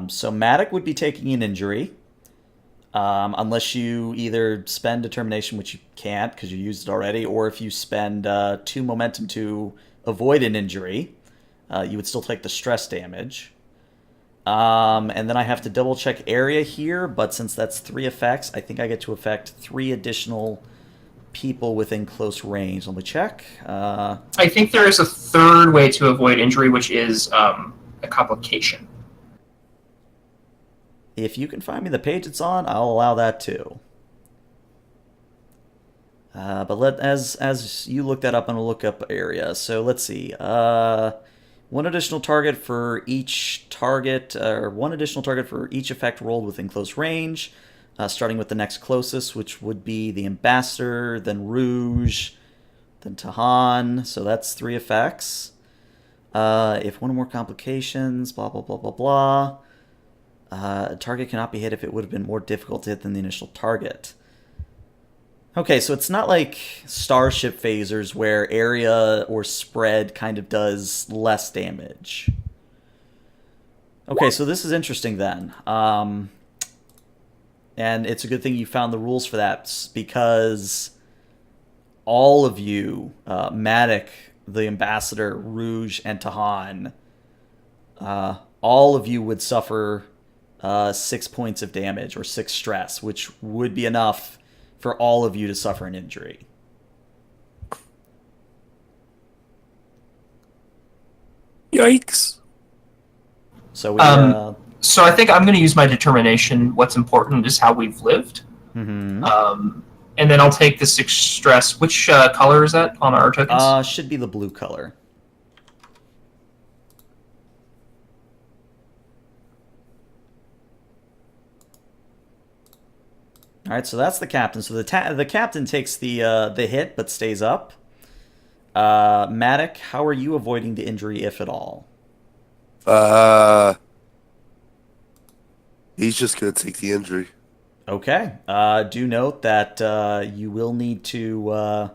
So Matic would be taking an injury. Unless you either spend Determination, which you can't because you used it already, or if you spend 2 Momentum to avoid an injury, you would still take the stress damage. And then I have to double check area here, but since that's 3 effects, I think I get to affect 3 additional people within close range. Let me check. I think there is a third way to avoid injury, which is a complication. If you can find me the page it's on, I'll allow that too. But as you look that up, I'm gonna look up area. So let's see. 1 additional target for each target, or 1 additional target for each effect rolled within close range. Starting with the next closest, which would be the Ambassador, then Rouge, then Tahan. So that's 3 effects. If 1 or more complications, blah blah blah blah blah. A target cannot be hit if it would have been more difficult to hit than the initial target. Okay, so it's not like Starship phasers where area or spread kind of does less damage. Okay, so this is interesting then. And it's a good thing you found the rules for that, because all of you, Matic, the Ambassador, Rouge, and Tahan, all of you would suffer 6 points of damage, or 6 stress, which would be enough for all of you to suffer an injury. Yikes. So we, So I think I'm going to use my determination. What's important is how we've lived. mhm. And then I'll take the 6 stress. Which color is that on our tokens? Should be the blue color. All right, so that's the captain. So the captain takes the hit but stays up. Matic, how are you avoiding the injury, if at all? He's just gonna take the injury. Okay. Do note that you will need to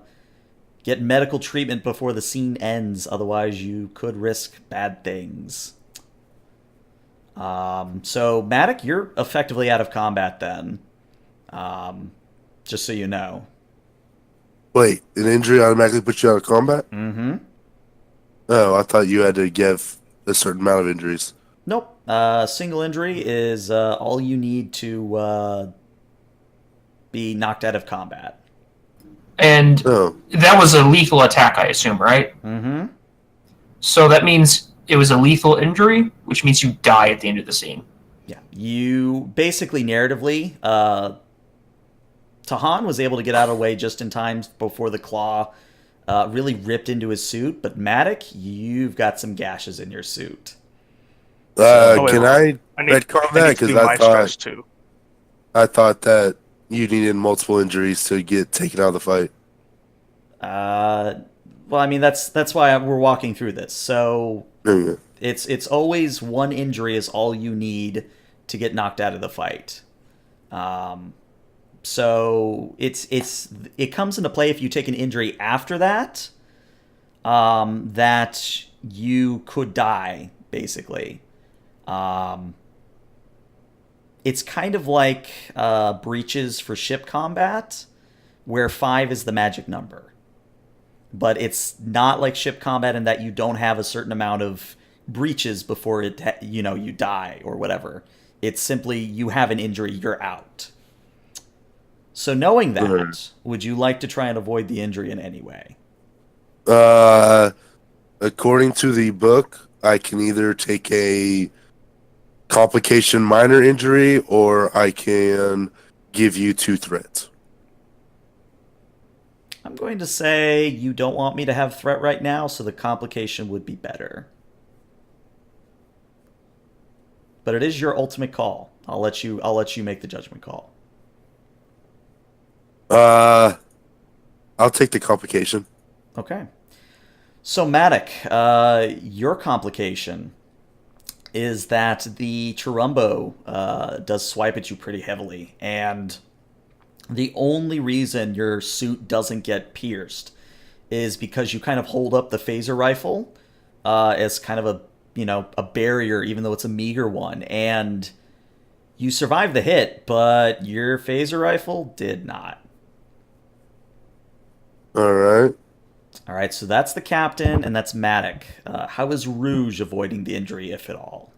get medical treatment before the scene ends. Otherwise, you could risk bad things. So, Matic, you're effectively out of combat then. Just so you know. Wait, an injury automatically puts you out of combat? Mm-hmm. Oh, I thought you had to give a certain amount of injuries. Nope. Single injury is all you need to be knocked out of combat. And Oh, that was a lethal attack, I assume, right? Mm-hmm. So that means it was a lethal injury, which means you die at the end of the scene. Yeah. You basically narratively, Tahan was able to get out of the way just in time before the claw really ripped into his suit, but Matic, you've got some gashes in your suit. can I need retcon to that? do Because my stress too. I thought that you needed multiple injuries to get taken out of the fight. Well, I mean that's why we're walking through this. So Yeah. it's always 1 injury is all you need to get knocked out of the fight. So it comes into play if you take an injury after that, that you could die basically. It's kind of like breaches for ship combat, where 5 is the magic number. But it's not like ship combat in that you don't have a certain amount of breaches before you die or whatever. It's simply you have an injury, you're out. So knowing that, Right. would you like to try and avoid the injury in any way? According to the book, I can either take a complication minor injury or I can give you 2 threats. I'm going to say you don't want me to have threat right now, so the complication would be better. But it is your ultimate call. I'll let you make the judgment call. I'll take the complication. Okay. So, Matic, your complication is that the Chirumbo does swipe at you pretty heavily, and the only reason your suit doesn't get pierced is because you kind of hold up the phaser rifle as kind of a barrier, even though it's a meager one, and you survive the hit, but your phaser rifle did not. All right. All right, so that's the captain, and that's Matic. How is Rouge avoiding the injury, if at all?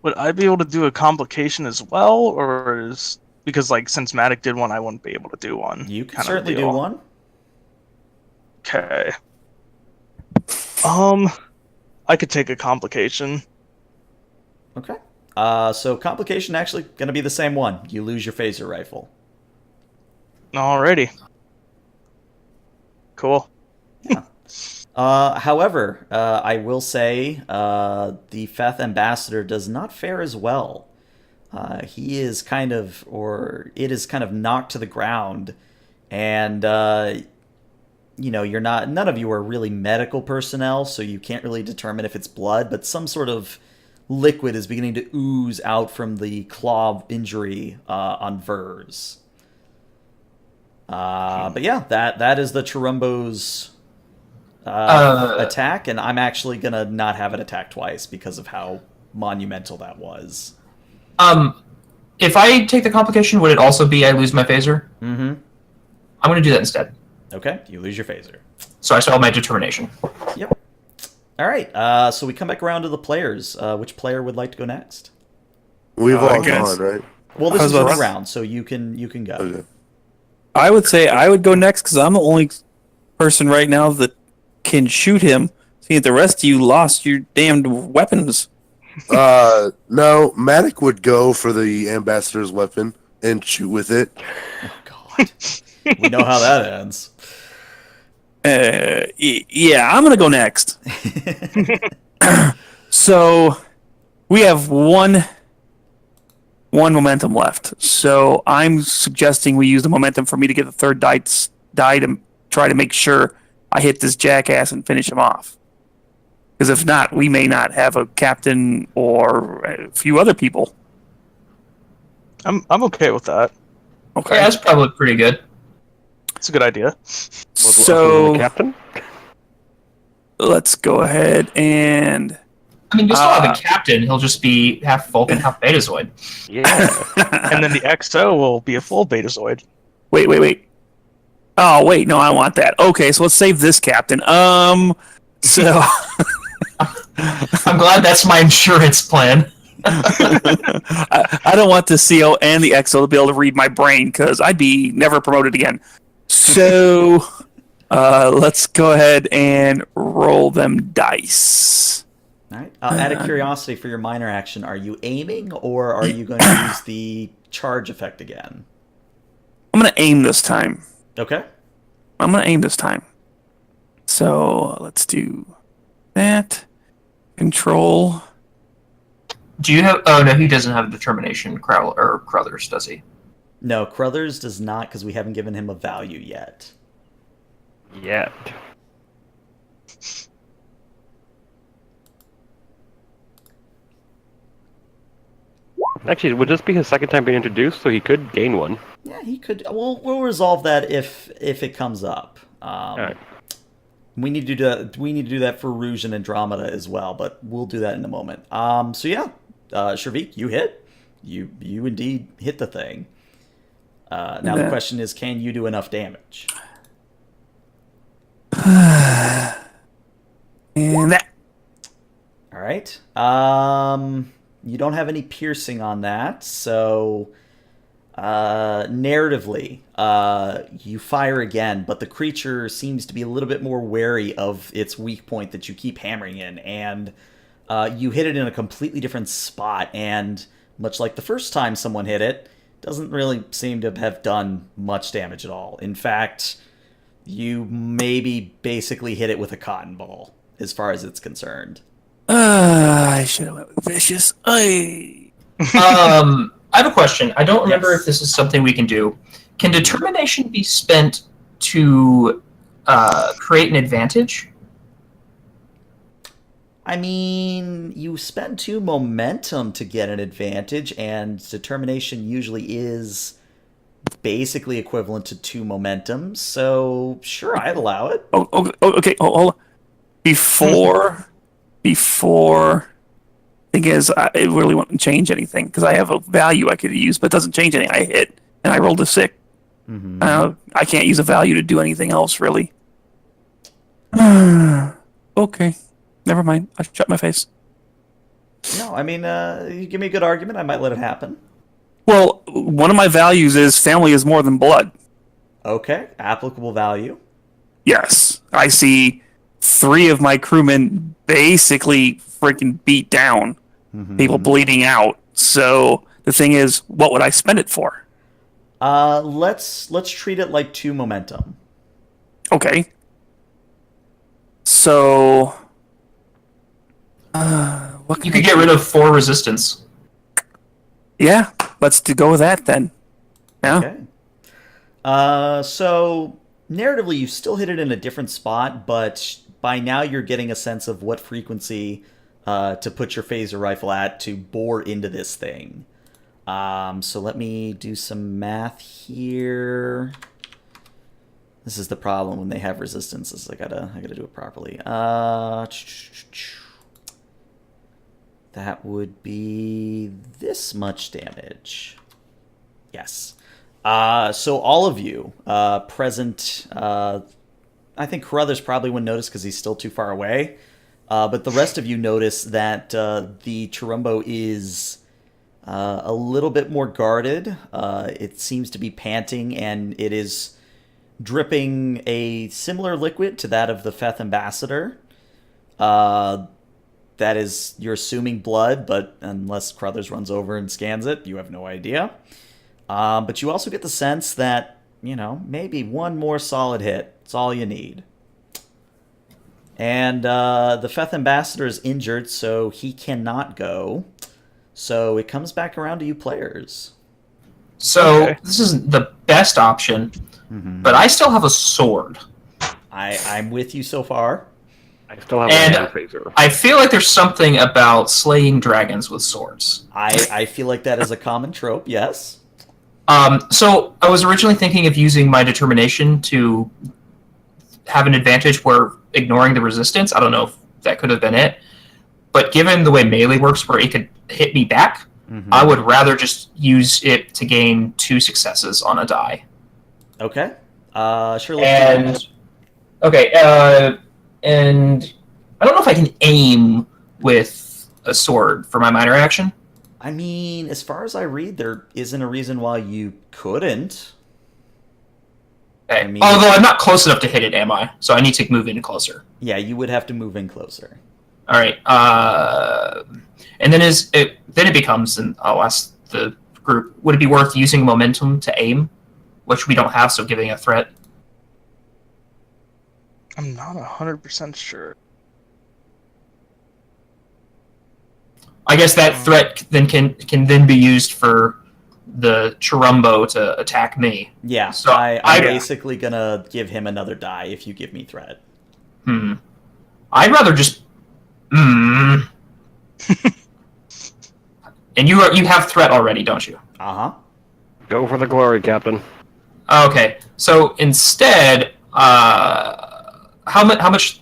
Would I be able to do a complication as well, or is because since Matic did one, I wouldn't be able to do one? You can kind of certainly do deal? one. Okay. I could take a complication. Okay. So complication actually going to be the same one. You lose your phaser rifle. Alrighty. Cool. However, I will say the Feathe ambassador does not fare as well. He is it is kind of knocked to the ground, and none of you are really medical personnel, so you can't really determine if it's blood, but some sort of liquid is beginning to ooze out from the claw injury on Vers. But yeah, that is the Chirumbo's attack, and I'm actually gonna not have it attack twice because of how monumental that was. If I take the complication, would it also be I lose my phaser? Mm-hmm. I'm going to do that instead. Okay, you lose your phaser. So I still have my determination. Yep. All right, so we come back around to the players. Which player would like to go next? We've all guess. gone, right? Well, this I is was a about to- round, so you can go. Okay. I would say I would go next because I'm the only person right now that can shoot him. Seeing that the rest of you lost your damned weapons. No, Matic would go for the ambassador's weapon and shoot with it. Oh God, we know how that ends. Yeah, I'm gonna go next. So we have one momentum left. So I'm suggesting we use the momentum for me to get the third die to try to make sure I hit this jackass and finish him off. Because if not, we may not have a captain or a few other people. I'm okay with that. Okay. Yeah, that's probably pretty good. It's a good idea. So the captain? let's go ahead and I mean, you'll still have a captain. He'll just be half Vulcan, half Betazoid. Yeah. And then the XO will be a full Betazoid. wait. Oh wait, no, I want that. Okay, so let's save this captain. So I'm glad that's my insurance plan. I don't want the CO and the XO to be able to read my brain because I'd be never promoted again. So let's go ahead and roll them dice. All right. Out of curiosity, for your minor action, are you aiming or are you going to use the charge effect again? I'm gonna aim this time. Okay. So let's do that. Control. Do you have? Oh no, he doesn't have determination. Crothers, does he? No, Crothers does not because we haven't given him a value yet. Yet. Actually, would this be his second time being introduced, so he could gain one? Yeah, he could. We'll resolve that if it comes up. All right. We need to do that for Rouge and Andromeda as well, but we'll do that in a moment. So yeah, Shervik, you hit. You indeed hit the thing. Now the question is, can you do enough damage? And that. All right. You don't have any piercing on that, so narratively, you fire again, but the creature seems to be a little bit more wary of its weak point that you keep hammering in, and you hit it in a completely different spot, and much like the first time someone hit it, doesn't really seem to have done much damage at all. In fact, you maybe basically hit it with a cotton ball, as far as it's concerned. I should have went with vicious. I have a question. I don't remember Yes. if this is something we can do. Can determination be spent to create an advantage? I mean, you spend 2 momentum to get an advantage, and determination usually is basically equivalent to 2 momentum. So sure, I'd allow it. Okay. Hold on. Before. Thing is, I really wouldn't change anything because I have a value I could use, but it doesn't change anything. I hit and I rolled a 6. I can't use a value to do anything else really. Okay, never mind. I shut my face. No, I mean, you give me a good argument, I might let it happen. Well, one of my values is family is more than blood. Okay, applicable value. Yes, I see 3 of my crewmen basically freaking beat down, people bleeding out. So the thing is, what would I spend it for? Let's treat it like 2 momentum. Okay. So, what can You could get rid of 4 resistance. Yeah, let's go with that then. Yeah. Okay. So narratively, you still hit it in a different spot, but by now you're getting a sense of what frequency to put your phaser rifle at to bore into this thing. So let me do some math here. This is the problem when they have resistances. I gotta do it properly. That would be this much damage. Yes. So all of you present, I think Carruthers probably wouldn't notice because he's still too far away. But the rest of you notice that the Chirumbo is a little bit more guarded. It seems to be panting, and it is dripping a similar liquid to that of the Feathe ambassador. That is, you're assuming blood, but unless Carruthers runs over and scans it, you have no idea. But you also get the sense that, maybe one more solid hit. It's all you need. And the Feathe ambassador is injured, so he cannot go. So it comes back around to you players. So this isn't the best option, but I still have a sword. I'm with you so far. I still have And a phaser. I feel like there's something about slaying dragons with swords. I feel like that is a common trope, yes. So I was originally thinking of using my determination to have an advantage where ignoring the resistance. I don't know if that could have been it. But given the way melee works where it could hit me back, I would rather just use it to gain 2 successes on a die. Okay. Sure, let's do and and I don't know if I can aim with a sword for my minor action. I mean, as far as I read, there isn't a reason why you couldn't. Okay. I mean- Although I'm not close enough to hit it, am I? So I need to move in closer. Yeah, you would have to move in closer. All right. And then it becomes, and I'll ask the group, would it be worth using momentum to aim, which we don't have, so giving a threat? I'm not 100% sure. I guess that threat then can then be used for the Chirumbo to attack me. Yeah, So I'm basically gonna give him another die if you give me threat. I'd rather just. And you have threat already, don't you? Uh-huh. Go for the glory, Captain. Okay, so instead, how much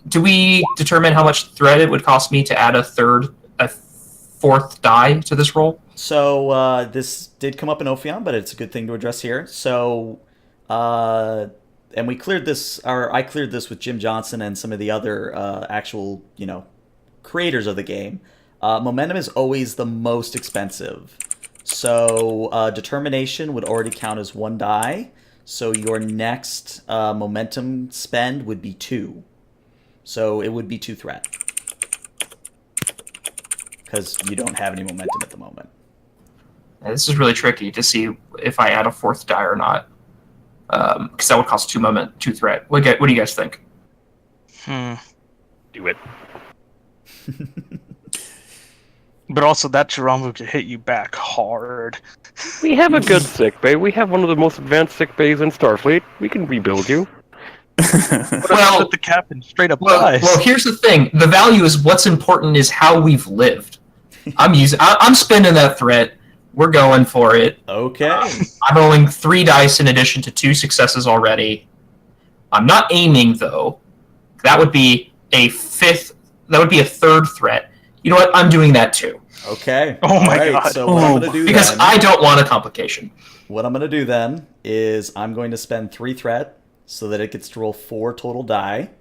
do we determine how much threat it would cost me to add a 4th die to this roll? So this did come up in Ophion, but it's a good thing to address here. So, and we cleared this, or I cleared this with Jim Johnson and some of the other actual, creators of the game. Momentum is always the most expensive. So determination would already count as 1 die. So your next momentum spend would be 2. So it would be 2 threat. Because you don't have any momentum at the moment. Yeah, this is really tricky to see if I add a 4th die or not. Because that would cost 2 threat. What do you guys think? Do it. But also that Chirambu could hit you back hard. We have a good sick bay. We have one of the most advanced sick bays in Starfleet. We can rebuild you. Well, But the captain straight up well, dies. well, here's the thing. The value is what's important is how we've lived. I'm spending that threat. We're going for it. Okay. I'm rolling 3 dice in addition to 2 successes already. I'm not aiming though. That would be a 3rd threat. You know what? I'm doing that too. Okay. Oh my Alright, God. So what I'm going to do Because then, I don't want a complication. what I'm going to do then is I'm going to spend 3 threat so that it gets to roll 4 total die.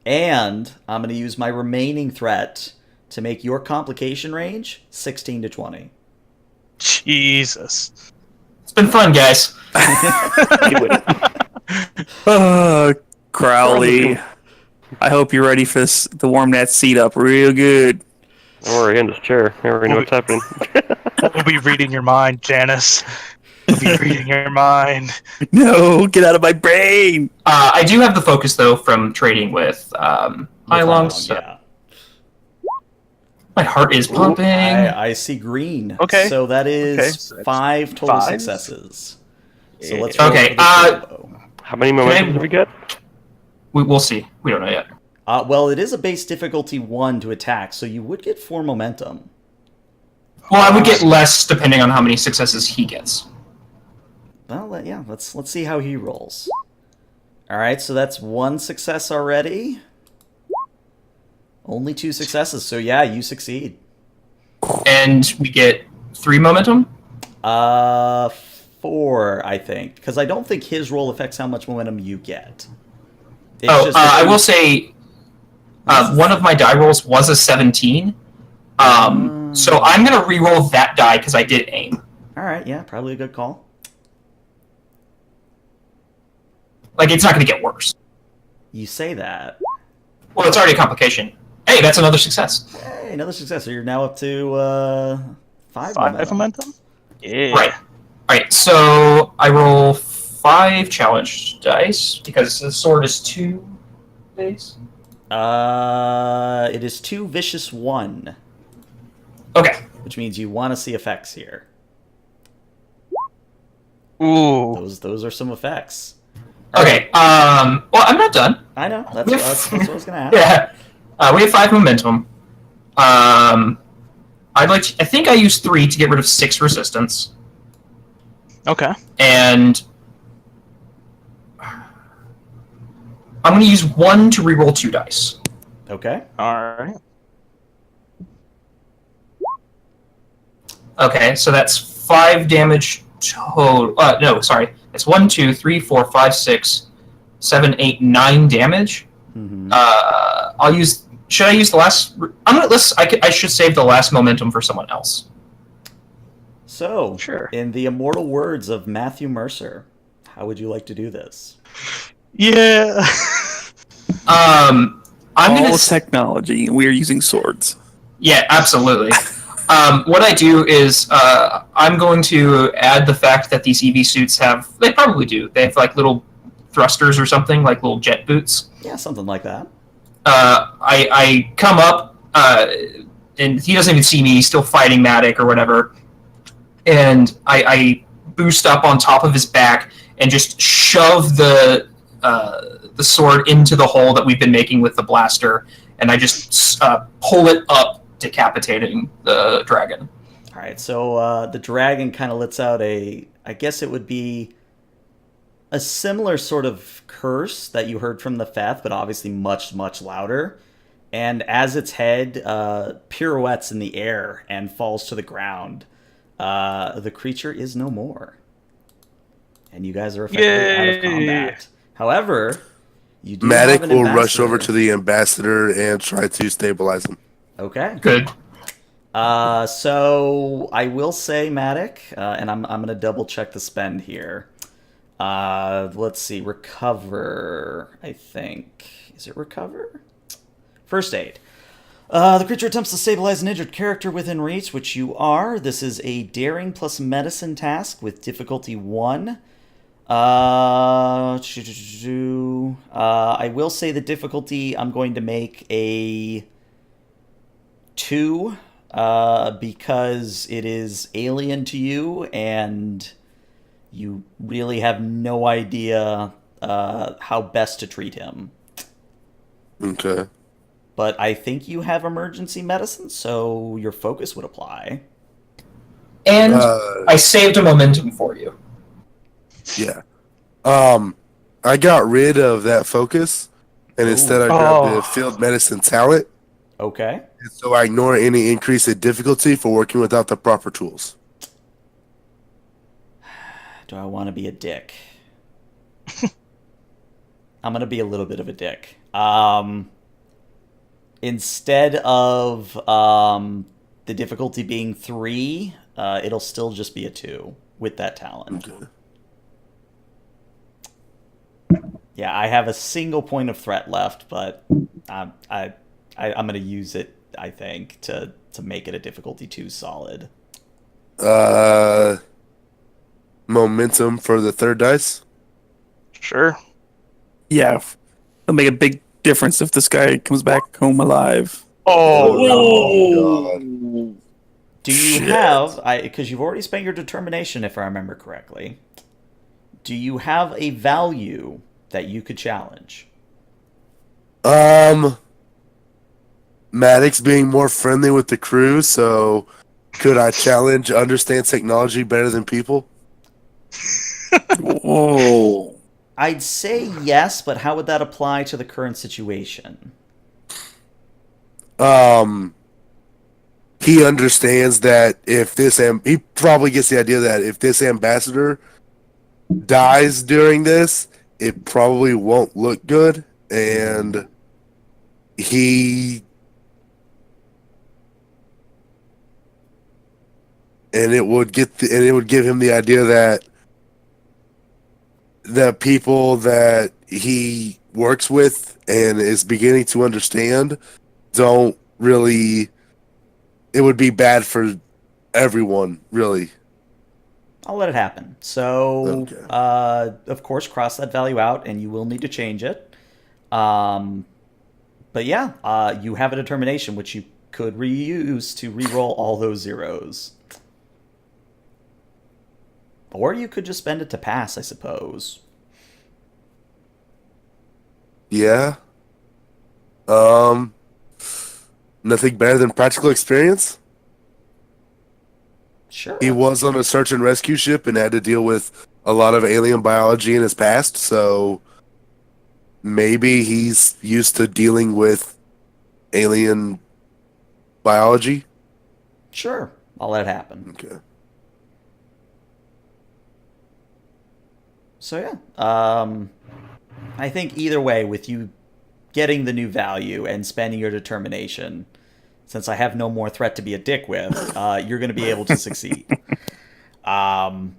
And I'm going to use my remaining threat to make your complication range 16 to 20. Jesus. It's been fun, guys. Crowley. I hope you're ready for this, to warm that seat up real good. I'm already in this chair. I already know what's happening. We'll be reading your mind, Janice. We'll be reading your mind. No, get out of my brain. I do have the focus though from trading with Hylong. So Yeah. my heart is pumping. I see green. Okay. So that is Okay, so that's 5 total 5. successes. So let's roll Okay, for the turbo. How many momentum did we get? We'll see. We don't know yet. Well, it is a base difficulty 1 to attack, so you would get 4 momentum. Well, I would get less depending on how many successes he gets. Well, yeah, let's see how he rolls. All right, so that's 1 success already. Only 2 successes, so yeah, you succeed. And we get 3 momentum? 4, I think, because I don't think his roll affects how much momentum you get. It's I will say one of my die rolls was a 17. So I'm going to re-roll that die because I did aim. All right, yeah, probably a good call. Like, it's not going to get worse. You say that. Well, it's already a complication. Hey, that's another success. Hey, another success. So you're now up to 5 5 momentum? Yeah. Right. All right, so I roll 5 challenge dice because the sword is 2 base. It is 2 vicious 1, Okay. which means you want to see effects here. Ooh. Those are some effects. Okay. Well, I'm not done. I know. That's what I was gonna happen. Yeah. We have 5 momentum. I think I used 3 to get rid of 6 resistance, Okay. and I'm going to use 1 to reroll 2 dice. Okay. Alright. Okay, so that's 5 damage total. No, sorry. It's 1, 2, 3, 4, 5, 6, 7, 8, 9 damage. Mm-hmm. I'll use. Should I use the last? I should save the last momentum for someone else. So, Sure. in the immortal words of Matthew Mercer, how would you like to do this? Yeah. I'm gonna. All technology. We are using swords. Yeah, absolutely. What I do is I'm going to add the fact that these EV suits have. They probably do. They have like little thrusters or something, like little jet boots. Yeah, something like that. I come up, and he doesn't even see me. He's still fighting Matic or whatever. And I boost up on top of his back and just shove the sword into the hole that we've been making with the blaster. And I just pull it up, decapitating the dragon. All right, so the dragon kind of lets out I guess it would be a similar sort of curse that you heard from the Feathe, but obviously much, much louder. And as its head pirouettes in the air and falls to the ground, the creature is no more. And you guys are effectively out of combat. However, you do have Matic an will rush ambassador. over to the ambassador and try to stabilize him. Okay. Good. So I will say, Matic, and I'm going to double check the spend here. Let's see, recover, I think. Is it recover? First aid. The creature attempts to stabilize an injured character within reach, which you are. This is a daring plus medicine task with difficulty 1. I will say the difficulty I'm going to make a 2, because it is alien to you and you really have no idea how best to treat him. Okay. But I think you have emergency medicine, so your focus would apply. And I saved a momentum for you. Yeah. I got rid of that focus, and instead I grabbed the field medicine talent. Okay. And so I ignore any increase in difficulty for working without the proper tools. Do I want to be a dick? I'm going to be a little bit of a dick. Instead of the difficulty being 3, it'll still just be a 2 with that talent. Okay. Yeah, I have a single point of threat left, but I'm going to use it, I think, to make it a difficulty 2 solid. Momentum for the third dice. Sure. Yeah, it'll make a big difference if this guy comes back home alive. Oh, God. Do you have, because you've already spent your determination, if I remember correctly, do you have a value that you could challenge? Maddox being more friendly with the crew, so could I challenge understand technology better than people? Whoa. I'd say yes, but how would that apply to the current situation? He understands that if this he probably gets the idea that if this ambassador dies during this, it probably won't look good, and it would give him the idea that the people that he works with and is beginning to understand don't really. It would be bad for everyone, really. I'll let it happen. So, Okay. of course, cross that value out, and you will need to change it. But yeah, you have a determination, which you could reuse to re-roll all those zeros. Or you could just spend it to pass, I suppose. Yeah. Nothing better than practical experience. Sure. He was on a search and rescue ship and had to deal with a lot of alien biology in his past, so maybe he's used to dealing with alien biology. Sure. I'll let it happen. Okay. So yeah, I think either way, with you getting the new value and spending your determination, since I have no more threat to be a dick with, you're going to be able to succeed. So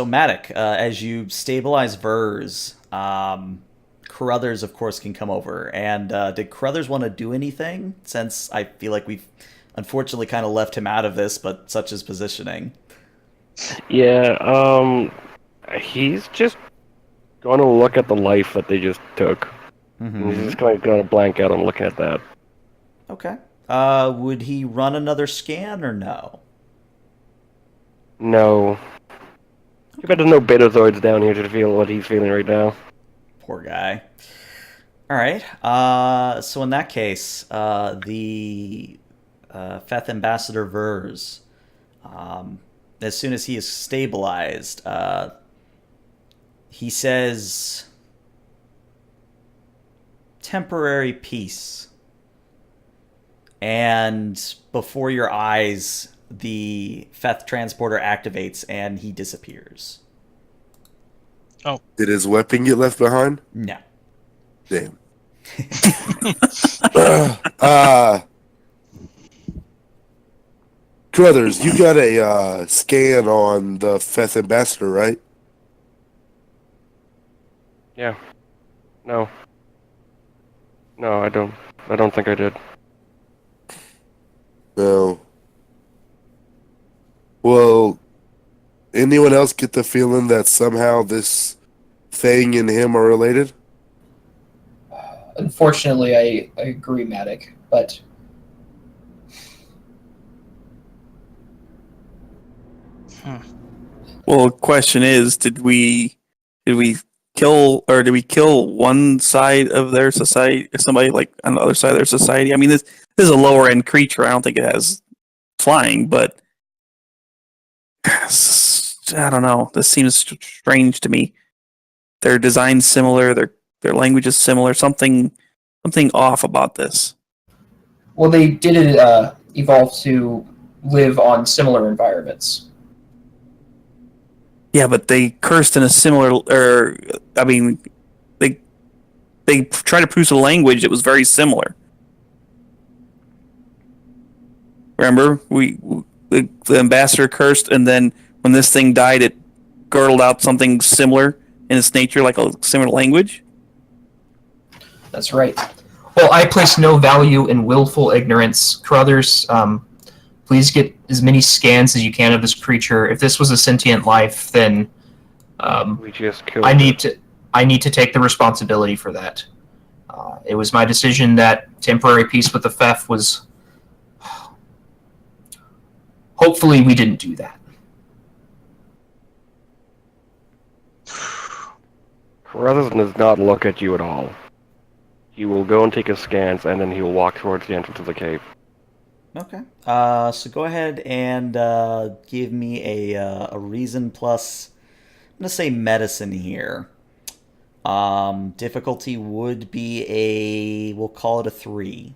Matic, as you stabilize Vers, Carruthers, of course, can come over. And did Carruthers want to do anything? Since I feel like we've unfortunately kind of left him out of this, but such is positioning. Yeah, he's just going to look at the life that they just took. Mm-hmm. He's just going to blank out on looking at that. Okay. Would he run another scan or no? No. I bet there's no betazoids down here to feel what he's feeling right now. Poor guy. All right. So in that case, the Feathe Ambassador Vers, as soon as he is stabilized, he says, "Temporary peace." And before your eyes, the Feathe transporter activates and he disappears. Oh. Did his weapon get left behind? No. Damn. Brothers, you got a scan on the Feathe Ambassador, right? Yeah. No. No, I don't think I did. No. Well, anyone else get the feeling that somehow this thing and him are related? Unfortunately, I agree, Matic, but Well, question is, did we kill one side of their society? Somebody like on the other side of their society? I mean, this is a lower end creature. I don't think it has flying, but I don't know. This seems strange to me. Their design's similar. Their language is similar. Something off about this. Well, they did evolve to live on similar environments. Yeah, but they cursed in a similar, I mean, they tried to produce a language that was very similar. Remember, the ambassador cursed, and then when this thing died, it gurgled out something similar in its nature, like a similar language. That's right. Well, I place no value in willful ignorance. Carruthers, please get as many scans as you can of this creature. If this was a sentient life, then We just killed I need to take the responsibility for that. It was my decision that temporary peace with the Feph was. Hopefully, we didn't do that. Carruthers does not look at you at all. He will go and take his scans, and then he will walk towards the entrance of the cave. Okay. So go ahead and give me a reason plus. I'm gonna say medicine here. Difficulty would be we'll call it a 3.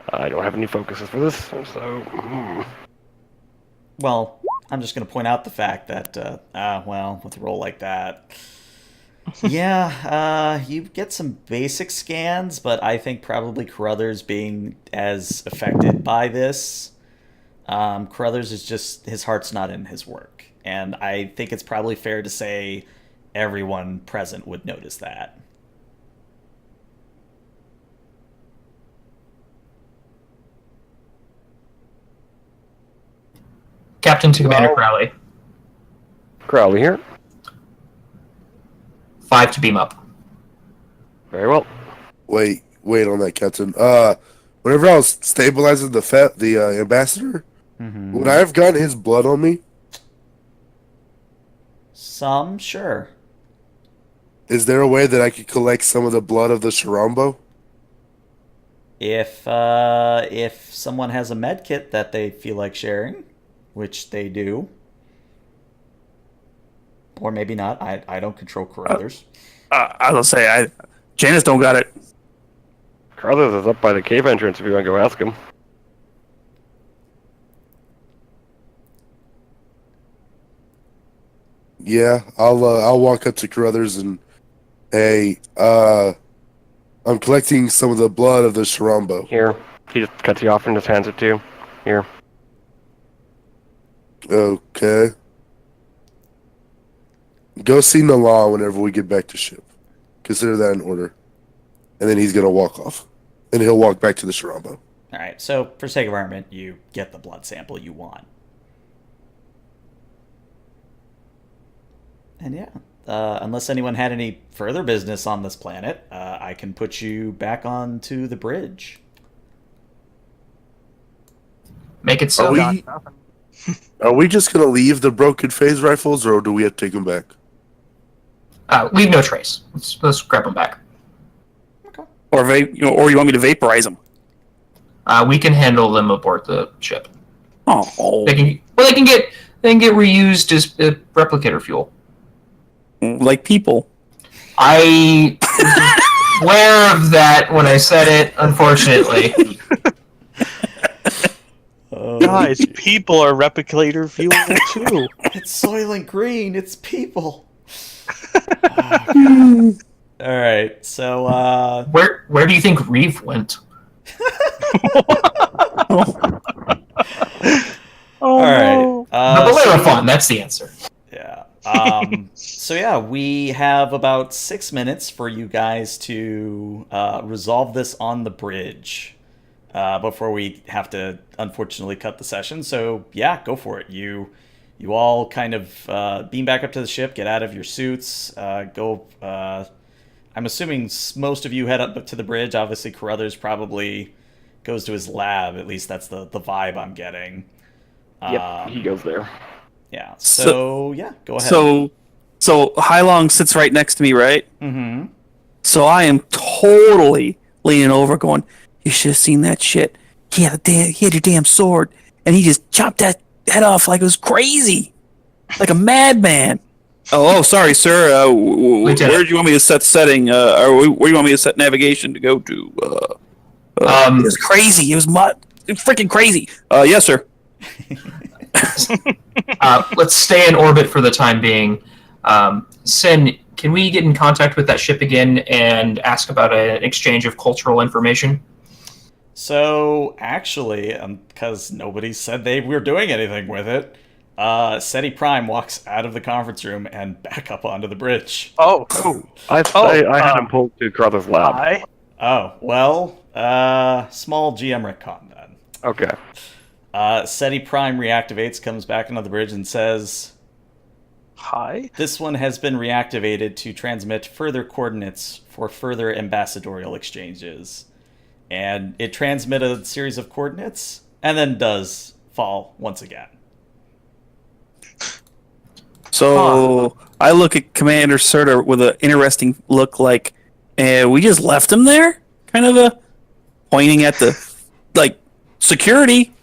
I don't have any focuses for this, so... Well, I'm just gonna point out the fact that, with a roll like that, yeah, you get some basic scans, but I think probably Carruthers being as affected by this, Carruthers is just, his heart's not in his work. And I think it's probably fair to say everyone present would notice that. Captain to Commander Crowley. Crowley here. 5 to beam up. Very well. Wait on that, Captain. Whenever I was stabilizing the ambassador, would I have gotten his blood on me? Some, sure. Is there a way that I could collect some of the blood of the Sharombo? If someone has a med kit that they feel like sharing, which they do, or maybe not. I don't control Carruthers. I was gonna say, Janice don't got it. Carruthers is up by the cave entrance if you want to go ask him. Yeah, I'll walk up to Carruthers and, hey, I'm collecting some of the blood of the Sharombo. Here. He just cuts you off and just hands it to you. Here. Okay. Go see Nala whenever we get back to ship. Consider that an order. And then he's gonna walk off. And he'll walk back to the Sharombo. Alright, so for sake of argument, you get the blood sample you want. And yeah, unless anyone had any further business on this planet, I can put you back onto the bridge. Make it so. Are we just gonna leave the broken phase rifles, or do we have to take them back? Leave no trace. Let's grab them back. Okay. Or or you want me to vaporize them? We can handle them aboard the ship. Oh, They can get reused as replicator fuel. like people. I was aware of that when I said it, unfortunately. Guys, people are replicator fuel too. It's Soylent Green, it's people. Alright, so Where do you think Reeve went? Alright. The Bellerophon, that's the answer. Yeah. So yeah, we have about 6 minutes for you guys to resolve this on the bridge before we have to unfortunately cut the session. So yeah, go for it. You all kind of beam back up to the ship, get out of your suits, go. I'm assuming most of you head up to the bridge. Obviously, Carruthers probably goes to his lab. At least that's the vibe I'm getting. Yep, he goes there. Yeah. So yeah, go ahead. So Hylong sits right next to me, right? Mm-hmm. So I am totally leaning over, going, "You should have seen that shit. He had your damn sword, and he just chopped that head off like it was crazy, like a madman." Oh, sorry, sir. Where do you want me to set setting? Or where do you want me to set navigation to go to? It was crazy. It was freaking crazy. Yes, sir. Let's stay in orbit for the time being. Sin, can we get in contact with that ship again and ask about an exchange of cultural information? So actually, because nobody said they were doing anything with it, SETI Prime walks out of the conference room and back up onto the bridge. Oh, I had him pulled to Cartha's lab. hi. Oh, well, small GM retcon then. Okay. SETI Prime reactivates, comes back onto the bridge, and says, Hi. "This one has been reactivated to transmit further coordinates for further ambassadorial exchanges." And it transmitted a series of coordinates, and then does fall once again. So I look at Commander Serta with an interesting look, like, we just left him there, kind of pointing at the security.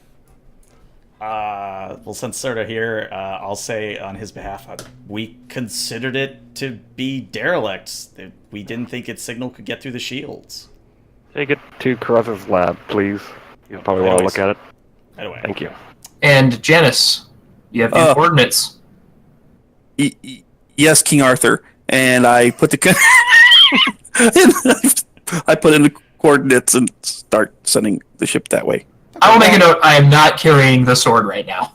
Well, since Serta here, I'll say on his behalf, we considered it to be derelict. We didn't think its signal could get through the shields. Take it to Cartha's lab, please. You probably want to look at it. Right away. Thank you. And Janice, you have new coordinates. Yes, King Arthur. And I put I put in the coordinates and start sending the ship that way. I will make a note. I am not carrying the sword right now.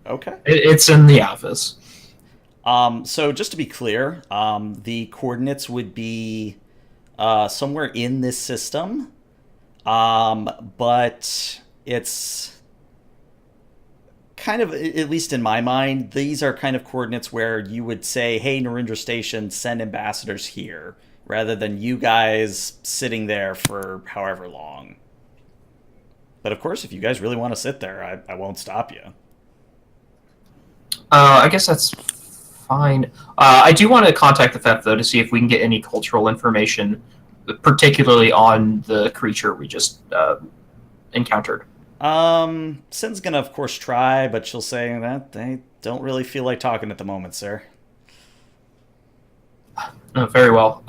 Okay. It's in the office. So just to be clear, the coordinates would be somewhere in this system, but it's kind of, at least in my mind, these are kind of coordinates where you would say, "Hey, Narendra Station, send ambassadors here," rather than you guys sitting there for however long. But of course, if you guys really want to sit there, I won't stop you. I guess that's fine. I do want to contact the Feph, though, to see if we can get any cultural information, particularly on the creature we just encountered. Sin's gonna, of course, try, but she'll say that they don't really feel like talking at the moment, sir. No, very well.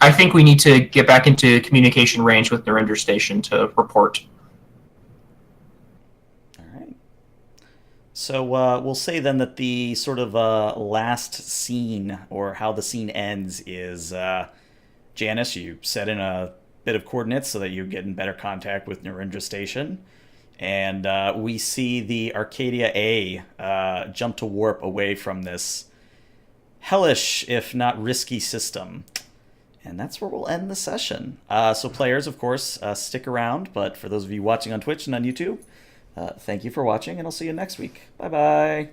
I think we need to get back into communication range with Narendra Station to report. All right. So we'll say then that the sort of last scene, or how the scene ends, is Janice, you set in a bit of coordinates so that you get in better contact with Narendra Station. And we see the Arcadia A jump to warp away from this hellish, if not risky, system. And that's where we'll end the session. So players, of course, stick around. But for those of you watching on Twitch and on YouTube, thank you for watching, and I'll see you next week. Bye-bye.